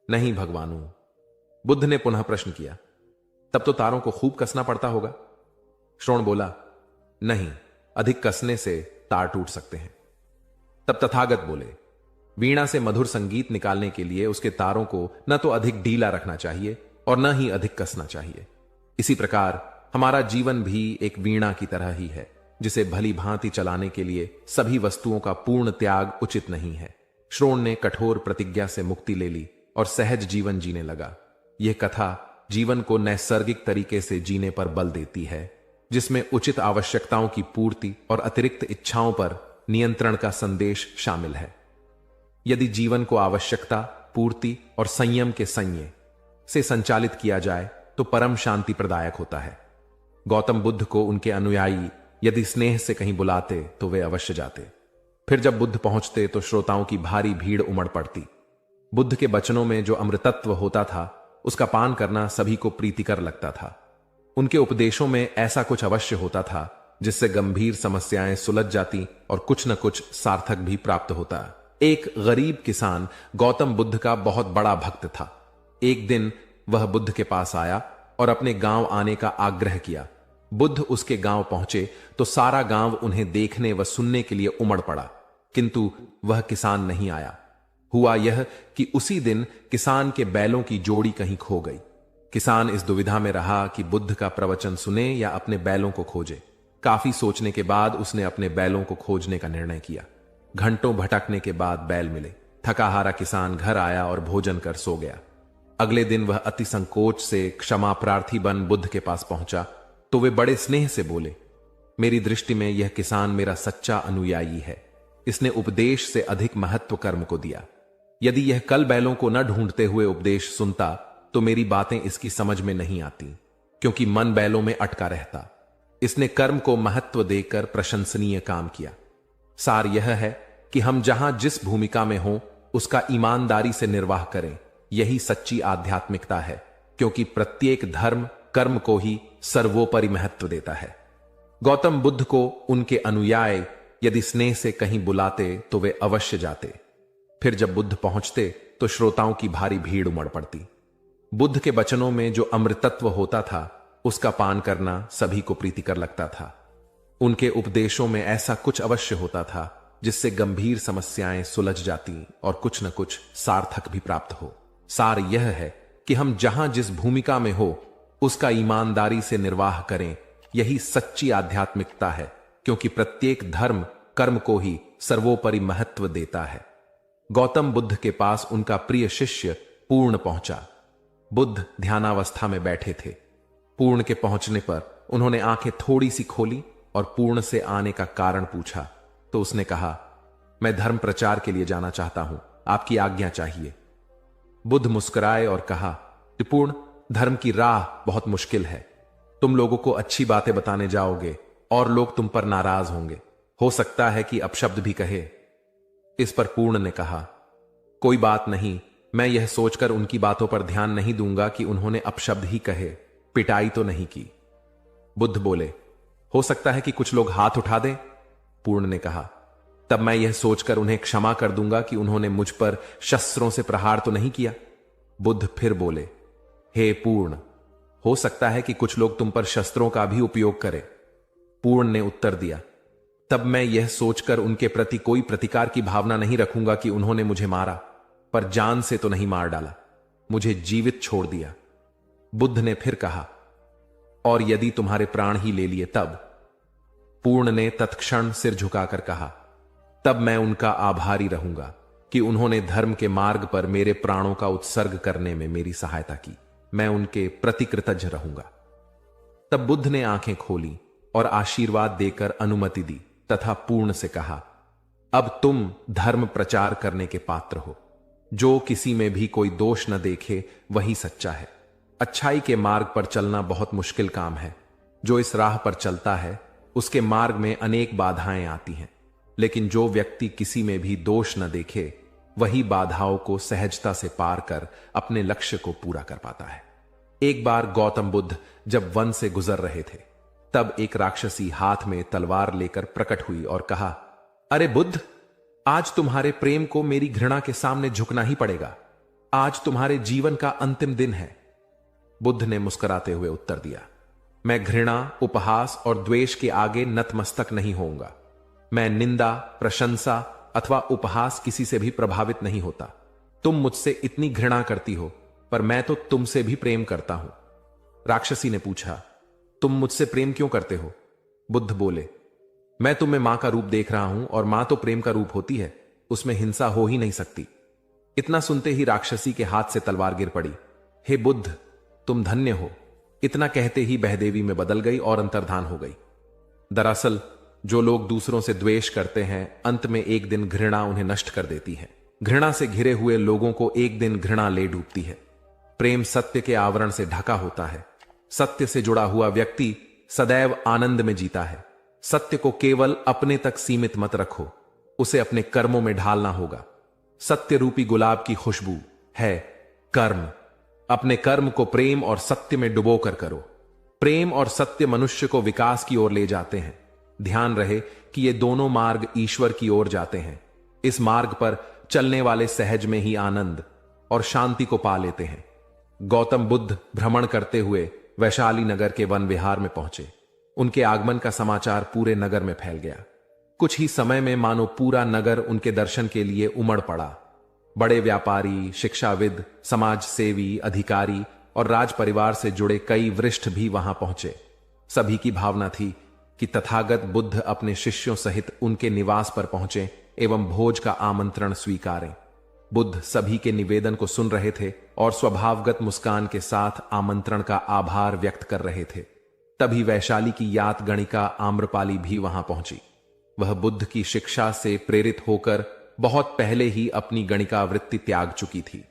नहीं भगवानु। बुद्ध ने पुनः प्रश्न किया, तब तो तारों को खूब कसना पड़ता होगा? श्रोण बोला, नहीं, अधिक कसने से तार टूट सकते हैं। तब तथागत बोले, वीणा से मधुर संगीत निकालने के लिए उसके तारों को न तो अधिक ढीला रखना चाहिए और न ही अधिक कसना चाहिए। इसी प्रकार हमारा जीवन भी एक वीणा की तरह ही है, जिसे भली भांति चलाने के लिए सभी वस्तुओं का पूर्ण त्याग उचित नहीं है। श्रोण ने कठोर प्रतिज्ञा से मुक्ति ले ली और सहज जीवन जीने लगा। यह कथा जीवन को नैसर्गिक तरीके से जीने पर बल देती है, जिसमें उचित आवश्यकताओं की पूर्ति और अतिरिक्त इच्छाओं पर नियंत्रण का संदेश शामिल है। यदि जीवन को आवश्यकता, पूर्ति और संयम के संयम से संचालित किया जाए तो परम शांति प्रदायक होता है। गौतम बुद्ध को उनके अनुयायी यदि स्नेह से कहीं बुलाते तो वे अवश्य जाते। फिर जब बुद्ध पहुंचते तो श्रोताओं की भारी भीड़ उमड़ पड़ती। बुद्ध के वचनों में जो अमृतत्व होता था, उसका पान करना सभी को प्रीतिकर लगता था। उनके उपदेशों में ऐसा कुछ अवश्य होता था जिससे गंभीर समस्याएं सुलझ जाती और कुछ न कुछ सार्थक भी प्राप्त होता। एक गरीब किसान गौतम बुद्ध का बहुत बड़ा भक्त था। एक दिन वह बुद्ध के पास आया और अपने गांव आने का आग्रह किया। बुद्ध उसके गांव पहुंचे तो सारा गांव उन्हें देखने व सुनने के लिए उमड़ पड़ा, किंतु वह किसान नहीं आया। हुआ यह कि उसी दिन किसान के बैलों की जोड़ी कहीं खो गई। किसान इस दुविधा में रहा कि बुद्ध का प्रवचन सुने या अपने बैलों को खोजे। काफी सोचने के बाद उसने अपने बैलों को खोजने का निर्णय किया। घंटों भटकने के बाद बैल मिले। थकाहारा किसान घर आया और भोजन कर सो गया। अगले दिन वह अति संकोच से क्षमा प्रार्थी बन बुद्ध के पास पहुंचा तो वे बड़े स्नेह से बोले, मेरी दृष्टि में यह किसान मेरा सच्चा अनुयायी है। इसने उपदेश से अधिक महत्व कर्म को दिया। यदि यह कल बैलों को न ढूंढते हुए उपदेश सुनता तो मेरी बातें इसकी समझ में नहीं आती, क्योंकि मन बैलों में अटका रहता। इसने कर्म को महत्व देकर प्रशंसनीय काम किया। सार यह है कि हम जहां जिस भूमिका में हों उसका ईमानदारी से निर्वाह करें। यही सच्ची आध्यात्मिकता है, क्योंकि प्रत्येक धर्म कर्म को ही सर्वोपरि महत्व देता है। गौतम बुद्ध को उनके अनुयायी यदि स्नेह से कहीं बुलाते तो वे अवश्य जाते। फिर जब बुद्ध पहुंचते तो श्रोताओं की भारी भीड़ उमड़ पड़ती। बुद्ध के वचनों में जो अमृतत्व होता था, उसका पान करना सभी को प्रीतिकर लगता था। उनके उपदेशों में ऐसा कुछ अवश्य होता था जिससे गंभीर समस्याएं सुलझ जाती और कुछ न कुछ सार्थक भी प्राप्त हो। सार यह है कि हम जहां जिस भूमिका में हो उसका ईमानदारी से निर्वाह करें। यही सच्ची आध्यात्मिकता है, क्योंकि प्रत्येक धर्म कर्म को ही सर्वोपरि महत्व देता है। गौतम बुद्ध के पास उनका प्रिय शिष्य पूर्ण पहुंचा। बुद्ध ध्यानावस्था में बैठे थे। पूर्ण के पहुंचने पर उन्होंने आंखें थोड़ी सी खोली और पूर्ण से आने का कारण पूछा तो उसने कहा, मैं धर्म प्रचार के लिए जाना चाहता हूं, आपकी आज्ञा चाहिए। बुद्ध मुस्कुराए और कहा, पूर्ण, धर्म की राह बहुत मुश्किल है। तुम लोगों को अच्छी बातें बताने जाओगे और लोग तुम पर नाराज होंगे। हो सकता है कि अपशब्द भी कहे। इस पर पूर्ण ने कहा, कोई बात नहीं, मैं यह सोचकर उनकी बातों पर ध्यान नहीं दूंगा कि उन्होंने अपशब्द ही कहे, पिटाई तो नहीं की। बुद्ध बोले, हो सकता है कि कुछ लोग हाथ उठा दें। पूर्ण ने कहा, तब मैं यह सोचकर उन्हें क्षमा कर दूंगा कि उन्होंने मुझ पर शस्त्रों से प्रहार तो नहीं किया। बुद्ध फिर बोले, हे पूर्ण, हो सकता है कि कुछ लोग तुम पर शस्त्रों का भी उपयोग करें। पूर्ण ने उत्तर दिया, तब मैं यह सोचकर उनके प्रति कोई प्रतिकार की भावना नहीं रखूंगा कि उन्होंने मुझे मारा, पर जान से तो नहीं मार डाला, मुझे जीवित छोड़ दिया। बुद्ध ने फिर कहा, और यदि तुम्हारे प्राण ही ले लिए तब? पूर्ण ने तत्क्षण सिर झुकाकर कहा, तब मैं उनका आभारी रहूंगा कि उन्होंने धर्म के मार्ग पर मेरे प्राणों का उत्सर्ग करने में मेरी सहायता की। मैं उनके प्रति कृतज्ञ रहूंगा। तब बुद्ध ने आंखें खोली और आशीर्वाद देकर अनुमति दी तथा पूर्ण से कहा, अब तुम धर्म प्रचार करने के पात्र हो। जो किसी में भी कोई दोष न देखे वही सच्चा है। अच्छाई के मार्ग पर चलना बहुत मुश्किल काम है। जो इस राह पर चलता है उसके मार्ग में अनेक बाधाएं आती हैं, लेकिन जो व्यक्ति किसी में भी दोष न देखे वही बाधाओं को सहजता से पार कर अपने लक्ष्य को पूरा कर पाता है। एक बार गौतम बुद्ध जब वन से गुजर रहे थे, तब एक राक्षसी हाथ में तलवार लेकर प्रकट हुई और कहा, अरे बुद्ध, आज तुम्हारे प्रेम को मेरी घृणा के सामने झुकना ही पड़ेगा। आज तुम्हारे जीवन का अंतिम दिन है। बुद्ध ने मुस्कुराते हुए उत्तर दिया, मैं घृणा, उपहास और द्वेष के आगे नतमस्तक नहीं होऊंगा। मैं निंदा, प्रशंसा अथवा उपहास किसी से भी प्रभावित नहीं होता। तुम मुझसे इतनी घृणा करती हो, पर मैं तो तुमसे भी प्रेम करता हूं। राक्षसी ने पूछा, तुम मुझसे प्रेम क्यों करते हो? बुद्ध बोले, मैं तुम्हें मां का रूप देख रहा हूं और मां तो प्रेम का रूप होती है, उसमें हिंसा हो ही नहीं सकती। इतना सुनते ही राक्षसी के हाथ से तलवार गिर पड़ी। हे बुद्ध, तुम धन्य हो। इतना कहते ही बहदेवी में बदल गई और अंतर्धान हो गई। दरअसल जो लोग दूसरों से द्वेष करते हैं, अंत में एक दिन घृणा उन्हें नष्ट कर देती है। घृणा से घिरे हुए लोगों को एक दिन घृणा ले डूबती है। प्रेम सत्य के आवरण से ढका होता है। सत्य से जुड़ा हुआ व्यक्ति सदैव आनंद में जीता है। सत्य को केवल अपने तक सीमित मत रखो, उसे अपने कर्मों में ढालना होगा। सत्य रूपी गुलाब की खुशबू है कर्म। अपने कर्म को प्रेम और सत्य में डुबो कर करो। प्रेम और सत्य मनुष्य को विकास की ओर ले जाते हैं। ध्यान रहे कि ये दोनों मार्ग ईश्वर की ओर जाते हैं। इस मार्ग पर चलने वाले सहज में ही आनंद और शांति को पा लेते हैं। गौतम बुद्ध भ्रमण करते हुए वैशाली नगर के वन विहार में पहुंचे। उनके आगमन का समाचार पूरे नगर में फैल गया। कुछ ही समय में मानो पूरा नगर उनके दर्शन के लिए उमड़ पड़ा। बड़े व्यापारी, शिक्षाविद, समाज सेवी, अधिकारी और राज परिवार से जुड़े कई वरिष्ठ भी वहां पहुंचे। सभी की भावना थी कि तथागत बुद्ध अपने शिष्यों सहित उनके निवास पर पहुंचे एवं भोज का आमंत्रण स्वीकारें। बुद्ध सभी के निवेदन को सुन रहे थे और स्वभावगत मुस्कान के साथ आमंत्रण का आभार व्यक्त कर रहे थे। तभी वैशाली की यात गणिका आम्रपाली भी वहां पहुंची। वह बुद्ध की शिक्षा से प्रेरित होकर बहुत पहले ही अपनी गणिका वृत्ति त्याग चुकी थी।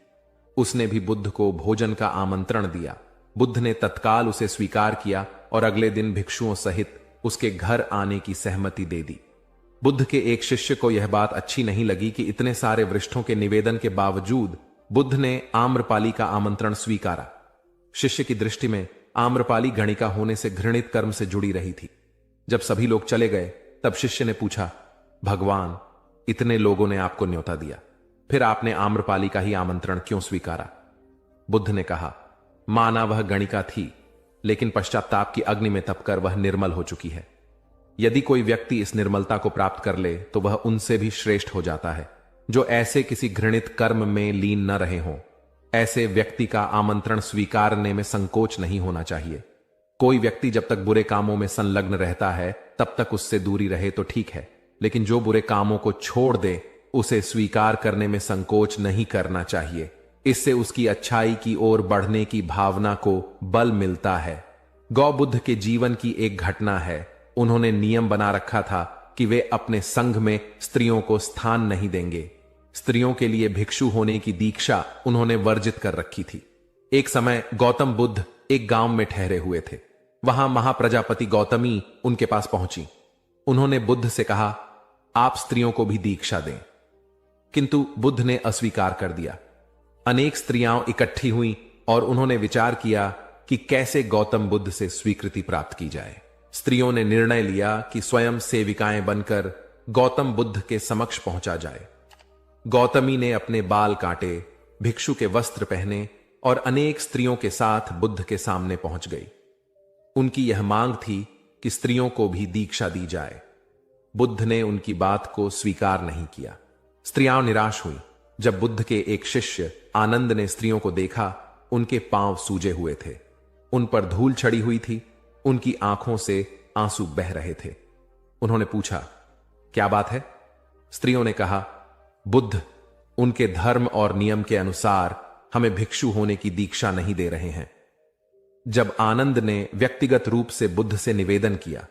उसने भी बुद्ध को भोजन का आमंत्रण दिया। बुद्ध ने तत्काल उसे स्वीकार किया और अगले दिन भिक्षुओं सहित उसके घर आने की सहमति दे दी। बुद्ध के एक शिष्य को यह बात अच्छी नहीं लगी कि इतने सारे वरिष्ठों के निवेदन के बावजूद बुद्ध ने आम्रपाली का आमंत्रण स्वीकारा। शिष्य की दृष्टि में आम्रपाली गणिका होने से घृणित कर्म से जुड़ी रही थी। जब सभी लोग चले गए तब शिष्य ने पूछा, भगवान, इतने लोगों ने आपको न्योता दिया, फिर आपने आम्रपाली का ही आमंत्रण क्यों स्वीकारा? बुद्ध ने कहा, माना वह गणिका थी, लेकिन पश्चाताप की अग्नि में तपकर वह निर्मल हो चुकी है। यदि कोई व्यक्ति इस निर्मलता को प्राप्त कर ले तो वह उनसे भी श्रेष्ठ हो जाता है जो ऐसे किसी घृणित कर्म में लीन न रहे हों। ऐसे व्यक्ति का आमंत्रण स्वीकारने में संकोच नहीं होना चाहिए। कोई व्यक्ति जब तक बुरे कामों में संलग्न रहता है तब तक उससे दूरी रहे तो ठीक है, लेकिन जो बुरे कामों को छोड़ दे उसे स्वीकार करने में संकोच नहीं करना चाहिए। इससे उसकी अच्छाई की ओर बढ़ने की भावना को बल मिलता है। गौ बुद्ध के जीवन की एक घटना है। उन्होंने नियम बना रखा था कि वे अपने संघ में स्त्रियों को स्थान नहीं देंगे। स्त्रियों के लिए भिक्षु होने की दीक्षा उन्होंने वर्जित कर रखी थी। एक समय गौतम बुद्ध एक गांव में ठहरे हुए थे। वहां महाप्रजापति गौतमी उनके पास पहुंची। उन्होंने बुद्ध से कहा, आप स्त्रियों को भी दीक्षा दें, किंतु बुद्ध ने अस्वीकार कर दिया। अनेक स्त्रियां इकट्ठी हुईं और उन्होंने विचार किया कि कैसे गौतम बुद्ध से स्वीकृति प्राप्त की जाए। स्त्रियों ने निर्णय लिया कि स्वयं सेविकाएं बनकर गौतम बुद्ध के समक्ष पहुंचा जाए। गौतमी ने अपने बाल काटे, भिक्षु के वस्त्र पहने और अनेक स्त्रियों के साथ बुद्ध के सामने पहुंच गई। उनकी यह मांग थी कि स्त्रियों को भी दीक्षा दी जाए। बुद्ध ने उनकी बात को स्वीकार नहीं किया। स्त्रियां निराश हुई। जब बुद्ध के एक शिष्य आनंद ने स्त्रियों को देखा, उनके पांव सूजे हुए थे, उन पर धूल चढ़ी हुई थी, उनकी आंखों से आंसू बह रहे थे। उन्होंने पूछा, क्या बात है? स्त्रियों ने कहा, बुद्ध उनके धर्म और नियम के अनुसार हमें भिक्षु होने की दीक्षा नहीं दे रहे हैं। जब आनंद ने व्यक्तिगत रूप से बुद्ध से निवेदन किया,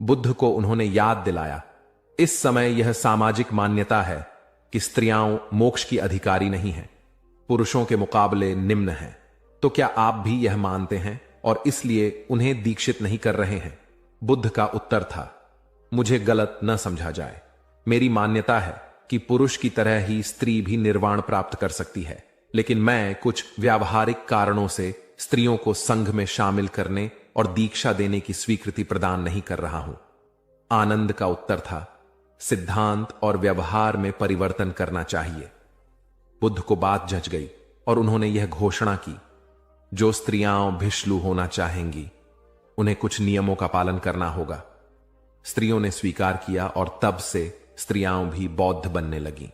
बुद्ध को उन्होंने याद दिलाया, इस समय यह सामाजिक मान्यता है कि स्त्रियां मोक्ष की अधिकारी नहीं हैं, पुरुषों के मुकाबले निम्न हैं। तो क्या आप भी यह मानते हैं और इसलिए उन्हें दीक्षित नहीं कर रहे हैं? बुद्ध का उत्तर था, मुझे गलत न समझा जाए। मेरी मान्यता है कि पुरुष की तरह ही स्त्री भी निर्वाण प्राप्त कर सकती है, लेकिन मैं कुछ व्यावहारिक कारणों से स्त्रियों को संघ में शामिल करने और दीक्षा देने की स्वीकृति प्रदान नहीं कर रहा हूं। आनंद का उत्तर था, सिद्धांत और व्यवहार में परिवर्तन करना चाहिए। बुद्ध को बात जच गई और उन्होंने यह घोषणा की, जो स्त्रियां भिक्षु होना चाहेंगी उन्हें कुछ नियमों का पालन करना होगा। स्त्रियों ने स्वीकार किया और तब से स्त्रियां भी बौद्ध बनने लगीं।